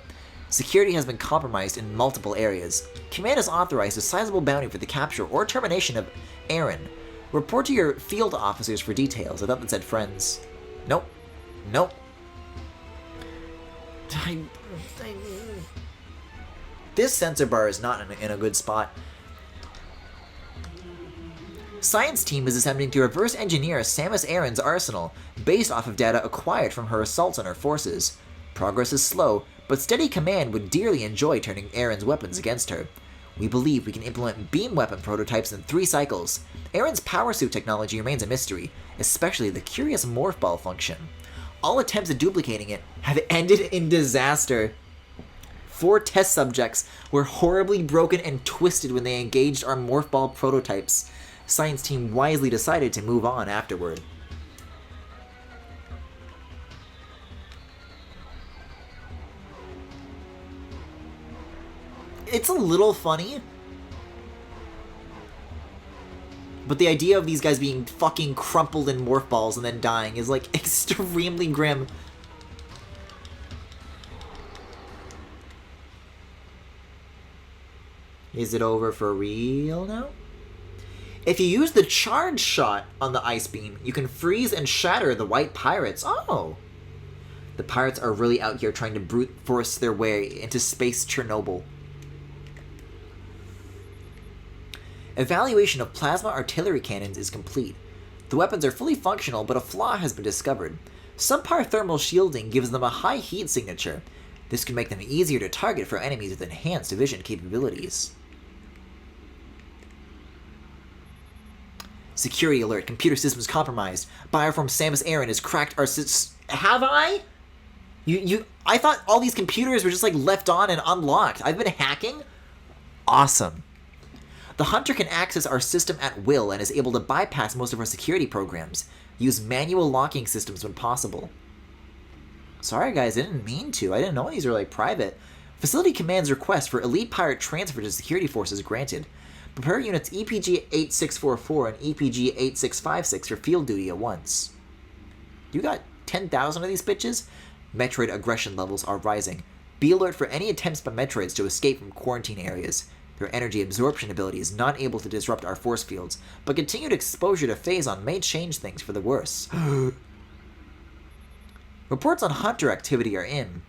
Security has been compromised in multiple areas. Command has authorized a sizable bounty for the capture or termination of Aaron. Report to your field officers for details. I thought that said friends. Nope. Nope. This sensor bar is not in a good spot. Science team is attempting to reverse engineer Samus Aran's arsenal based off of data acquired from her assaults on our forces. Progress is slow, but steady command would dearly enjoy turning Aran's weapons against her. We believe we can implement beam weapon prototypes in 3 cycles. Aran's power suit technology remains a mystery, especially the curious morph ball function. All attempts at duplicating it have ended in disaster. 4 test subjects were horribly broken and twisted when they engaged our morph ball prototypes. Science team wisely decided to move on afterward. It's a little funny, but the idea of these guys being fucking crumpled in morph balls and then dying is like extremely grim. Is it over for real now? If you use the charge shot on the ice beam, you can freeze and shatter the white pirates. Oh! The pirates are really out here trying to brute force their way into space Chernobyl. Evaluation of plasma artillery cannons is complete. The weapons are fully functional, but a flaw has been discovered. Subpar thermal shielding gives them a high heat signature. This can make them easier to target for enemies with enhanced vision capabilities. Security alert. Computer systems compromised. Bioform Samus Aran has cracked our Have I? I thought all these computers were just like left on and unlocked. I've been hacking? Awesome. The Hunter can access our system at will and is able to bypass most of our security programs. Use manual locking systems when possible. Sorry guys, I didn't mean to. I didn't know these are like private. Facility Command's request for Elite Pirate transfer to security forces granted. Prepare units EPG-8644 and EPG-8656 for field duty at once. You got 10,000 of these bitches? Metroid aggression levels are rising. Be alert for any attempts by Metroids to escape from quarantine areas. Their energy absorption ability is not able to disrupt our force fields, but continued exposure to Phazon may change things for the worse. Reports on Hunter activity are in.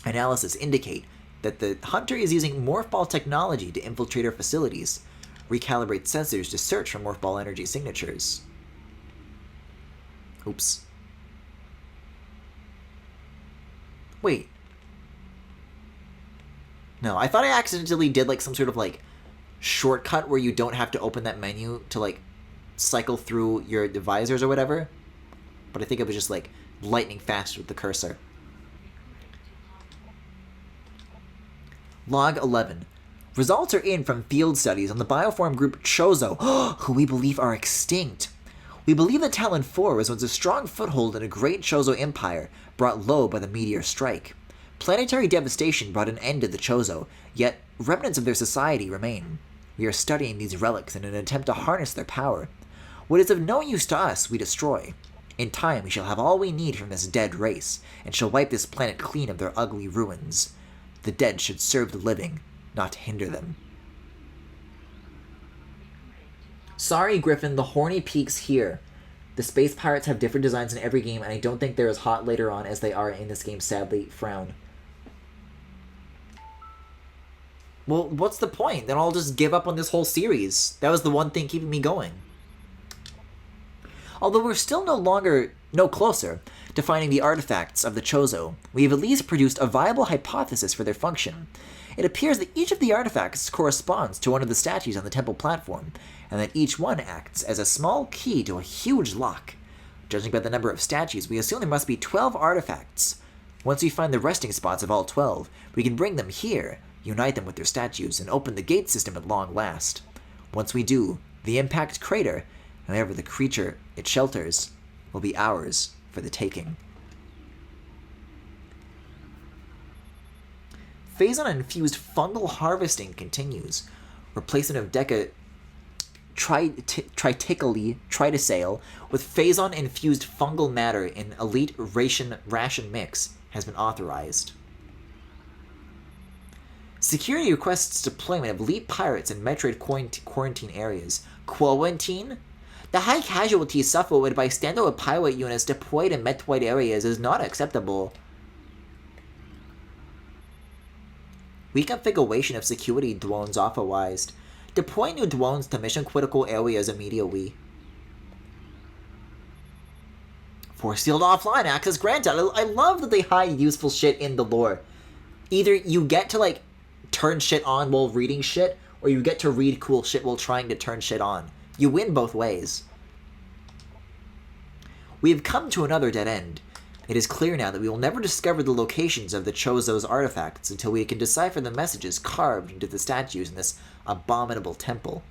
Analysis indicate that the Hunter is using morph ball technology to infiltrate our facilities. Recalibrate sensors to search for morph ball energy signatures. Oops. Wait. No, I thought I accidentally did like some sort of like shortcut where you don't have to open that menu to like cycle through your visors or whatever. But I think it was just like lightning fast with the cursor. Log 11. Results are in from field studies on the bioform group Chozo, who we believe are extinct. We believe that Talon 4 was once a strong foothold in a great Chozo empire, brought low by the meteor strike. Planetary devastation brought an end to the Chozo, yet remnants of their society remain. We are studying these relics in an attempt to harness their power. What is of no use to us, we destroy. In time, we shall have all we need from this dead race, and shall wipe this planet clean of their ugly ruins. The dead should serve the living, not hinder them. Sorry, Griffin, the horny peaks here. The space pirates have different designs in every game, and I don't think they're as hot later on as they are in this game, sadly. Frown. Well, what's the point? Then I'll just give up on this whole series. That was the one thing keeping me going. Although we're still no longer no closer to finding the artifacts of the Chozo, we have at least produced a viable hypothesis for their function. It appears that each of the artifacts corresponds to one of the statues on the temple platform, and that each one acts as a small key to a huge lock. Judging by the number of statues, we assume there must be 12 artifacts. Once we find the resting spots of all 12, we can bring them here, unite them with their statues, and open the gate system at long last. Once we do, the impact crater, and whatever the creature it shelters, will be ours for the taking. Phazon-infused fungal harvesting continues. Replacement of triticale tritosale with Phazon-infused fungal matter in elite ration mix has been authorized. Security requests deployment of elite pirates in Metroid quarantine areas. Quarantine? The high casualties suffered by standard pirate units deployed in Metroid areas is not acceptable. Reconfiguration of security drones authorized. Deploy new drones to mission-critical areas immediately. For sealed offline access granted. I love that they hide useful shit in the lore. Either you get to, like, turn shit on while reading shit, or you get to read cool shit while trying to turn shit on. You win both ways. We have come to another dead end. It is clear now that we will never discover the locations of the Chozo's artifacts until we can decipher the messages carved into the statues in this abominable temple.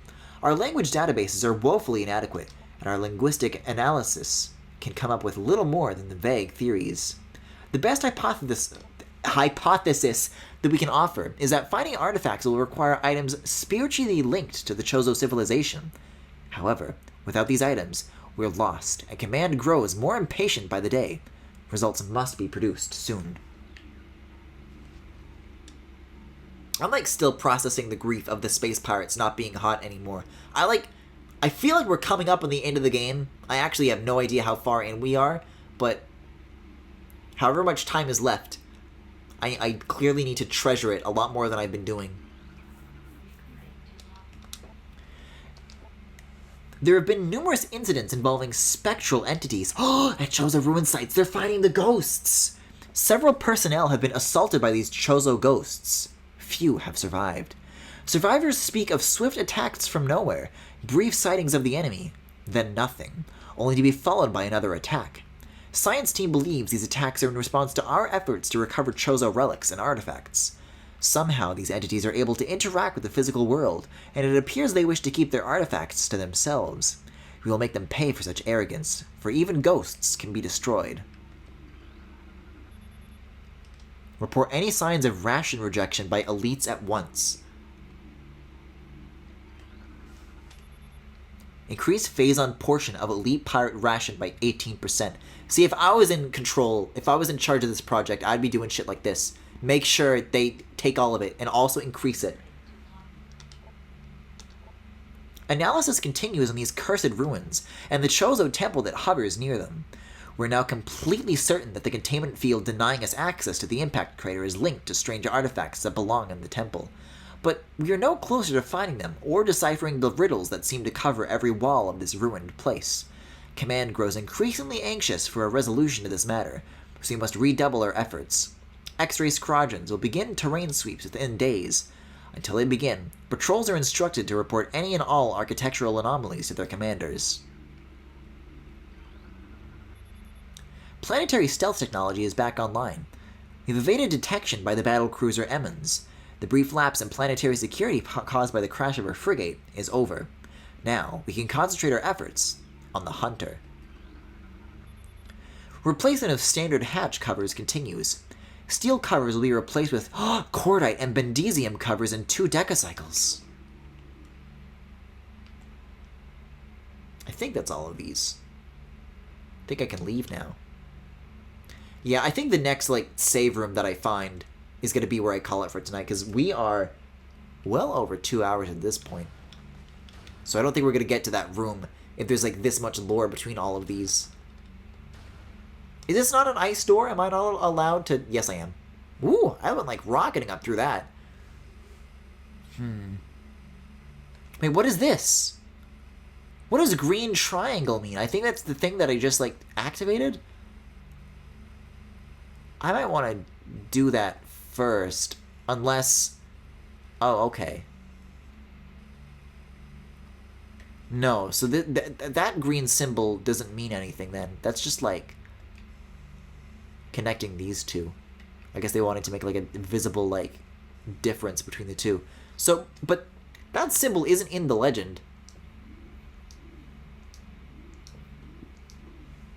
Our language databases are woefully inadequate, and our linguistic analysis can come up with little more than the vague theories. The best hypothesis that we can offer is that finding artifacts will require items spiritually linked to the Chozo civilization. However, without these items, we're lost, and Command grows more impatient by the day. Results must be produced soon. I'm, like, still processing the grief of the space pirates not being hot anymore. I feel like we're coming up on the end of the game. I actually have no idea how far in we are, but however much time is left, I clearly need to treasure it a lot more than I've been doing. There have been numerous incidents involving spectral entities. Oh, at Chozo ruin sites, they're finding the ghosts! Several personnel have been assaulted by these Chozo ghosts. Few have survived. Survivors speak of swift attacks from nowhere, brief sightings of the enemy, then nothing, only to be followed by another attack. Science team believes these attacks are in response to our efforts to recover Chozo relics and artifacts. Somehow these entities are able to interact with the physical world, and it appears they wish to keep their artifacts to themselves. We will make them pay for such arrogance, for even ghosts can be destroyed. Report any signs of ration rejection by elites at once. Increase Phazon portion of elite pirate ration by 18%. See, if I was in control, if I was in charge of this project, I'd be doing shit like this. Make sure they take all of it, and also increase it. Analysis continues on these cursed ruins, and the Chozo temple that hovers near them. We're now completely certain that the containment field denying us access to the impact crater is linked to strange artifacts that belong in the temple. But we are no closer to finding them, or deciphering the riddles that seem to cover every wall of this ruined place. Command grows increasingly anxious for a resolution to this matter, so we must redouble our efforts. X-ray squadrons will begin terrain sweeps within days. Until they begin, patrols are instructed to report any and all architectural anomalies to their commanders. Planetary stealth technology is back online. We've evaded detection by the battlecruiser Emmons. The brief lapse in planetary security caused by the crash of our frigate is over. Now, we can concentrate our efforts on the Hunter. Replacement of standard hatch covers continues. Steel covers will be replaced with cordite and bendesium covers in 2 decacycles. I think that's all of these. I think I can leave now. Yeah, I think the next, like, save room that I find is going to be where I call it for tonight, because we are well over 2 hours at this point. So I don't think we're going to get to that room if there's, like, this much lore between all of these. Is this not an ice door? Am I not allowed to... Yes, I am. Ooh, I went, like, rocketing up through that. Wait, what is this? What does green triangle mean? I think that's the thing that I just, like, activated? I might want to do that first, unless... Oh, okay. No, so that green symbol doesn't mean anything then. That's just, like, connecting these two. I guess they wanted to make, like, a visible, like, difference between the two. So, but that symbol isn't in the legend.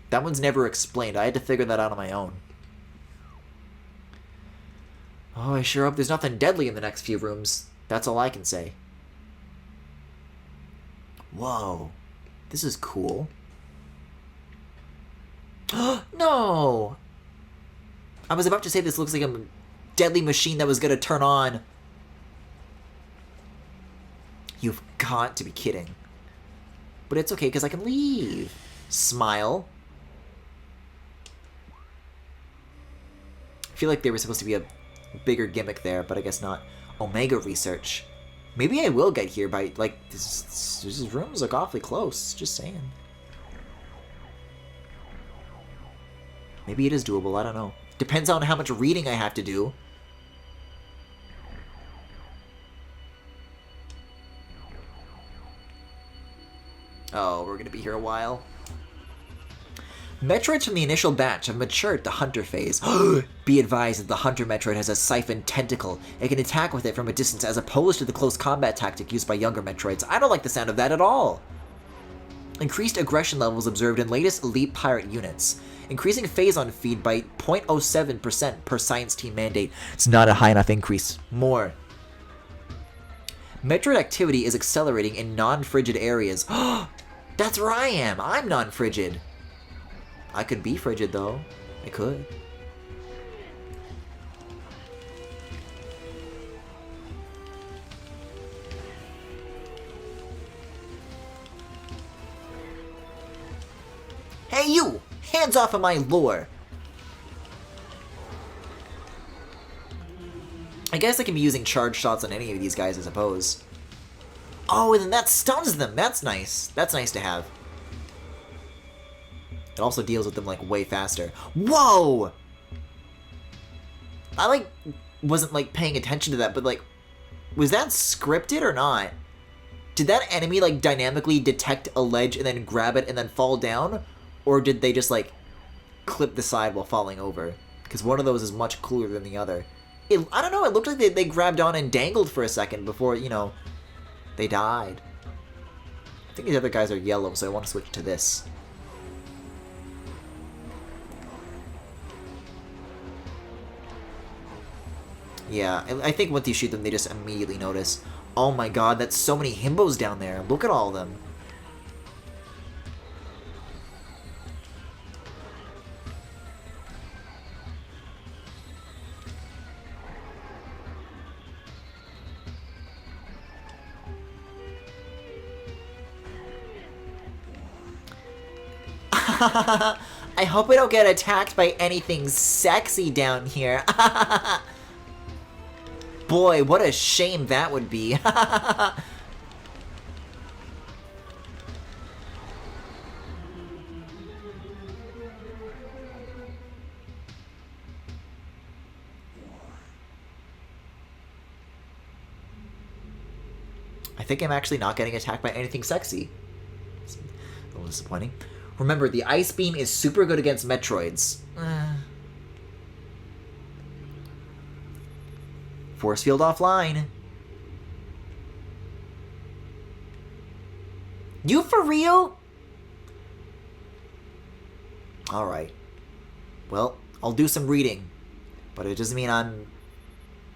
That one's never explained. I had to figure that out on my own. Oh, I sure hope there's nothing deadly in the next few rooms. That's all I can say. Whoa. This is cool. No! I was about to say this looks like a deadly machine that was going to turn on. You've got to be kidding. But it's okay, because I can leave. Smile. I feel like there was supposed to be a bigger gimmick there, but I guess not. Omega research. Maybe I will get here by, like, these rooms look awfully close. Just saying. Maybe it is doable, I don't know. Depends on how much reading I have to do. Oh, we're gonna be here a while. Metroids from the initial batch have matured to Hunter phase. Be advised that the Hunter Metroid has a siphon tentacle. It can attack with it from a distance as opposed to the close combat tactic used by younger Metroids. I don't like the sound of that at all. Increased aggression levels observed in latest elite pirate units. Increasing phase-on feed by 0.07% per science team mandate. It's not a high enough increase. More. Metroid activity is accelerating in non-frigid areas. That's where I am. I'm non-frigid. I could be frigid, though. I could. Hey, you! Hands off of my lore! I guess I can be using charge shots on any of these guys, I suppose. Oh, and then that stuns them! That's nice. That's nice to have. It also deals with them, like, way faster. Whoa! I, like, wasn't, like, paying attention to that, but, like, was that scripted or not? Did that enemy, like, dynamically detect a ledge and then grab it and then fall down? Or did they just, like, clip the side while falling over? Because one of those is much cooler than the other. I don't know, it looked like they grabbed on and dangled for a second before, you know, they died. I think these other guys are yellow, so I want to switch to this. Yeah, I think once you shoot them, they just immediately notice. Oh my god, that's so many himbos down there. Look at all of them. I hope we don't get attacked by anything sexy down here. Boy, what a shame that would be. I think I'm actually not getting attacked by anything sexy. It's a little disappointing. Remember, the Ice Beam is super good against Metroids. Force field offline. You for real? Alright. Well, I'll do some reading. But it doesn't mean I'm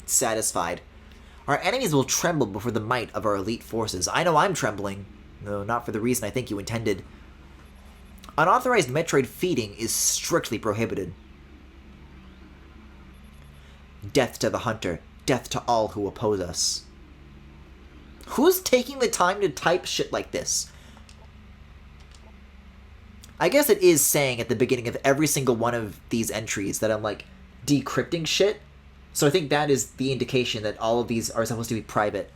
satisfied. Our enemies will tremble before the might of our elite forces. I know I'm trembling. Though not for the reason I think you intended. Unauthorized Metroid feeding is strictly prohibited. Death to the hunter. Death to all who oppose us. Who's taking the time to type shit like this? I guess it is saying at the beginning of every single one of these entries that I'm, like, decrypting shit. So I think that is the indication that all of these are supposed to be private.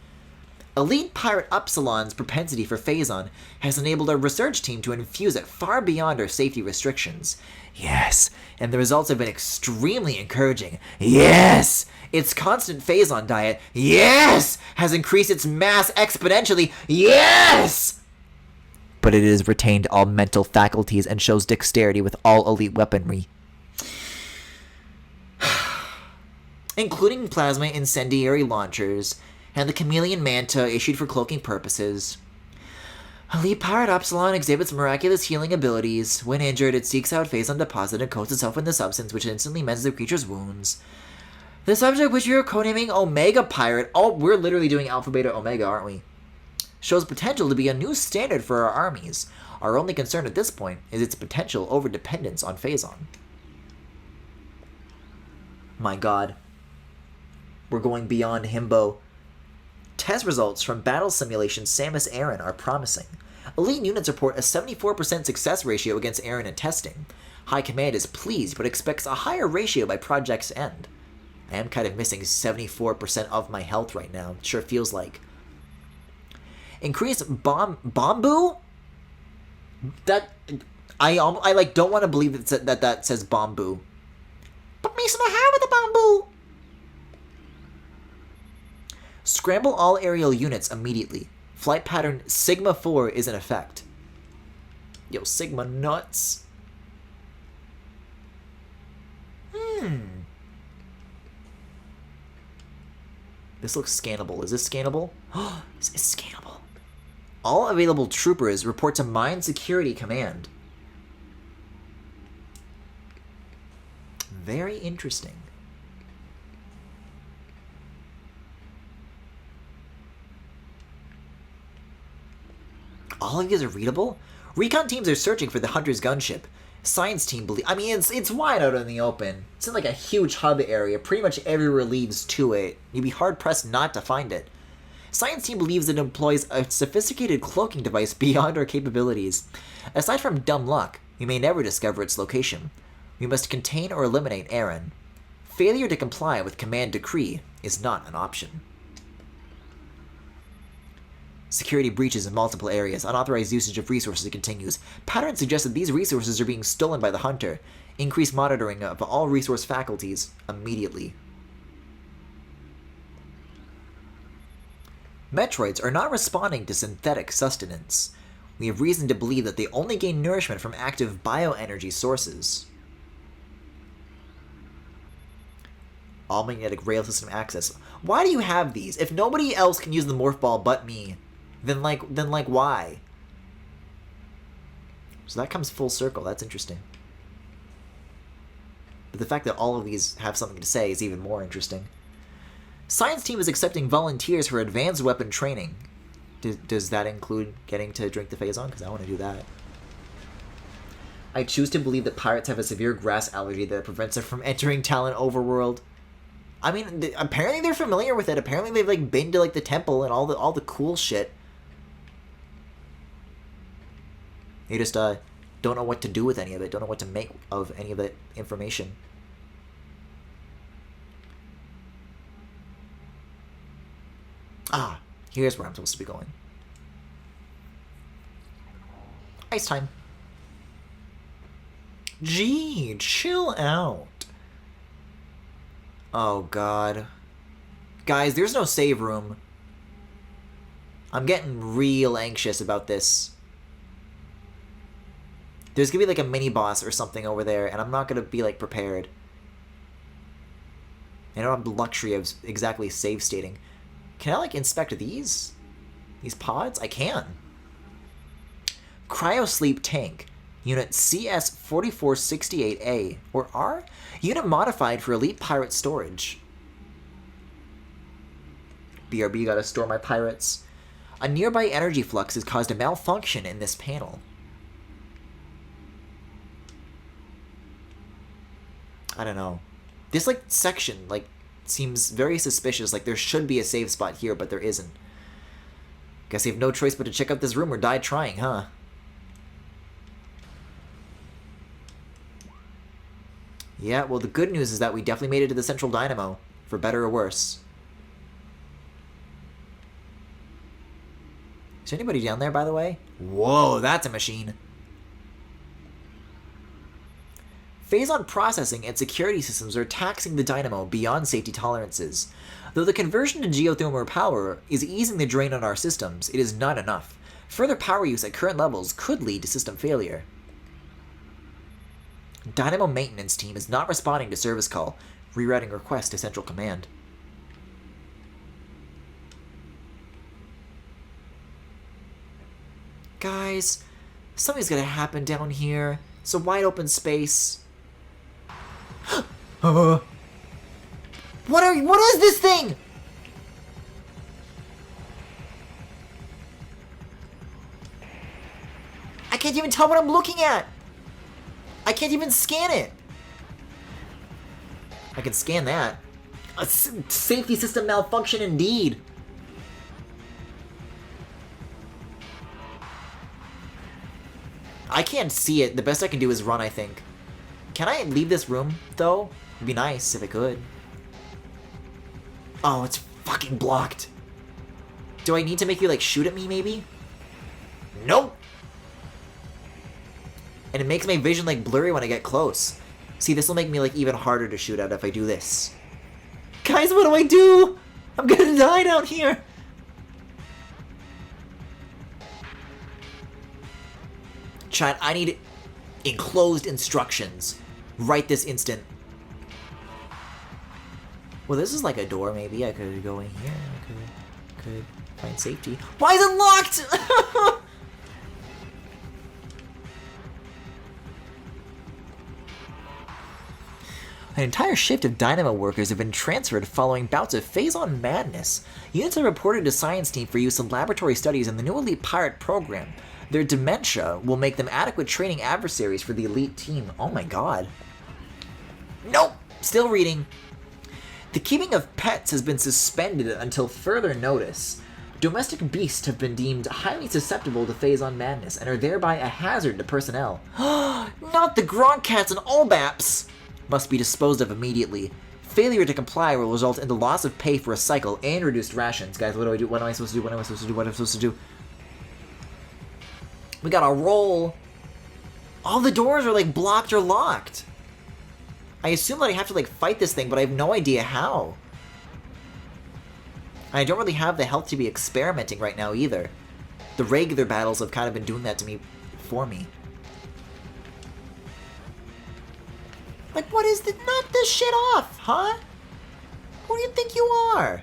Elite Pirate Upsilon's propensity for Phazon has enabled our research team to infuse it far beyond our safety restrictions. Yes, and the results have been extremely encouraging. Yes! Its constant Phazon diet, yes! Has increased its mass exponentially, yes! But it has retained all mental faculties and shows dexterity with all elite weaponry. Including plasma incendiary launchers, and the chameleon manta issued for cloaking purposes. Elite Pirate Upsilon exhibits miraculous healing abilities. When injured, it seeks out Phazon deposit and coats itself in the substance, which instantly mends the creature's wounds. The subject, which we are codenaming Omega Pirate, we're literally doing Alpha, Beta, Omega, aren't we? Shows potential to be a new standard for our armies. Our only concern at this point is its potential over-dependence on Phazon. My god. We're going beyond Himbo. Test results from battle simulation Samus Aran are promising. Elite units report a 74% success ratio against Aran in testing. High Command is pleased but expects a higher ratio by project's end. I am kind of missing 74% of my health right now. It sure feels like. Increase Bombu? That I like don't want to believe that says Bombu. Put me some hair with a Bombu. Scramble all aerial units immediately. Flight pattern Sigma 4 is in effect. Yo, Sigma nuts. This looks scannable. Is this scannable? This is scannable. All available troopers report to Mine Security Command. Very interesting. All of these are readable? Recon teams are searching for the Hunter's gunship. Science team believe... I mean, it's wide out in the open. It's in like a huge hub area. Pretty much everywhere leads to it. You'd be hard-pressed not to find it. Science team believes it employs a sophisticated cloaking device beyond our capabilities. Aside from dumb luck, we may never discover its location. We must contain or eliminate Aran. Failure to comply with command decree is not an option. Security breaches in multiple areas. Unauthorized usage of resources continues. Pattern suggests that these resources are being stolen by the Hunter. Increase monitoring of all resource faculties immediately. Metroids are not responding to synthetic sustenance. We have reason to believe that they only gain nourishment from active bioenergy sources. All magnetic rail system access. Why do you have these? If nobody else can use the morph ball but me, then why? So that comes full circle. That's interesting. But the fact that all of these have something to say is even more interesting. Science team is accepting volunteers for advanced weapon training. Does that include getting to drink the Phazon? Because I want to do that. I choose to believe that pirates have a severe grass allergy that prevents them from entering Talon Overworld. I mean, apparently they're familiar with it. Apparently they've like been to like the temple and all the cool shit. They just don't know what to do with any of it. Don't know what to make of any of that information. Ah, here's where I'm supposed to be going. Ice time. Gee, chill out. Oh, God. Guys, there's no save room. I'm getting real anxious about this. There's gonna be like a mini-boss or something over there, and I'm not gonna be like prepared. I don't have the luxury of exactly save stating. Can I like inspect these? These pods? I can. Cryosleep Tank. Unit CS4468A, or R? Unit modified for elite pirate storage. BRB, gotta store my pirates. A nearby energy flux has caused a malfunction in this panel. I don't know. This like section like seems very suspicious. Like there should be a save spot here, but there isn't. Guess you have no choice but to check out this room or die trying, huh? Yeah, well the good news is that we definitely made it to the central dynamo, for better or worse. Is there anybody down there, by the way? Whoa, that's a machine. Phazon processing and security systems are taxing the dynamo beyond safety tolerances. Though the conversion to geothermal power is easing the drain on our systems, it is not enough. Further power use at current levels could lead to system failure. Dynamo maintenance team is not responding to service call. Rerouting request to central command. Guys, something's gonna happen down here. It's a wide open space. What is this thing? I can't even tell what I'm looking at. I can't even scan it. I can scan that. A safety system malfunction indeed. I can't see it. The best I can do is run, I think. Can I leave this room, though? It'd be nice if I could. Oh, it's fucking blocked. Do I need to make you, like, shoot at me, maybe? Nope! And it makes my vision, like, blurry when I get close. See, this will make me, like, even harder to shoot at if I do this. Guys, what do I do? I'm gonna die down here! Chat, I need enclosed instructions. Right this instant. Well, this is like a door, maybe. I could go in here. I could find safety. Why is it locked? An entire shift of Dynamo workers have been transferred following bouts of Phazon madness. Units are reported to science team for use in laboratory studies in the new Elite Pirate program. Their dementia will make them adequate training adversaries for the elite team. Oh my god. Nope! Still reading. The keeping of pets has been suspended until further notice. Domestic beasts have been deemed highly susceptible to Phazon madness and are thereby a hazard to personnel. Not the Gronkcats and Olbaps! Must be disposed of immediately. Failure to comply will result in the loss of pay for a cycle and reduced rations. Guys, what do I do? What am I supposed to do? What am I supposed to do? What am I supposed to do? We gotta roll. All the doors are like blocked or locked. I assume that I have to like fight this thing, but I have no idea how. I don't really have the health to be experimenting right now either. The regular battles have kind of been doing that to me for me. Like, what is the— knock this shit off, huh? Who do you think you are?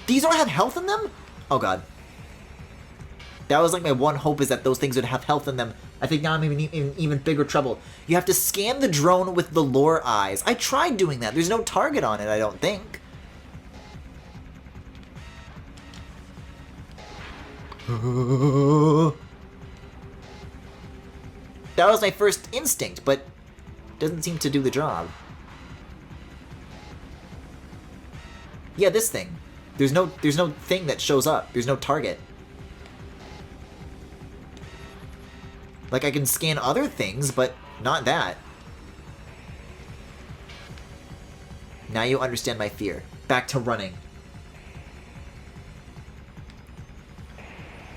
These don't have health in them? Oh god. That was like my one hope, is that those things would have health in them. I think now I'm in even bigger trouble. You have to scan the drone with the lure eyes. I tried doing that. There's no target on it, I don't think. That was my first instinct, but doesn't seem to do the job. Yeah, this thing. There's no thing that shows up. There's no target. Like, I can scan other things, but not that. Now you understand my fear. Back to running.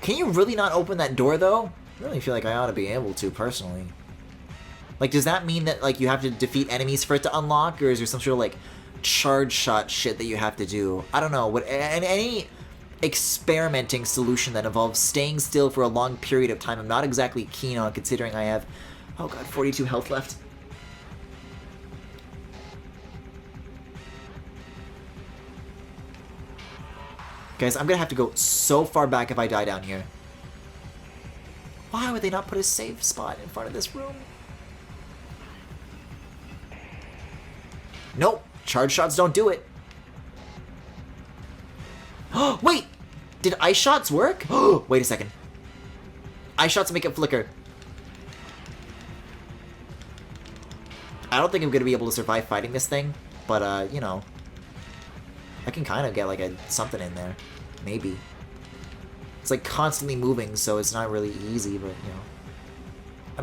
Can you really not open that door, though? I really feel like I ought to be able to, personally. Like, does that mean that, like, you have to defeat enemies for it to unlock? Or is there some sort of, like, charge shot shit that you have to do? I don't know. Any experimenting solution that involves staying still for a long period of time, I'm not exactly keen on, considering I have, oh god, 42 health left. Guys, I'm gonna have to go so far back if I die down here. Why would they not put a safe spot in front of this room? Nope. Charge shots don't do it. Oh, wait! Did ice shots work? Oh, wait a second. Ice shots make it flicker. I don't think I'm gonna be able to survive fighting this thing, but, you know, I can kind of get, like, something in there. Maybe. It's, like, constantly moving, so it's not really easy, but, you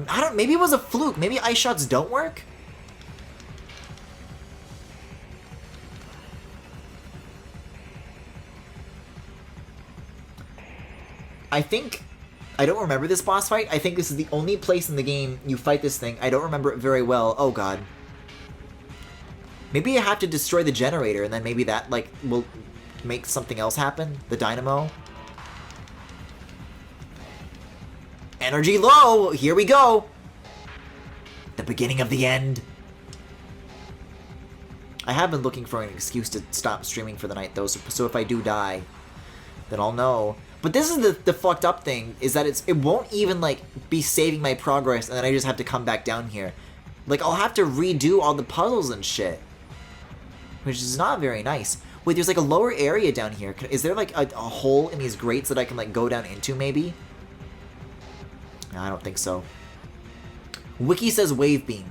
know. I don't— maybe it was a fluke. Maybe ice shots don't work? I think... I don't remember this boss fight. I think this is the only place in the game you fight this thing. I don't remember it very well. Oh, God. Maybe I have to destroy the generator, and then maybe that, like, will make something else happen? The dynamo? Energy low! Here we go! The beginning of the end. I have been looking for an excuse to stop streaming for the night, though, so if I do die, then I'll know. But this is the fucked up thing, is that it won't even, like, be saving my progress, and then I just have to come back down here. Like, I'll have to redo all the puzzles and shit. Which is not very nice. Wait, there's, like, a lower area down here. Is there, like, a hole in these grates that I can, like, go down into, maybe? No, I don't think so. Wiki says wave beam.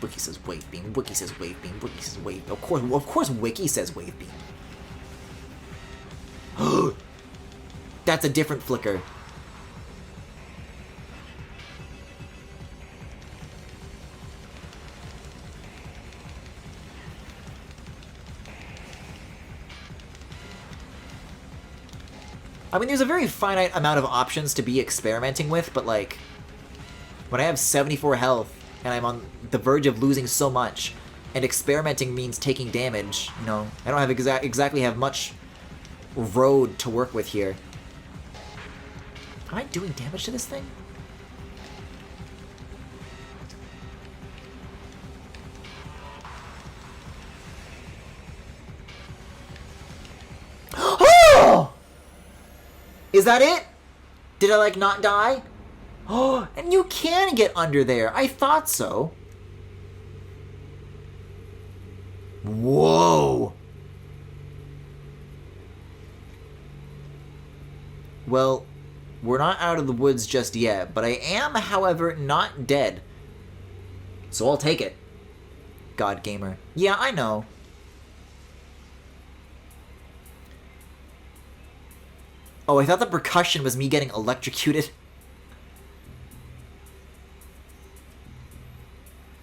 Wiki says wave beam. Wiki says wave beam. Wiki says wave. Of course, Wiki says wave beam. That's a different flicker. I mean, there's a very finite amount of options to be experimenting with, but like, when I have 74 health and I'm on the verge of losing so much, and experimenting means taking damage, you know, I don't have exactly have much road to work with here. Am I doing damage to this thing? Oh! Is that it? Did I, like, not die? Oh, and you can get under there. I thought so. Whoa. Well, we're not out of the woods just yet, but I am, however, not dead. So I'll take it. God Gamer. Yeah, I know. Oh, I thought the percussion was me getting electrocuted.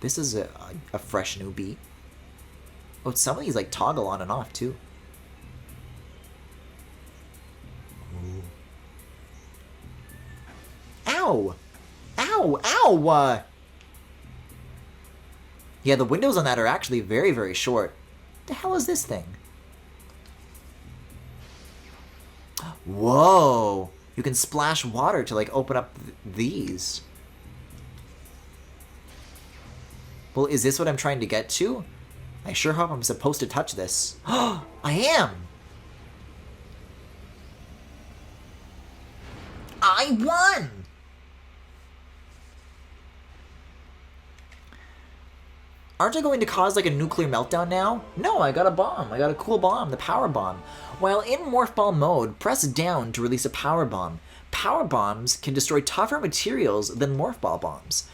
This is a fresh new beat. Oh, some of these like toggle on and off too. Ooh. Ow! Ow! Ow! Yeah, the windows on that are actually very, very short. The hell is this thing? Whoa! You can splash water to, like, open up these. Well, is this what I'm trying to get to? I sure hope I'm supposed to touch this. I am! I won! Aren't I going to cause, like, a nuclear meltdown now? No, I got a bomb. I got a cool bomb, the power bomb. While in Morph Ball mode, press down to release a power bomb. Power bombs can destroy tougher materials than Morph Ball bombs.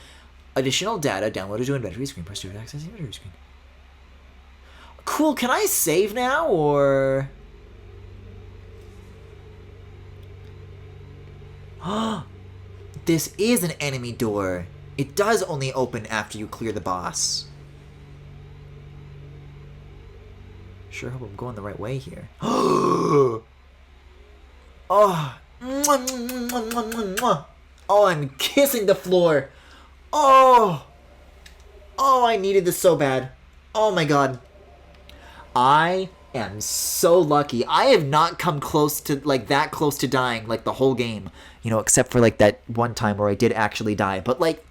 Additional data downloaded to inventory screen. Press to access the inventory screen. Cool, can I save now, or... This is an enemy door. It does only open after you clear the boss. Sure hope I'm going the right way here. Oh. Oh, I'm kissing the floor. Oh. Oh, I needed this so bad. Oh my god. I am so lucky. I have not come close to, like, that close to dying, like, the whole game. You know, except for, like, that one time where I did actually die. But, like,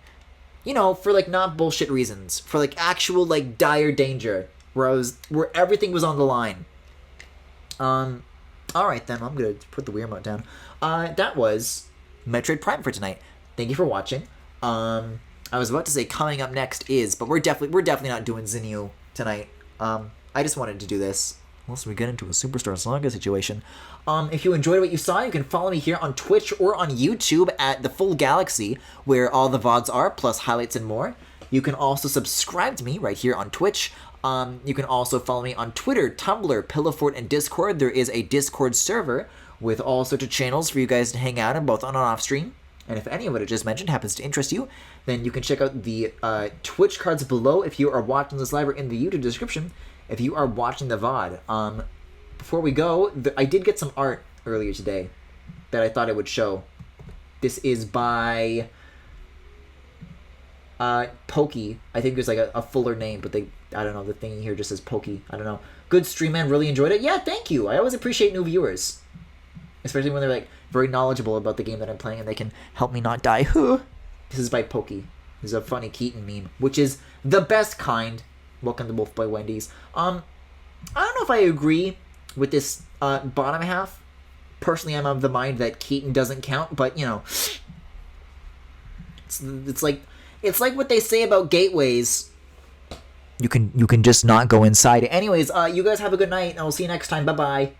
you know, for, like, not bullshit reasons. For, like, actual, like, dire danger. Where everything was on the line. Alright then, I'm gonna put the weird mode down. That was Metroid Prime for tonight. Thank you for watching. I was about to say coming up next is, but we're definitely not doing Zinyu tonight. I just wanted to do this. Unless we get into a Superstar Saga situation. If you enjoyed what you saw, you can follow me here on Twitch or on YouTube at The Full Galaxy, where all the VODs are, plus highlights and more. You can also subscribe to me right here on Twitch. You can also follow me on Twitter, Tumblr, Pillowfort, and Discord. There is a Discord server with all sorts of channels for you guys to hang out in, both on and off stream. And if any of what I just mentioned happens to interest you, then you can check out the Twitch cards below if you are watching this live, or in the YouTube description if you are watching the VOD. before we go, I did get some art earlier today that I thought I would show. This is by Pokey. I think there's like a fuller name, but I don't know, the thing here just says Pokey. I don't know. Good stream, man. Really enjoyed it. Yeah, thank you. I always appreciate new viewers, especially when they're like very knowledgeable about the game that I'm playing and they can help me not die. This is by Pokey. This is a funny Keaton meme, which is the best kind. Welcome to Wolf Boy Wendy's. I don't know if I agree with this bottom half. Personally, I'm of the mind that Keaton doesn't count, but you know, it's like what they say about gateways. You can just not go inside. Anyways, you guys have a good night, and I'll see you next time. Bye bye.